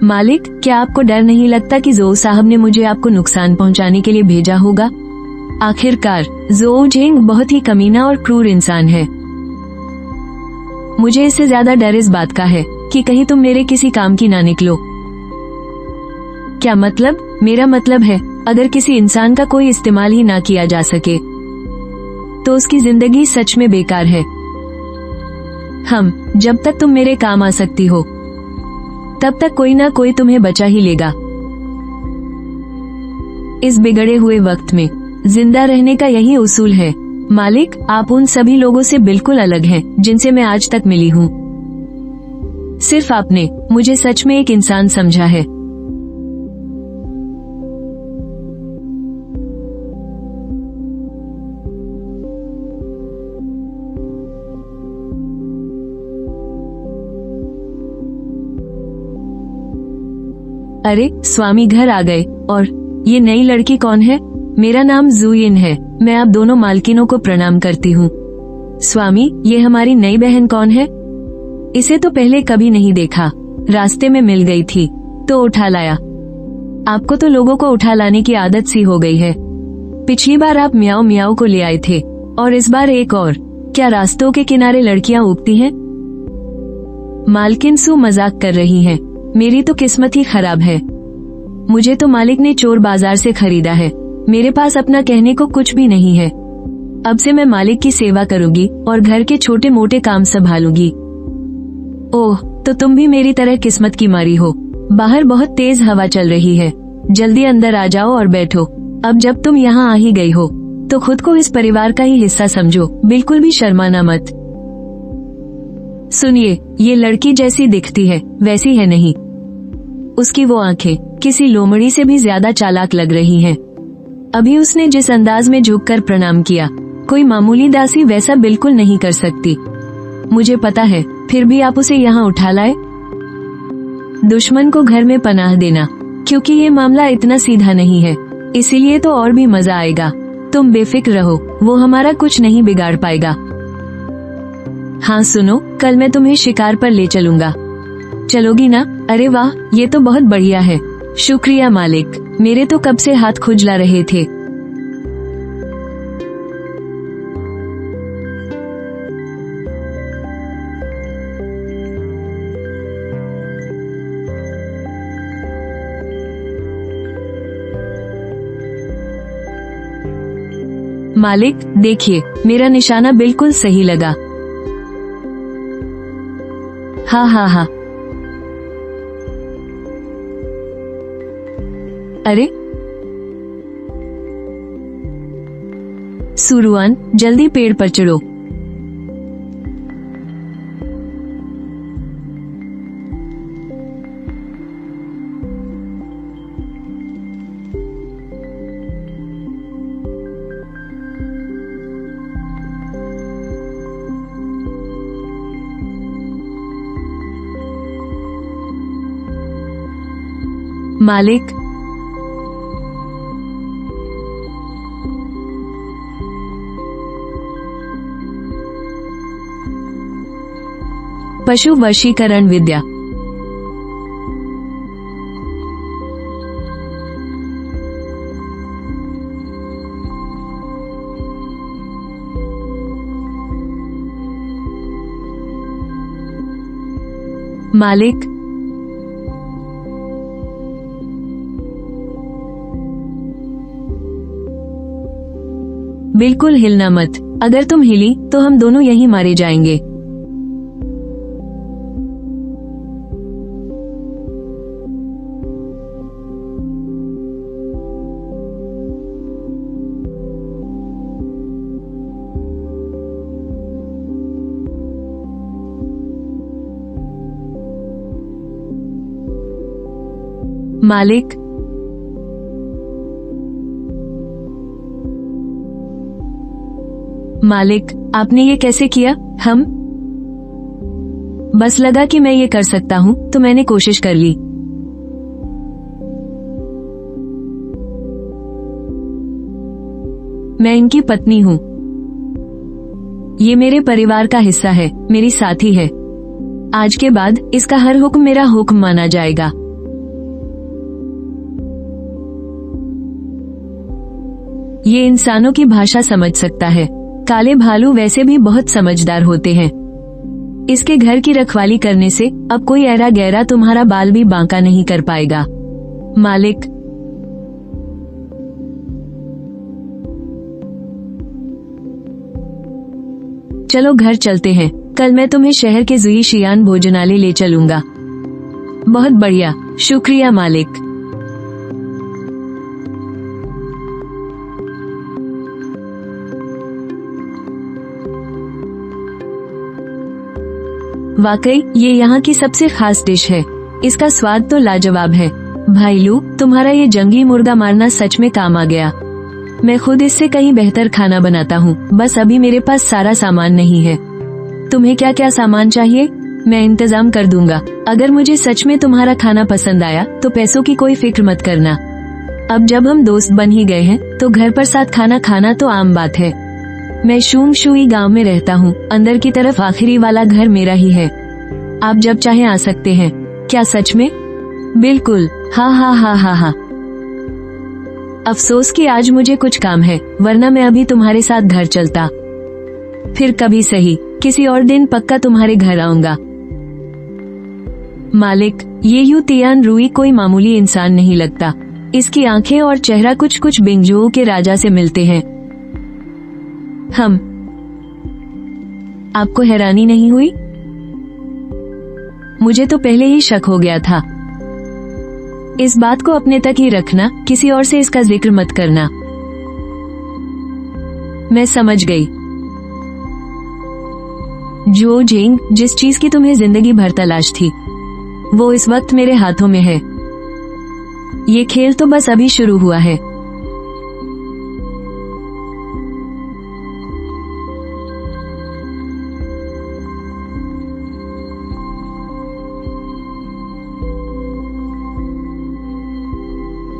मालिक, क्या आपको डर नहीं लगता कि जो साहब ने मुझे आपको नुकसान पहुंचाने के लिए भेजा होगा? आखिरकार जो झेंग बहुत ही कमीना और क्रूर इंसान है। मुझे इससे ज्यादा डर इस बात का है कि कहीं तुम मेरे किसी काम की ना निकलो। क्या मतलब? मेरा मतलब है, अगर किसी इंसान का कोई इस्तेमाल ही ना किया जा सके तो उसकी जिंदगी सच में बेकार है। जब तक तुम मेरे काम आ सकती हो तब तक कोई ना कोई तुम्हें बचा ही लेगा। इस बिगड़े हुए वक्त में जिंदा रहने का यही उसूल है। मालिक, आप उन सभी लोगों से बिल्कुल अलग हैं जिनसे मैं आज तक मिली हूँ। सिर्फ आपने मुझे सच में एक इंसान समझा है। अरे, स्वामी घर आ गए। और ये नई लड़की कौन है? मेरा नाम जुयिन है। मैं आप दोनों मालकिनों को प्रणाम करती हूँ। स्वामी, ये हमारी नई बहन कौन है? इसे तो पहले कभी नहीं देखा, रास्ते में मिल गई थी तो उठा लाया। आपको तो लोगों को उठा लाने की आदत सी हो गई है। पिछली बार आप मियाओ मियाओ को ले आए थे और इस बार एक और। क्या रास्तों के किनारे लड़कियां उगती हैं? मालकिन सु मजाक कर रही हैं। मेरी तो किस्मत ही खराब है। मुझे तो मालिक ने चोर बाजार से खरीदा है। मेरे पास अपना कहने को कुछ भी नहीं है। अब से मैं मालिक की सेवा करूंगी और घर के छोटे मोटे काम संभालूंगी। ओह, तो तुम भी मेरी तरह किस्मत की मारी हो। बाहर बहुत तेज हवा चल रही है, जल्दी अंदर आ जाओ और बैठो। अब जब तुम यहाँ आ ही गई हो तो खुद को इस परिवार का ही हिस्सा समझो, बिल्कुल भी शर्माना मत। सुनिए, ये लड़की जैसी दिखती है वैसी है नहीं। उसकी वो आंखें किसी लोमड़ी से भी ज्यादा चालाक लग रही हैं। अभी उसने जिस अंदाज में झुककर प्रणाम किया, कोई मामूली दासी वैसा बिल्कुल नहीं कर सकती। मुझे पता है, फिर भी आप उसे यहाँ उठा लाए। दुश्मन को घर में पनाह देना, क्योंकि ये मामला इतना सीधा नहीं है, इसीलिए तो और भी मजा आएगा। तुम बेफिक्र रहो, वो हमारा कुछ नहीं बिगाड़ पाएगा। हाँ सुनो, कल मैं तुम्हें शिकार पर ले चलूंगा। चलोगी ना? अरे वाह, ये तो बहुत बढ़िया है। शुक्रिया मालिक, मेरे तो कब से हाथ खुजला रहे थे। मालिक, देखिए, मेरा निशाना बिल्कुल सही लगा। हाँ हाँ हाँ। अरे सुरुआन, जल्दी पेड़ पर चढ़ो। मालिक, पशु वशीकरण विद्या। मालिक, बिल्कुल हिलना मत। अगर तुम हिली तो हम दोनों यहीं मारे जाएंगे। मालिक, मालिक, आपने ये कैसे किया? हम बस लगा कि मैं ये कर सकता हूँ तो मैंने कोशिश कर ली। मैं इनकी पत्नी हूँ। ये मेरे परिवार का हिस्सा है, मेरी साथी है। आज के बाद इसका हर हुक्म मेरा हुक्म माना जाएगा। ये इंसानों की भाषा समझ सकता है। काले भालू वैसे भी बहुत समझदार होते हैं। इसके घर की रखवाली करने से अब कोई ऐरा गैरा तुम्हारा बाल भी बांका नहीं कर पाएगा। मालिक, चलो घर चलते हैं। कल मैं तुम्हें शहर के जुई शियान भोजनालय ले चलूंगा। बहुत बढ़िया, शुक्रिया मालिक। वाकई ये यहाँ की सबसे खास डिश है। इसका स्वाद तो लाजवाब है। भाईलू, तुम्हारा ये जंगली मुर्गा मारना सच में काम आ गया। मैं खुद इससे कहीं बेहतर खाना बनाता हूँ, बस अभी मेरे पास सारा सामान नहीं है। तुम्हें क्या क्या सामान चाहिए? मैं इंतजाम कर दूंगा। अगर मुझे सच में तुम्हारा खाना पसंद आया तो पैसों की कोई फिक्र मत करना। अब जब हम दोस्त बन ही गए हैं तो घर पर साथ खाना खाना तो आम बात है। मैं शूम शुई गांव में रहता हूँ। अंदर की तरफ आखिरी वाला घर मेरा ही है। आप जब चाहे आ सकते हैं। क्या सच में? बिल्कुल, हाँ हाँ हाँ हाँ हाँ। अफसोस कि आज मुझे कुछ काम है, वरना मैं अभी तुम्हारे साथ घर चलता। फिर कभी सही, किसी और दिन पक्का तुम्हारे घर आऊंगा। मालिक, ये यू तियान रुई कोई मामूली इंसान नहीं लगता। इसकी आंखें और चेहरा कुछ कुछ बिंगजुओं के राजा से मिलते हैं। हम आपको हैरानी नहीं हुई? मुझे तो पहले ही शक हो गया था। इस बात को अपने तक ही रखना, किसी और से इसका जिक्र मत करना। मैं समझ गई। जो जिंग, जिस चीज की तुम्हें जिंदगी भर तलाश थी, वो इस वक्त मेरे हाथों में है। ये खेल तो बस अभी शुरू हुआ है।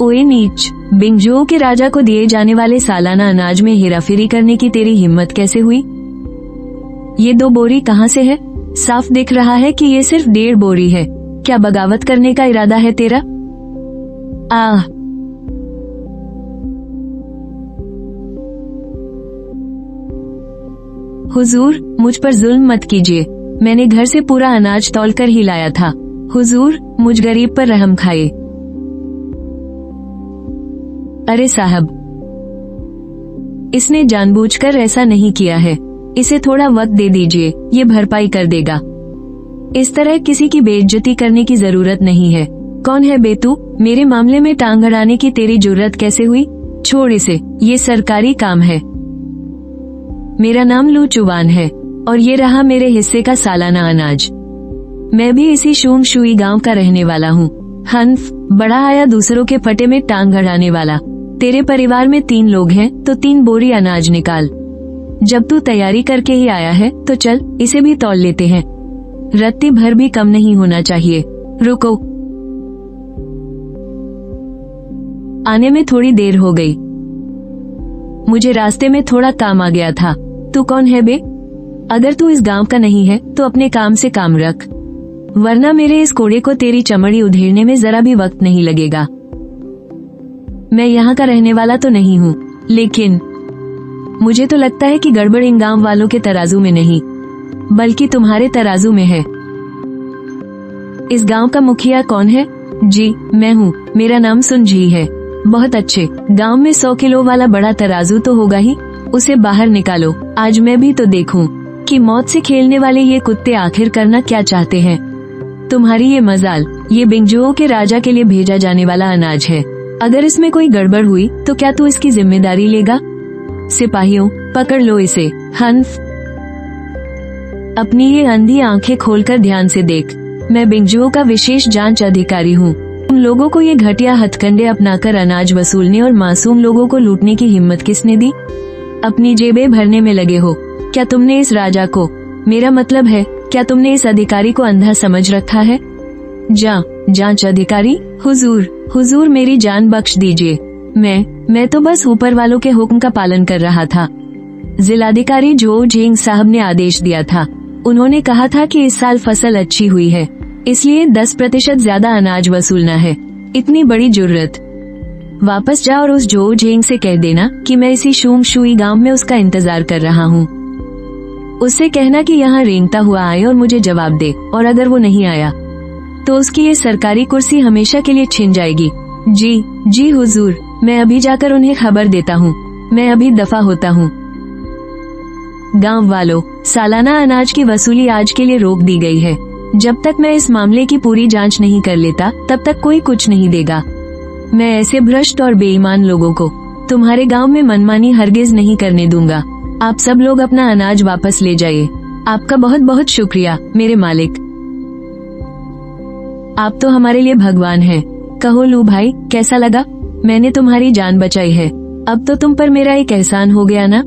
ओए नीच, बिंगजुओं के राजा को दिए जाने वाले सालाना अनाज में हेराफेरी करने की तेरी हिम्मत कैसे हुई? ये 2 बोरी कहाँ से है? साफ दिख रहा है कि ये सिर्फ 1.5 बोरी है। क्या बगावत करने का इरादा है तेरा? आह, हुजूर, मुझ पर जुल्म मत कीजिए। मैंने घर से पूरा अनाज तौल कर ही लाया था। हुजूर, मुझ गरीब पर रहम खाए। अरे साहब, इसने जानबूझकर ऐसा नहीं किया है। इसे थोड़ा वक्त दे दीजिए, ये भरपाई कर देगा। इस तरह किसी की बेइज्जती करने की जरूरत नहीं है। कौन है बे तू? मेरे मामले में टांग अड़ाने की तेरी जुर्रत कैसे हुई? छोड़ इसे, ये सरकारी काम है। मेरा नाम लू चुवान है और ये रहा मेरे हिस्से का सालाना अनाज। मैं भी इसी शूम शुई गांव का रहने वाला हूँ। हन्फ, बड़ा आया दूसरों के फटे में टांग अड़ाने वाला। तेरे परिवार में 3 लोग हैं तो 3 बोरी अनाज निकाल। जब तू तैयारी करके ही आया है तो चल इसे भी तौल लेते हैं। रत्ती भर भी कम नहीं होना चाहिए। रुको, आने में थोड़ी देर हो गई। मुझे रास्ते में थोड़ा काम आ गया था। तू कौन है बे? अगर तू इस गांव का नहीं है तो अपने काम से काम रख, वरना मेरे इस कोड़े को तेरी चमड़ी उधेड़ने में जरा भी वक्त नहीं लगेगा। मैं यहाँ का रहने वाला तो नहीं हूँ, लेकिन मुझे तो लगता है कि गड़बड़ इन गांव वालों के तराजू में नहीं बल्कि तुम्हारे तराजू में है। इस गांव का मुखिया कौन है? जी, मैं हूँ। मेरा नाम सुनझी है। बहुत अच्छे। गांव में 100 किलो वाला बड़ा तराजू तो होगा ही, उसे बाहर निकालो। आज मैं भी तो देखूं कि मौत से खेलने वाले ये कुत्ते आखिर करना क्या चाहते हैं। तुम्हारी ये मजाल, ये बिंगजुओं के राजा के लिए भेजा जाने वाला अनाज है। अगर इसमें कोई गड़बड़ हुई तो क्या तू इसकी जिम्मेदारी लेगा? सिपाहियों, पकड़ लो इसे। हन्फ, अपनी ये अंधी आंखें खोलकर ध्यान से देख। मैं बिंगजुओं का विशेष जांच अधिकारी हूँ। उन लोगों को ये घटिया हथकंडे अपनाकर अनाज वसूलने और मासूम लोगों को लूटने की हिम्मत किसने दी? अपनी जेबें भरने में लगे हो। क्या तुमने इस राजा को, मेरा मतलब है क्या तुमने इस अधिकारी को अंधा समझ रखा है? जांच अधिकारी? हुजूर मेरी जान बख्श दीजिए। मैं तो बस ऊपर वालों के हुक्म का पालन कर रहा था। जिलाधिकारी जो झेंग साहब ने आदेश दिया था। उन्होंने कहा था कि इस साल फसल अच्छी हुई है, इसलिए 10% ज्यादा अनाज वसूलना है। इतनी बड़ी जुर्रत। वापस जा और उस जो झेंग से कह देना कि मैं इसी शूम शुई गांव में उसका इंतजार कर रहा हूँ। उससे कहना कि यहाँ रेंगता हुआ आए और मुझे जवाब दे, और अगर वो नहीं आया तो उसकी ये सरकारी कुर्सी हमेशा के लिए छिन जाएगी। जी हुजूर, मैं अभी जाकर उन्हें खबर देता हूँ। मैं अभी दफा होता हूँ। गांव वालों, सालाना अनाज की वसूली आज के लिए रोक दी गई है। जब तक मैं इस मामले की पूरी जांच नहीं कर लेता तब तक कोई कुछ नहीं देगा। मैं ऐसे भ्रष्ट और बेईमान लोगों को तुम्हारे गांव में मनमानी हरगिज नहीं करने दूंगा। आप सब लोग अपना अनाज वापस ले जाइए। आपका बहुत बहुत शुक्रिया मेरे मालिक। आप तो हमारे लिए भगवान हैं। कहो लू भाई, कैसा लगा? मैंने तुम्हारी जान बचाई है। अब तो तुम पर मेरा एक एहसान हो गया ना।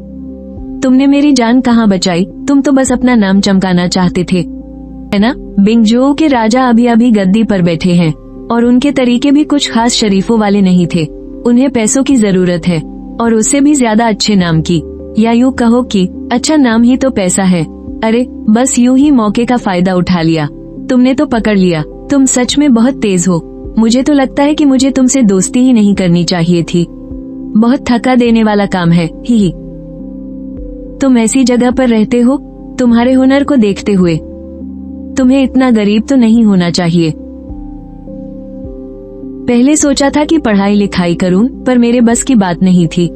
तुमने मेरी जान कहाँ बचाई, तुम तो बस अपना नाम चमकाना चाहते थे, है ना? बिंगजुओं के राजा अभी अभी गद्दी पर बैठे हैं और उनके तरीके भी कुछ खास शरीफों वाले नहीं थे। उन्हें पैसों की जरूरत है, और उससे भी ज्यादा अच्छे नाम की, या यूँ कहो कि अच्छा नाम ही तो पैसा है। अरे बस यूँ ही मौके का फायदा उठा लिया। तुमने तो पकड़ लिया। तुम सच में बहुत तेज हो। मुझे तो लगता है कि मुझे तुमसे दोस्ती ही नहीं करनी चाहिए थी। बहुत थका देने वाला काम है। ही तुम ऐसी जगह पर रहते हो, तुम्हारे हुनर को देखते हुए तुम्हें इतना गरीब तो नहीं होना चाहिए। पहले सोचा था कि पढ़ाई लिखाई करूं, पर मेरे बस की बात नहीं थी।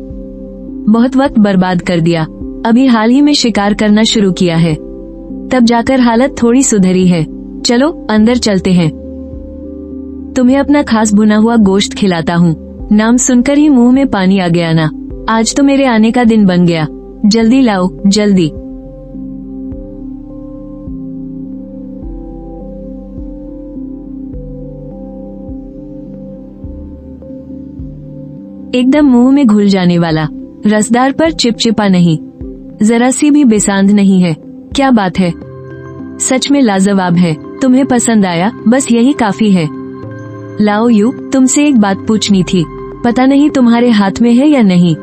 बहुत वक्त बर्बाद कर दिया। अभी हाल ही में शिकार करना शुरू किया है, तब जाकर हालत थोड़ी सुधरी है। चलो अंदर चलते हैं। तुम्हें अपना खास भुना हुआ गोश्त खिलाता हूँ। नाम सुनकर ही मुंह में पानी आ गया ना। आज तो मेरे आने का दिन बन गया। जल्दी लाओ, जल्दी। एकदम मुंह में घुल जाने वाला, रसदार पर चिपचिपा नहीं, जरा सी भी बेसांध नहीं है। क्या बात है, सच में लाजवाब है। तुम्हें पसंद आया, बस यही काफी है। लाओ यू, तुमसे एक बात पूछनी थी। पता नहीं तुम्हारे हाथ में है या नहीं।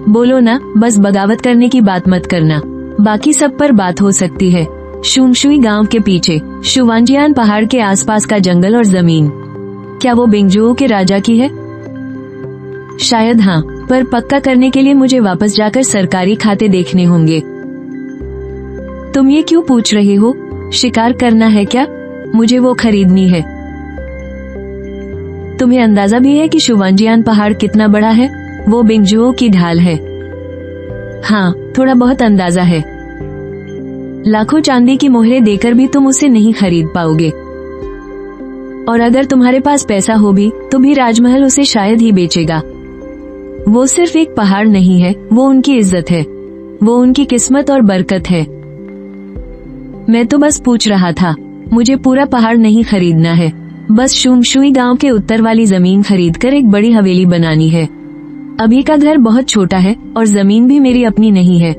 बोलो ना, बस बगावत करने की बात मत करना। बाकी सब पर बात हो सकती है। शुमशुई गांव के पीछे शुवांजियान पहाड़ के आसपास का जंगल और जमीन, क्या वो बिंगजुओं के राजा की है? शायद हाँ, पर पक्का करने के लिए मुझे वापस जाकर सरकारी खाते देखने होंगे। तुम ये क्यों पूछ रहे हो? शिकार करना है क्या? मुझे वो खरीदनी है। तुम्हें अंदाजा भी है कि शुवांजियान पहाड़ कितना बड़ा है? वो बिंगजुओं की ढाल है। हाँ, थोड़ा बहुत अंदाजा है। लाखों चांदी की मोहरें देकर भी तुम उसे नहीं खरीद पाओगे। और अगर तुम्हारे पास पैसा हो भी तो भी राजमहल उसे शायद ही बेचेगा। वो सिर्फ एक पहाड़ नहीं है, वो उनकी इज्जत है, वो उनकी किस्मत और बरकत है। मैं तो बस पूछ रहा था, मुझे पूरा पहाड़ नहीं खरीदना है, बस शुमशुई गांव के उत्तर वाली जमीन खरीदकर एक बड़ी हवेली बनानी है। अभी का घर बहुत छोटा है और जमीन भी मेरी अपनी नहीं है,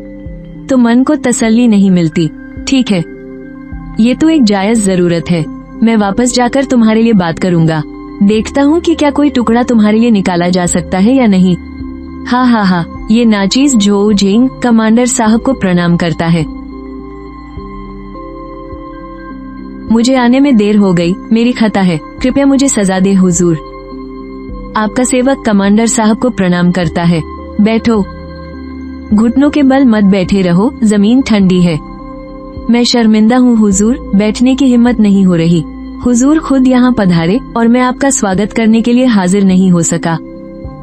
तो मन को तसल्ली नहीं मिलती। ठीक है, ये तो एक जायज जरूरत है। मैं वापस जाकर तुम्हारे लिए बात करूंगा, देखता हूँ कि क्या कोई टुकड़ा तुम्हारे लिए निकाला जा सकता है या नहीं। हाँ, ये नाचीज झो झिंग कमांडर साहब को प्रणाम करता है। मुझे आने में देर हो गई, मेरी खता है, कृपया मुझे सजा दे हुजूर। आपका सेवक कमांडर साहब को प्रणाम करता है। बैठो, घुटनों के बल मत बैठे रहो, जमीन ठंडी है। मैं शर्मिंदा हूँ हुजूर, बैठने की हिम्मत नहीं हो रही। हुजूर खुद यहाँ पधारे और मैं आपका स्वागत करने के लिए हाजिर नहीं हो सका।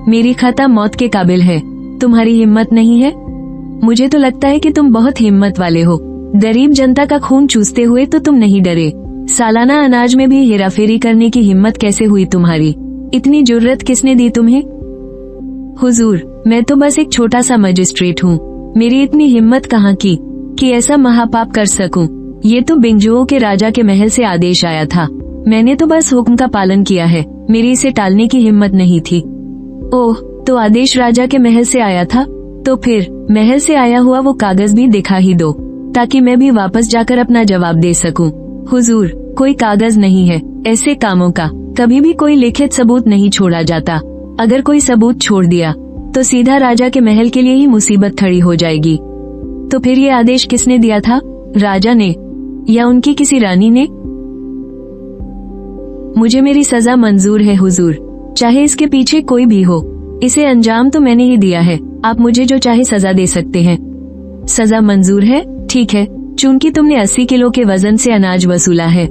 मेरी खता मौत के काबिल है, तुम्हारी हिम्मत नहीं है। मुझे तो लगता है कि तुम बहुत हिम्मत वाले हो। गरीब जनता का खून चूसते हुए तो तुम नहीं डरे। सालाना अनाज में भी हेराफेरी करने की हिम्मत कैसे हुई तुम्हारी? इतनी जुर्रत किसने दी तुम्हें? हुजूर, मैं तो बस एक छोटा सा मजिस्ट्रेट हूँ, मेरी इतनी हिम्मत कहाँ की कि ऐसा महापाप कर सकूं। ये तो बिंगजुओं के राजा के महल से आदेश आया था, मैंने तो बस हुक्म का पालन किया है, मेरी इसे टालने की हिम्मत नहीं थी। ओह, तो आदेश राजा के महल से आया था, तो फिर महल से आया हुआ वो कागज भी दिखा ही दो, ताकि मैं भी वापस जाकर अपना जवाब दे सकूं। हुजूर, कोई कागज नहीं है, ऐसे कामों का कभी भी कोई लिखित सबूत नहीं छोड़ा जाता। अगर कोई सबूत छोड़ दिया तो सीधा राजा के महल के लिए ही मुसीबत खड़ी हो जाएगी। तो फिर ये आदेश किसने दिया था, राजा ने या उनकी किसी रानी ने? मुझे मेरी सजा मंजूर है हुजूर, चाहे इसके पीछे कोई भी हो। इसे अंजाम तो मैंने ही दिया है, आप मुझे जो चाहे सजा दे सकते हैं। सजा मंजूर है, ठीक है। चूंकि तुमने 80 किलो के वजन से अनाज वसूला है,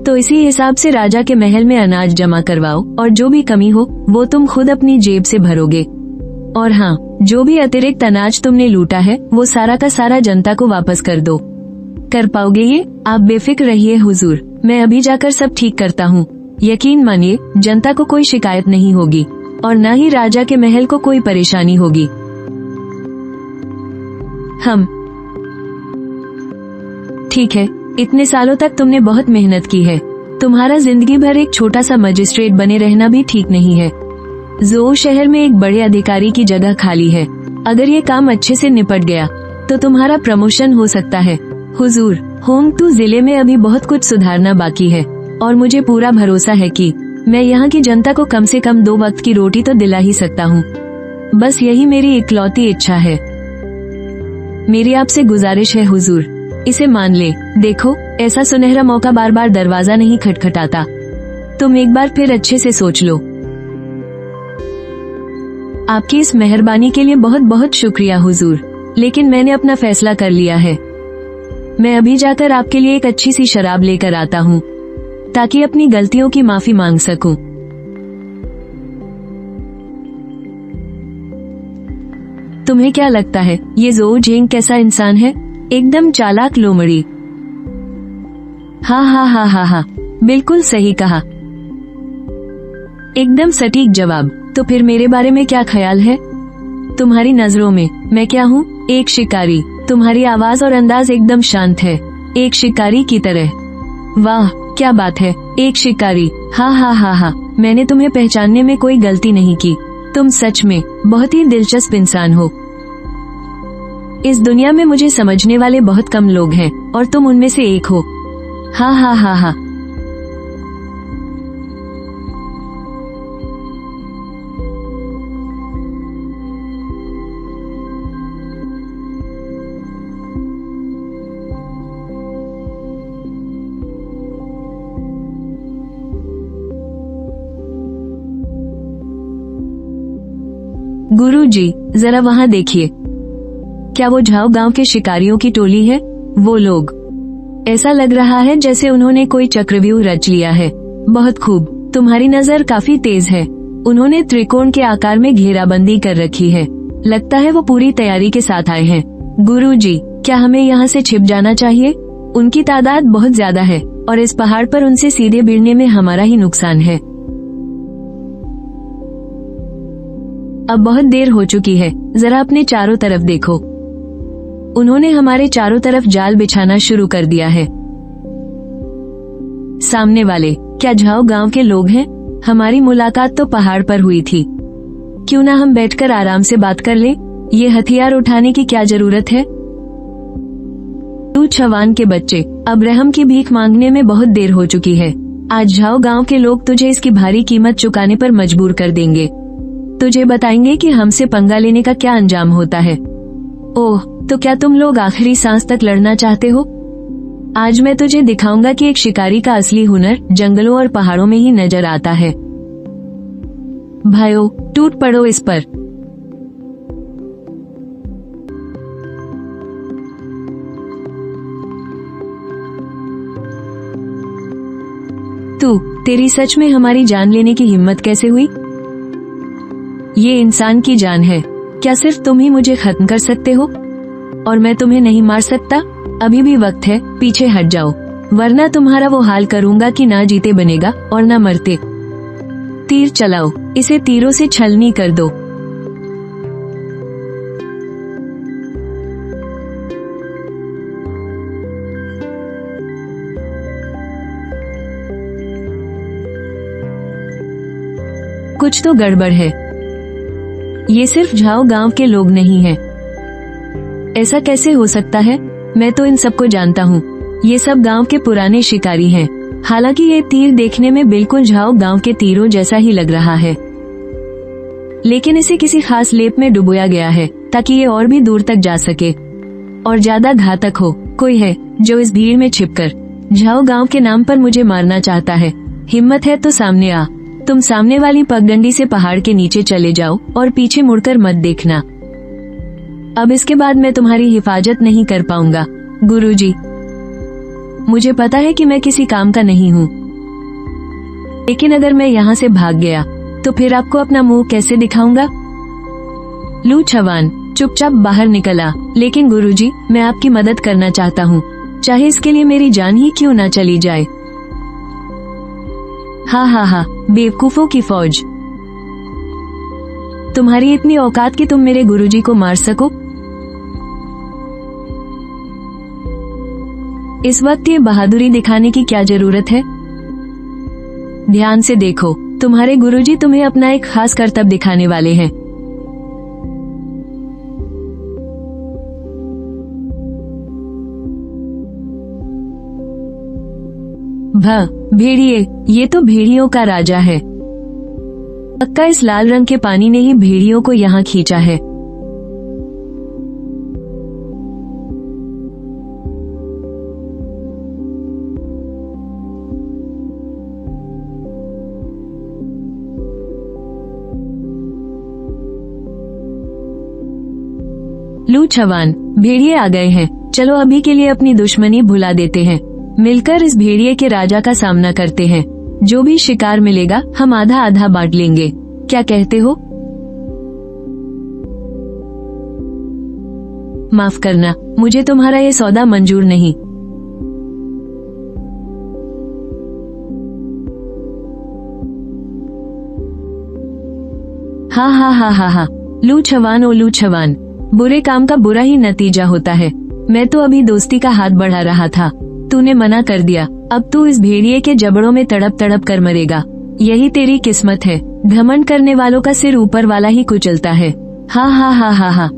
तो इसी हिसाब से राजा के महल में अनाज जमा करवाओ, और जो भी कमी हो वो तुम खुद अपनी जेब से भरोगे। और हाँ, जो भी अतिरिक्त अनाज तुमने लूटा है वो सारा का सारा जनता को वापस कर दो। कर पाओगे ये? आप बेफिक्र रहिए हुजूर, मैं अभी जाकर सब ठीक करता हूँ। यकीन मानिए, जनता को कोई शिकायत नहीं होगी और न ही राजा के महल को कोई परेशानी होगी। हम ठीक है, इतने सालों तक तुमने बहुत मेहनत की है, तुम्हारा जिंदगी भर एक छोटा सा मजिस्ट्रेट बने रहना भी ठीक नहीं है। जो शहर में एक बड़े अधिकारी की जगह खाली है, अगर ये काम अच्छे से निपट गया तो तुम्हारा प्रमोशन हो सकता है। हुजूर, होंगतू जिले में अभी बहुत कुछ सुधारना बाकी है और मुझे पूरा भरोसा है कि मैं यहाँ की जनता को कम से कम 2 वक्त की रोटी तो दिला ही सकता हूँ। बस यही मेरी इकलौती इच्छा है। मेरी आपसे गुजारिश है हुजूर, इसे मान ले। देखो, ऐसा सुनहरा मौका बार बार दरवाजा नहीं खटखटाता, तुम एक बार फिर अच्छे से सोच लो। आपकी इस मेहरबानी के लिए बहुत बहुत शुक्रिया हुजूर, लेकिन मैंने अपना फैसला कर लिया है। मैं अभी जाकर आपके लिए एक अच्छी सी शराब लेकर आता हूँ, ताकि अपनी गलतियों की माफी मांग सकूं। तुम्हें क्या लगता है ये जो झेंग कैसा इंसान है? एकदम चालाक लोमड़ी। हाँ, बिल्कुल सही कहा, एकदम सटीक जवाब। तो फिर मेरे बारे में क्या ख्याल है? तुम्हारी नजरों में मैं क्या हूँ? एक शिकारी। तुम्हारी आवाज और अंदाज एकदम शांत है, एक शिकारी की तरह। वाह, क्या बात है, एक शिकारी। हाँ, मैंने तुम्हें पहचानने में कोई गलती नहीं की। तुम सच में बहुत ही दिलचस्प इंसान हो। इस दुनिया में मुझे समझने वाले बहुत कम लोग हैं और तुम उनमें से एक हो। हाँ। गुरुजी, जरा वहाँ देखिए, क्या वो झाओ गांव के शिकारियों की टोली है? वो लोग, ऐसा लग रहा है जैसे उन्होंने कोई चक्रव्यूह रच लिया है। बहुत खूब, तुम्हारी नजर काफी तेज है। उन्होंने त्रिकोण के आकार में घेराबंदी कर रखी है, लगता है वो पूरी तैयारी के साथ आए हैं। गुरुजी, क्या हमें यहाँ से छिप जाना चाहिए? उनकी तादाद बहुत ज्यादा है और इस पहाड़ पर उनसे सीधे भिड़ने में हमारा ही नुकसान है। अब बहुत देर हो चुकी है, जरा अपने चारों तरफ देखो। उन्होंने हमारे चारों तरफ जाल बिछाना शुरू कर दिया है। सामने वाले क्या झाओ गांव के लोग हैं? हमारी मुलाकात तो पहाड़ पर हुई थी। क्यों ना हम बैठकर आराम से बात कर ले? ये हथियार उठाने की क्या जरूरत है? लू छवान के बच्चे, अब रहम की भीख मांगने में बहुत देर हो चुकी है। आज झाओ गांव के लोग तुझे इसकी भारी कीमत चुकाने पर मजबूर कर देंगे। तुझे बताएंगे कि हमसे पंगा लेने का क्या अंजाम होता है। ओह, तो क्या तुम लोग आखिरी सांस तक लड़ना चाहते हो? आज मैं तुझे दिखाऊंगा कि एक शिकारी का असली हुनर जंगलों और पहाड़ों में ही नजर आता है। भाइयों, टूट पड़ो इस पर। तेरी सच में हमारी जान लेने की हिम्मत कैसे हुई? ये इंसान की जान है, क्या सिर्फ तुम ही मुझे खत्म कर सकते हो? और मैं तुम्हें नहीं मार सकता? अभी भी वक्त है, पीछे हट जाओ, वरना तुम्हारा वो हाल करूंगा कि ना जीते बनेगा और ना मरते। तीर चलाओ, इसे तीरों से छलनी कर दो। कुछ तो गड़बड़ है। ये सिर्फ झाओ गांव के लोग नहीं हैं। ऐसा कैसे हो सकता है? मैं तो इन सबको जानता हूँ। ये सब गांव के पुराने शिकारी हैं। हालांकि ये तीर देखने में बिल्कुल झाओ गांव के तीरों जैसा ही लग रहा है, लेकिन इसे किसी खास लेप में डुबोया गया है ताकि ये और भी दूर तक जा सके और ज्यादा घातक हो। कोई है जो इस भीड़ में छिपकर झाओ गांव के नाम पर मुझे मारना चाहता है। हिम्मत है तो सामने आ। तुम सामने वाली पगडंडी से पहाड़ के नीचे चले जाओ और पीछे मुड़कर मत देखना। अब इसके बाद मैं तुम्हारी हिफाजत नहीं कर पाऊंगा। गुरुजी, मुझे पता है कि मैं किसी काम का नहीं हूँ, लेकिन अगर मैं यहाँ से भाग गया तो फिर आपको अपना मुंह कैसे दिखाऊंगा? लू छवान चुपचाप बाहर निकला। लेकिन गुरुजी, मैं आपकी मदद करना चाहता हूँ, चाहे इसके लिए मेरी जान ही क्यों ना चली जाए। हा, बेवकूफों की फौज। तुम्हारी इतनी औकात कि तुम मेरे गुरुजी को मार सको? इस वक्त ये बहादुरी दिखाने की क्या जरूरत है? ध्यान से देखो, तुम्हारे गुरुजी तुम्हें अपना एक खास करतब दिखाने वाले हैं। भेड़िए, ये तो भेड़ियों का राजा है। पक्का इस लाल रंग के पानी ने ही भेड़ियों को यहाँ खींचा है। लू छवान, भेड़िए आ गए हैं। चलो अभी के लिए अपनी दुश्मनी भुला देते हैं, मिलकर इस भेड़िए के राजा का सामना करते हैं। जो भी शिकार मिलेगा हम आधा आधा बांट लेंगे। क्या कहते हो? माफ करना, मुझे तुम्हारा ये सौदा मंजूर नहीं। हा। लू छवान, ओ लू छवान, बुरे काम का बुरा ही नतीजा होता है। मैं तो अभी दोस्ती का हाथ बढ़ा रहा था, तूने मना कर दिया। अब तू इस भेड़िए के जबड़ों में तड़प तड़प कर मरेगा। यही तेरी किस्मत है। घमंड करने वालों का सिर ऊपर वाला ही कुचलता है। हा।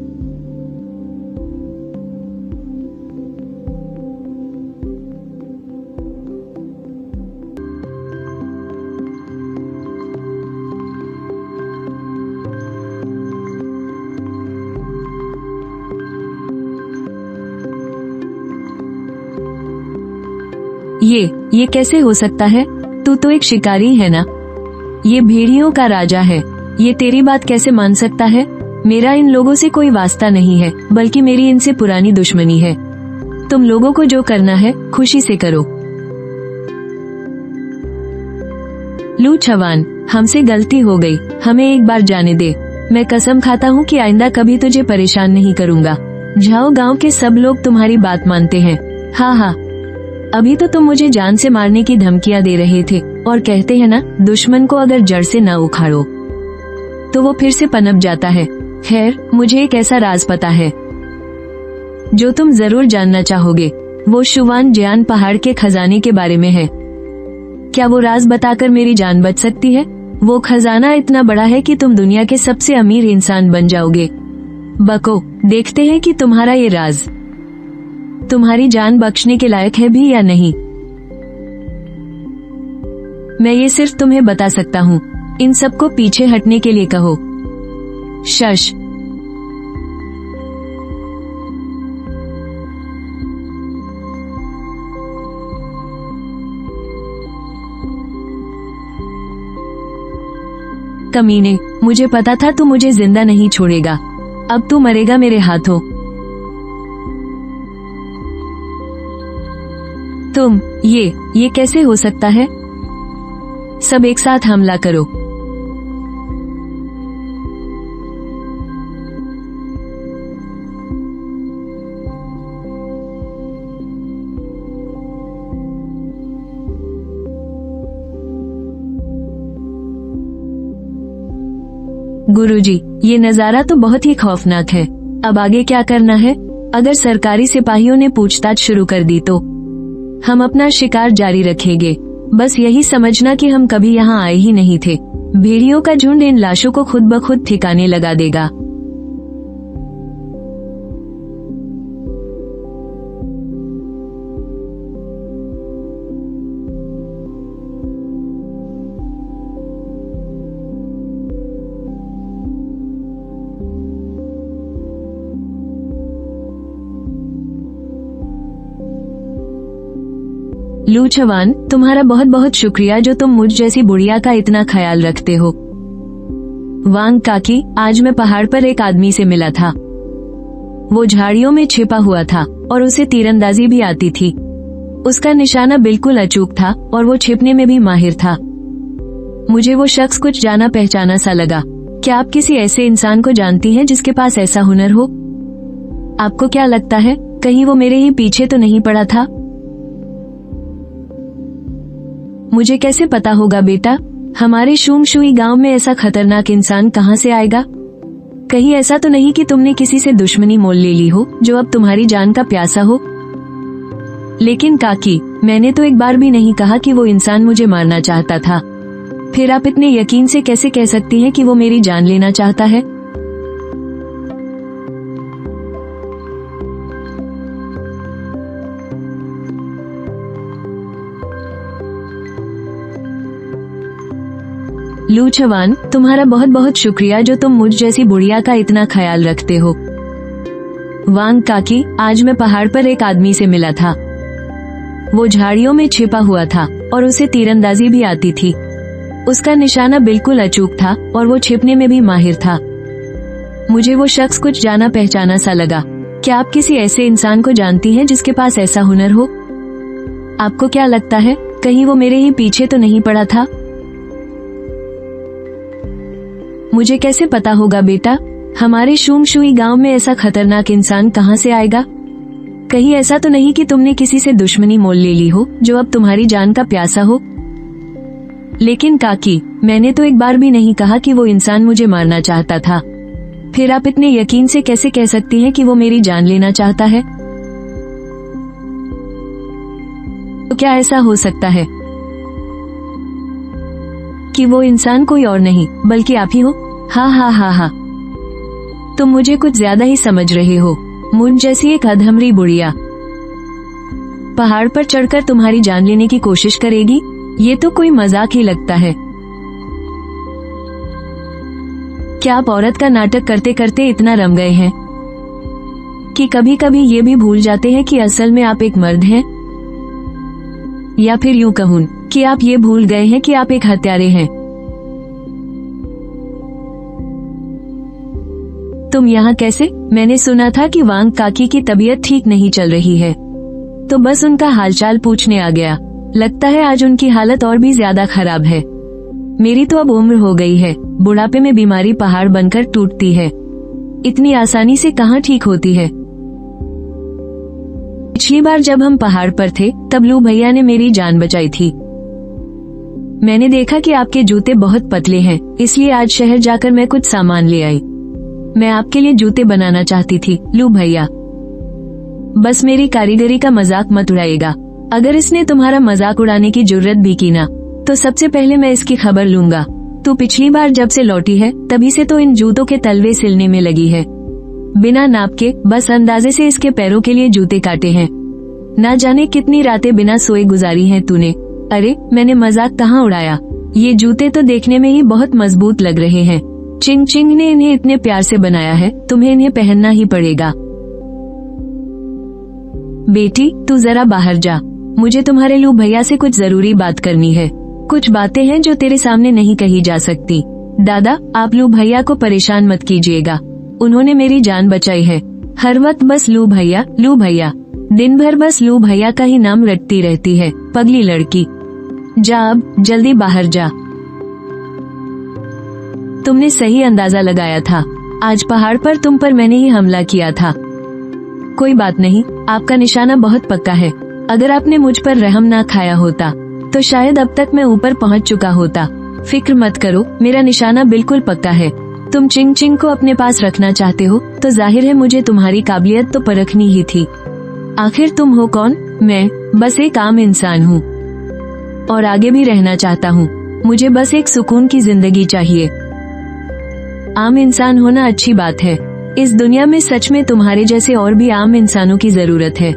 ये कैसे हो सकता है? तू तो एक शिकारी है ना? ये भेड़ियों का राजा है, ये तेरी बात कैसे मान सकता है? मेरा इन लोगों से कोई वास्ता नहीं है, बल्कि मेरी इनसे पुरानी दुश्मनी है। तुम लोगों को जो करना है खुशी से करो। लू छवान, हमसे गलती हो गई, हमें एक बार जाने दे। मैं कसम खाता हूँ कि आइंदा कभी तुझे परेशान नहीं करूँगा। झाओ गांव के सब लोग तुम्हारी बात मानते हैं। हाँ हाँ, अभी तो तुम मुझे जान से मारने की धमकियां दे रहे थे और कहते हैं ना, दुश्मन को अगर जड़ से न उखाड़ो तो वो फिर से पनप जाता है। खैर, मुझे एक ऐसा राज पता है जो तुम जरूर जानना चाहोगे। वो शुवान जयान पहाड़ के खजाने के बारे में है। क्या वो राज बताकर मेरी जान बच सकती है? वो खजाना इतना बड़ा है कि तुम दुनिया के सबसे अमीर इंसान बन जाओगे। बको, देखते हैं कि तुम्हारा ये राज तुम्हारी जान बख्शने के लायक है भी या नहीं। मैं ये सिर्फ तुम्हें बता सकता हूँ। इन सबको पीछे हटने के लिए कहो। शश। कमीने, मुझे पता था तू मुझे जिंदा नहीं छोड़ेगा। अब तू मरेगा मेरे हाथों। तुम, ये कैसे हो सकता है? सब एक साथ हमला करो। गुरुजी, ये नजारा तो बहुत ही खौफनाक है। अब आगे क्या करना है? अगर सरकारी सिपाहियों ने पूछताछ शुरू कर दी तो हम अपना शिकार जारी रखेंगे। बस यही समझना कि हम कभी यहाँ आए ही नहीं थे। भेड़ियों का झुंड इन लाशों को खुद ब खुद ठिकाने लगा देगा। लूछवान, तुम्हारा बहुत बहुत शुक्रिया जो तुम मुझ जैसी बुढ़िया का इतना ख्याल रखते हो। वांग काकी, आज मैं पहाड़ पर एक आदमी से मिला था। वो झाड़ियों में छिपा हुआ था और उसे तीरंदाजी भी आती थी। उसका निशाना बिल्कुल अचूक था और वो छिपने में भी माहिर था। मुझे वो शख्स कुछ जाना पहचाना सा लगा। क्या आप किसी ऐसे इंसान को जानती हैं जिसके पास ऐसा हुनर हो? आपको क्या लगता है, कहीं वो मेरे ही पीछे तो नहीं पड़ा था? मुझे कैसे पता होगा बेटा? हमारे शुंगशुई गांव में ऐसा खतरनाक इंसान कहां से आएगा? कहीं ऐसा तो नहीं कि तुमने किसी से दुश्मनी मोल ले ली हो जो अब तुम्हारी जान का प्यासा हो? लेकिन काकी, मैंने तो एक बार भी नहीं कहा कि वो इंसान मुझे मारना चाहता था। फिर आप इतने यकीन से कैसे कह सकती हैं कि वो मेरी जान लेना चाहता है? लूछवान, तुम्हारा बहुत बहुत शुक्रिया जो तुम मुझ जैसी बुढ़िया का इतना ख्याल रखते हो। वांग काकी, आज मैं पहाड़ पर एक आदमी से मिला था। वो झाड़ियों में छिपा हुआ था और उसे तीरंदाजी भी आती थी। उसका निशाना बिल्कुल अचूक था और वो छिपने में भी माहिर था। मुझे वो शख्स कुछ जाना पहचाना सा लगा। क्या आप किसी ऐसे इंसान को जानती हैं जिसके पास ऐसा हुनर हो? आपको क्या लगता है, कहीं वो मेरे ही पीछे तो नहीं पड़ा था? मुझे कैसे पता होगा बेटा? हमारे शुंगशुई गांव में ऐसा खतरनाक इंसान कहां से आएगा? कहीं ऐसा तो नहीं कि तुमने किसी से दुश्मनी मोल ले ली हो जो अब तुम्हारी जान का प्यासा हो? लेकिन काकी, मैंने तो एक बार भी नहीं कहा कि वो इंसान मुझे मारना चाहता था। फिर आप इतने यकीन से कैसे कह सकती हैं कि वो मेरी जान लेना चाहता है? तो क्या ऐसा हो सकता है कि वो इंसान कोई और नहीं बल्कि आप ही हो? हाँ हाँ हाँ हाँ, तुम मुझे कुछ ज्यादा ही समझ रहे हो। मुझ जैसी एक अधमरी बुढ़िया पहाड़ पर चढ़कर तुम्हारी जान लेने की कोशिश करेगी? ये तो कोई मजाक ही लगता है। क्या आप औरत का नाटक करते करते इतना रम गए हैं कि कभी कभी ये भी भूल जाते हैं कि असल में आप एक मर्द हैं? या फिर यूं कहूं कि आप ये भूल गए हैं कि आप एक हत्यारे हैं? तुम यहाँ कैसे? मैंने सुना था कि वांग काकी की तबीयत ठीक नहीं चल रही है, तो बस उनका हालचाल पूछने आ गया। लगता है आज उनकी हालत और भी ज्यादा खराब है। मेरी तो अब उम्र हो गई है, बुढ़ापे में बीमारी पहाड़ बनकर टूटती है, इतनी आसानी से कहाँ ठीक होती है। पिछली बार जब हम पहाड़ पर थे तब लू भैया ने मेरी जान बचाई थी। मैंने देखा कि आपके जूते बहुत पतले हैं, इसलिए आज शहर जाकर मैं कुछ सामान ले आई। मैं आपके लिए जूते बनाना चाहती थी लू भैया। बस मेरी कारीगरी का मजाक मत उड़ाइएगा। अगर इसने तुम्हारा मजाक उड़ाने की जुर्रत भी की ना, तो सबसे पहले मैं इसकी खबर लूंगा। तू पिछली बार जब से लौटी है तभी से तो इन जूतों के तलवे सिलने में लगी है। बिना नाप के बस अंदाजे से इसके पैरों के लिए जूते काटे हैं। ना जाने कितनी रातें बिना सोए गुजारी हैं तूने। अरे मैंने मजाक कहाँ उड़ाया। ये जूते तो देखने में ही बहुत मजबूत लग रहे हैं। चिंग चिंग ने इन्हें इतने प्यार से बनाया है, तुम्हें इन्हें पहनना ही पड़ेगा। बेटी तू जरा बाहर जा, मुझे तुम्हारे लू भैया से कुछ जरूरी बात करनी है। कुछ बातें हैं जो तेरे सामने नहीं कही जा सकती। दादा आप लू भैया को परेशान मत कीजिएगा, उन्होंने मेरी जान बचाई है। हर वक्त बस लू भैया लू भैया, दिन भर बस लू भैया का ही नाम रटती रहती है, पगली लड़की। जा अब जल्दी बाहर जा। तुमने सही अंदाजा लगाया था, आज पहाड़ पर तुम पर मैंने ही हमला किया था। कोई बात नहीं, आपका निशाना बहुत पक्का है। अगर आपने मुझ पर रहम ना खाया होता तो शायद अब तक मैं ऊपर पहुंच चुका होता। फिक्र मत करो, मेरा निशाना बिल्कुल पक्का है। तुम चिंग चिंग को अपने पास रखना चाहते हो तो जाहिर है मुझे तुम्हारी काबिलियत तो परखनी ही थी। आखिर तुम हो कौन? मैं बस एक आम इंसान हूँ और आगे भी रहना चाहता हूँ। मुझे बस एक सुकून की जिंदगी चाहिए। आम इंसान होना अच्छी बात है। इस दुनिया में सच में तुम्हारे जैसे और भी आम इंसानों की जरूरत है।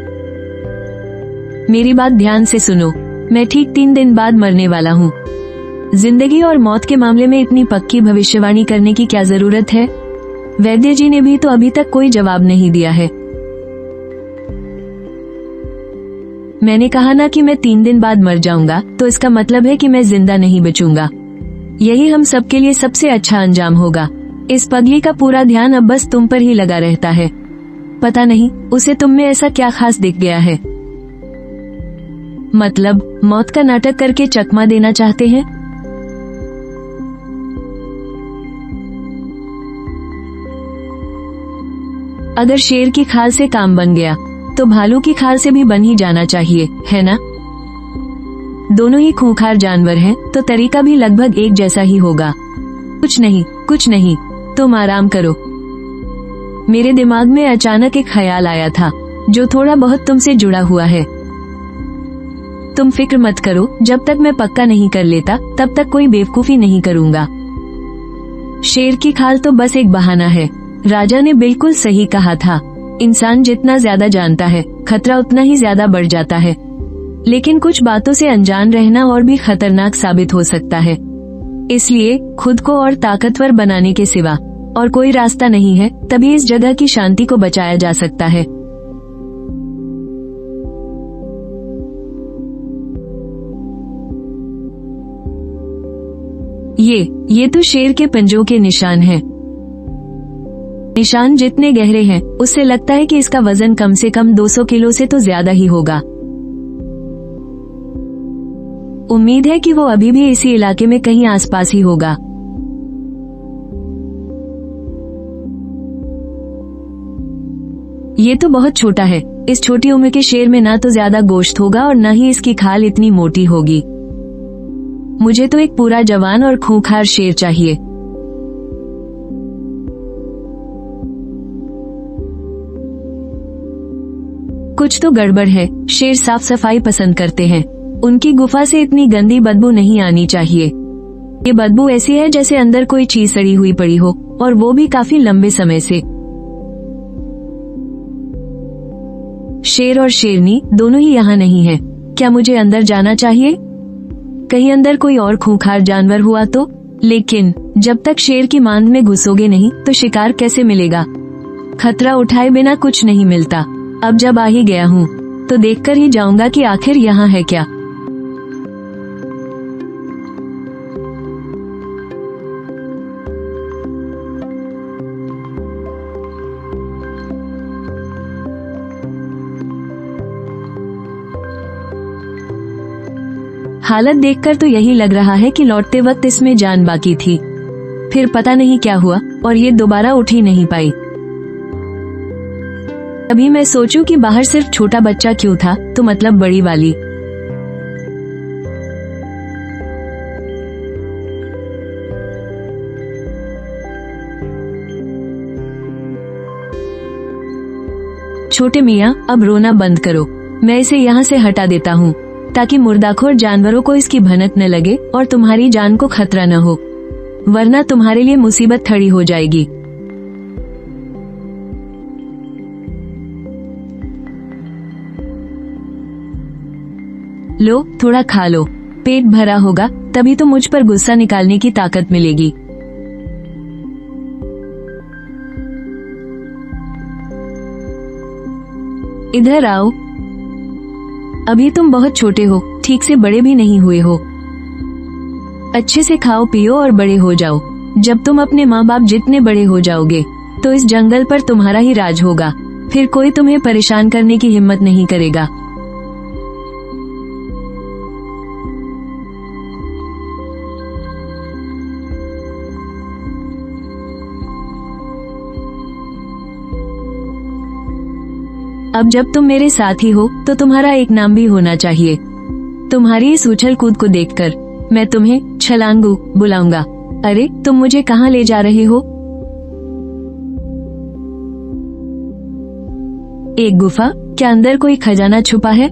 मेरी बात ध्यान से सुनो, मैं ठीक 3 दिन बाद मरने वाला हूँ। जिंदगी और मौत के मामले में इतनी पक्की भविष्यवाणी करने की क्या जरूरत है? वैद्य जी ने भी तो अभी तक कोई जवाब नहीं दिया है। मैंने कहा ना कि मैं 3 दिन बाद मर जाऊंगा, तो इसका मतलब है कि मैं जिंदा नहीं बचूंगा। यही हम सबके लिए सबसे अच्छा अंजाम होगा। इस पगली का पूरा ध्यान अब बस तुम पर ही लगा रहता है। पता नहीं उसे तुम में ऐसा क्या खास दिख गया है। मतलब मौत का नाटक करके चकमा देना चाहते हैं? अगर शेर की खाल से काम बन गया तो भालू की खाल से भी बन ही जाना चाहिए, है ना? दोनों ही खूंखार जानवर हैं, तो तरीका भी लगभग एक जैसा ही होगा। कुछ नहीं, तुम आराम करो। मेरे दिमाग में अचानक एक ख्याल आया था जो थोड़ा बहुत तुमसे जुड़ा हुआ है। तुम फिक्र मत करो, जब तक मैं पक्का नहीं कर लेता तब तक कोई बेवकूफी नहीं करूंगा। शेर की खाल तो बस एक बहाना है। राजा ने बिल्कुल सही कहा था, इंसान जितना ज्यादा जानता है खतरा उतना ही ज्यादा बढ़ जाता है। लेकिन कुछ बातों से अनजान रहना और भी खतरनाक साबित हो सकता है। इसलिए खुद को और ताकतवर बनाने के सिवा और कोई रास्ता नहीं है, तभी इस जगह की शांति को बचाया जा सकता है। ये तो शेर के पंजों के निशान हैं। निशान जितने गहरे हैं उससे लगता है कि इसका वजन कम से कम 200 किलो से तो ज्यादा ही होगा। उम्मीद है कि वो अभी भी इसी इलाके में कहीं आसपास ही होगा। ये तो बहुत छोटा है। इस छोटी उम्र के शेर में ना तो ज्यादा गोश्त होगा और न ही इसकी खाल इतनी मोटी होगी। मुझे तो एक पूरा जवान और खूंखार शेर चाहिए। कुछ तो गड़बड़ है। शेर साफ सफाई पसंद करते हैं। उनकी गुफा से इतनी गंदी बदबू नहीं आनी चाहिए। ये बदबू ऐसी है जैसे अंदर कोई चीज सड़ी हुई पड़ी हो, और वो भी काफी लंबे समय से। शेर और शेरनी दोनों ही यहाँ नहीं है। क्या मुझे अंदर जाना चाहिए? कहीं अंदर कोई और खूंखार जानवर हुआ तो? लेकिन जब तक शेर की मांद में घुसोगे नहीं तो शिकार कैसे मिलेगा? खतरा उठाए बिना कुछ नहीं मिलता। अब जब आ ही गया हूँ तो देखकर ही जाऊंगा कि आखिर यहाँ है क्या। हालत देखकर तो यही लग रहा है कि लौटते वक्त इसमें जान बाकी थी। फिर पता नहीं क्या हुआ और ये दोबारा उठ ही नहीं पाई। अभी मैं सोचूं कि बाहर सिर्फ छोटा बच्चा क्यों था, तो मतलब बड़ी वाली। छोटे मियाँ, अब रोना बंद करो। मैं इसे यहाँ से हटा देता हूँ ताकि मुर्दाखोर जानवरों को इसकी भनक न लगे और तुम्हारी जान को खतरा न हो, वरना तुम्हारे लिए मुसीबत खड़ी हो जाएगी। लो, थोड़ा खा लो, पेट भरा होगा तभी तो मुझ पर गुस्सा निकालने की ताकत मिलेगी। इधर आओ। अभी तुम बहुत छोटे हो, ठीक से बड़े भी नहीं हुए हो। अच्छे से खाओ पियो और बड़े हो जाओ। जब तुम अपने माँ बाप जितने बड़े हो जाओगे तो इस जंगल पर तुम्हारा ही राज होगा, फिर कोई तुम्हें परेशान करने की हिम्मत नहीं करेगा। अब जब तुम मेरे साथी हो तो तुम्हारा एक नाम भी होना चाहिए। तुम्हारी इस उछल कूद को देखकर मैं तुम्हें छलांगू बुलाऊंगा। अरे तुम मुझे कहाँ ले जा रहे हो? एक गुफा? क्या अंदर कोई खजाना छुपा है?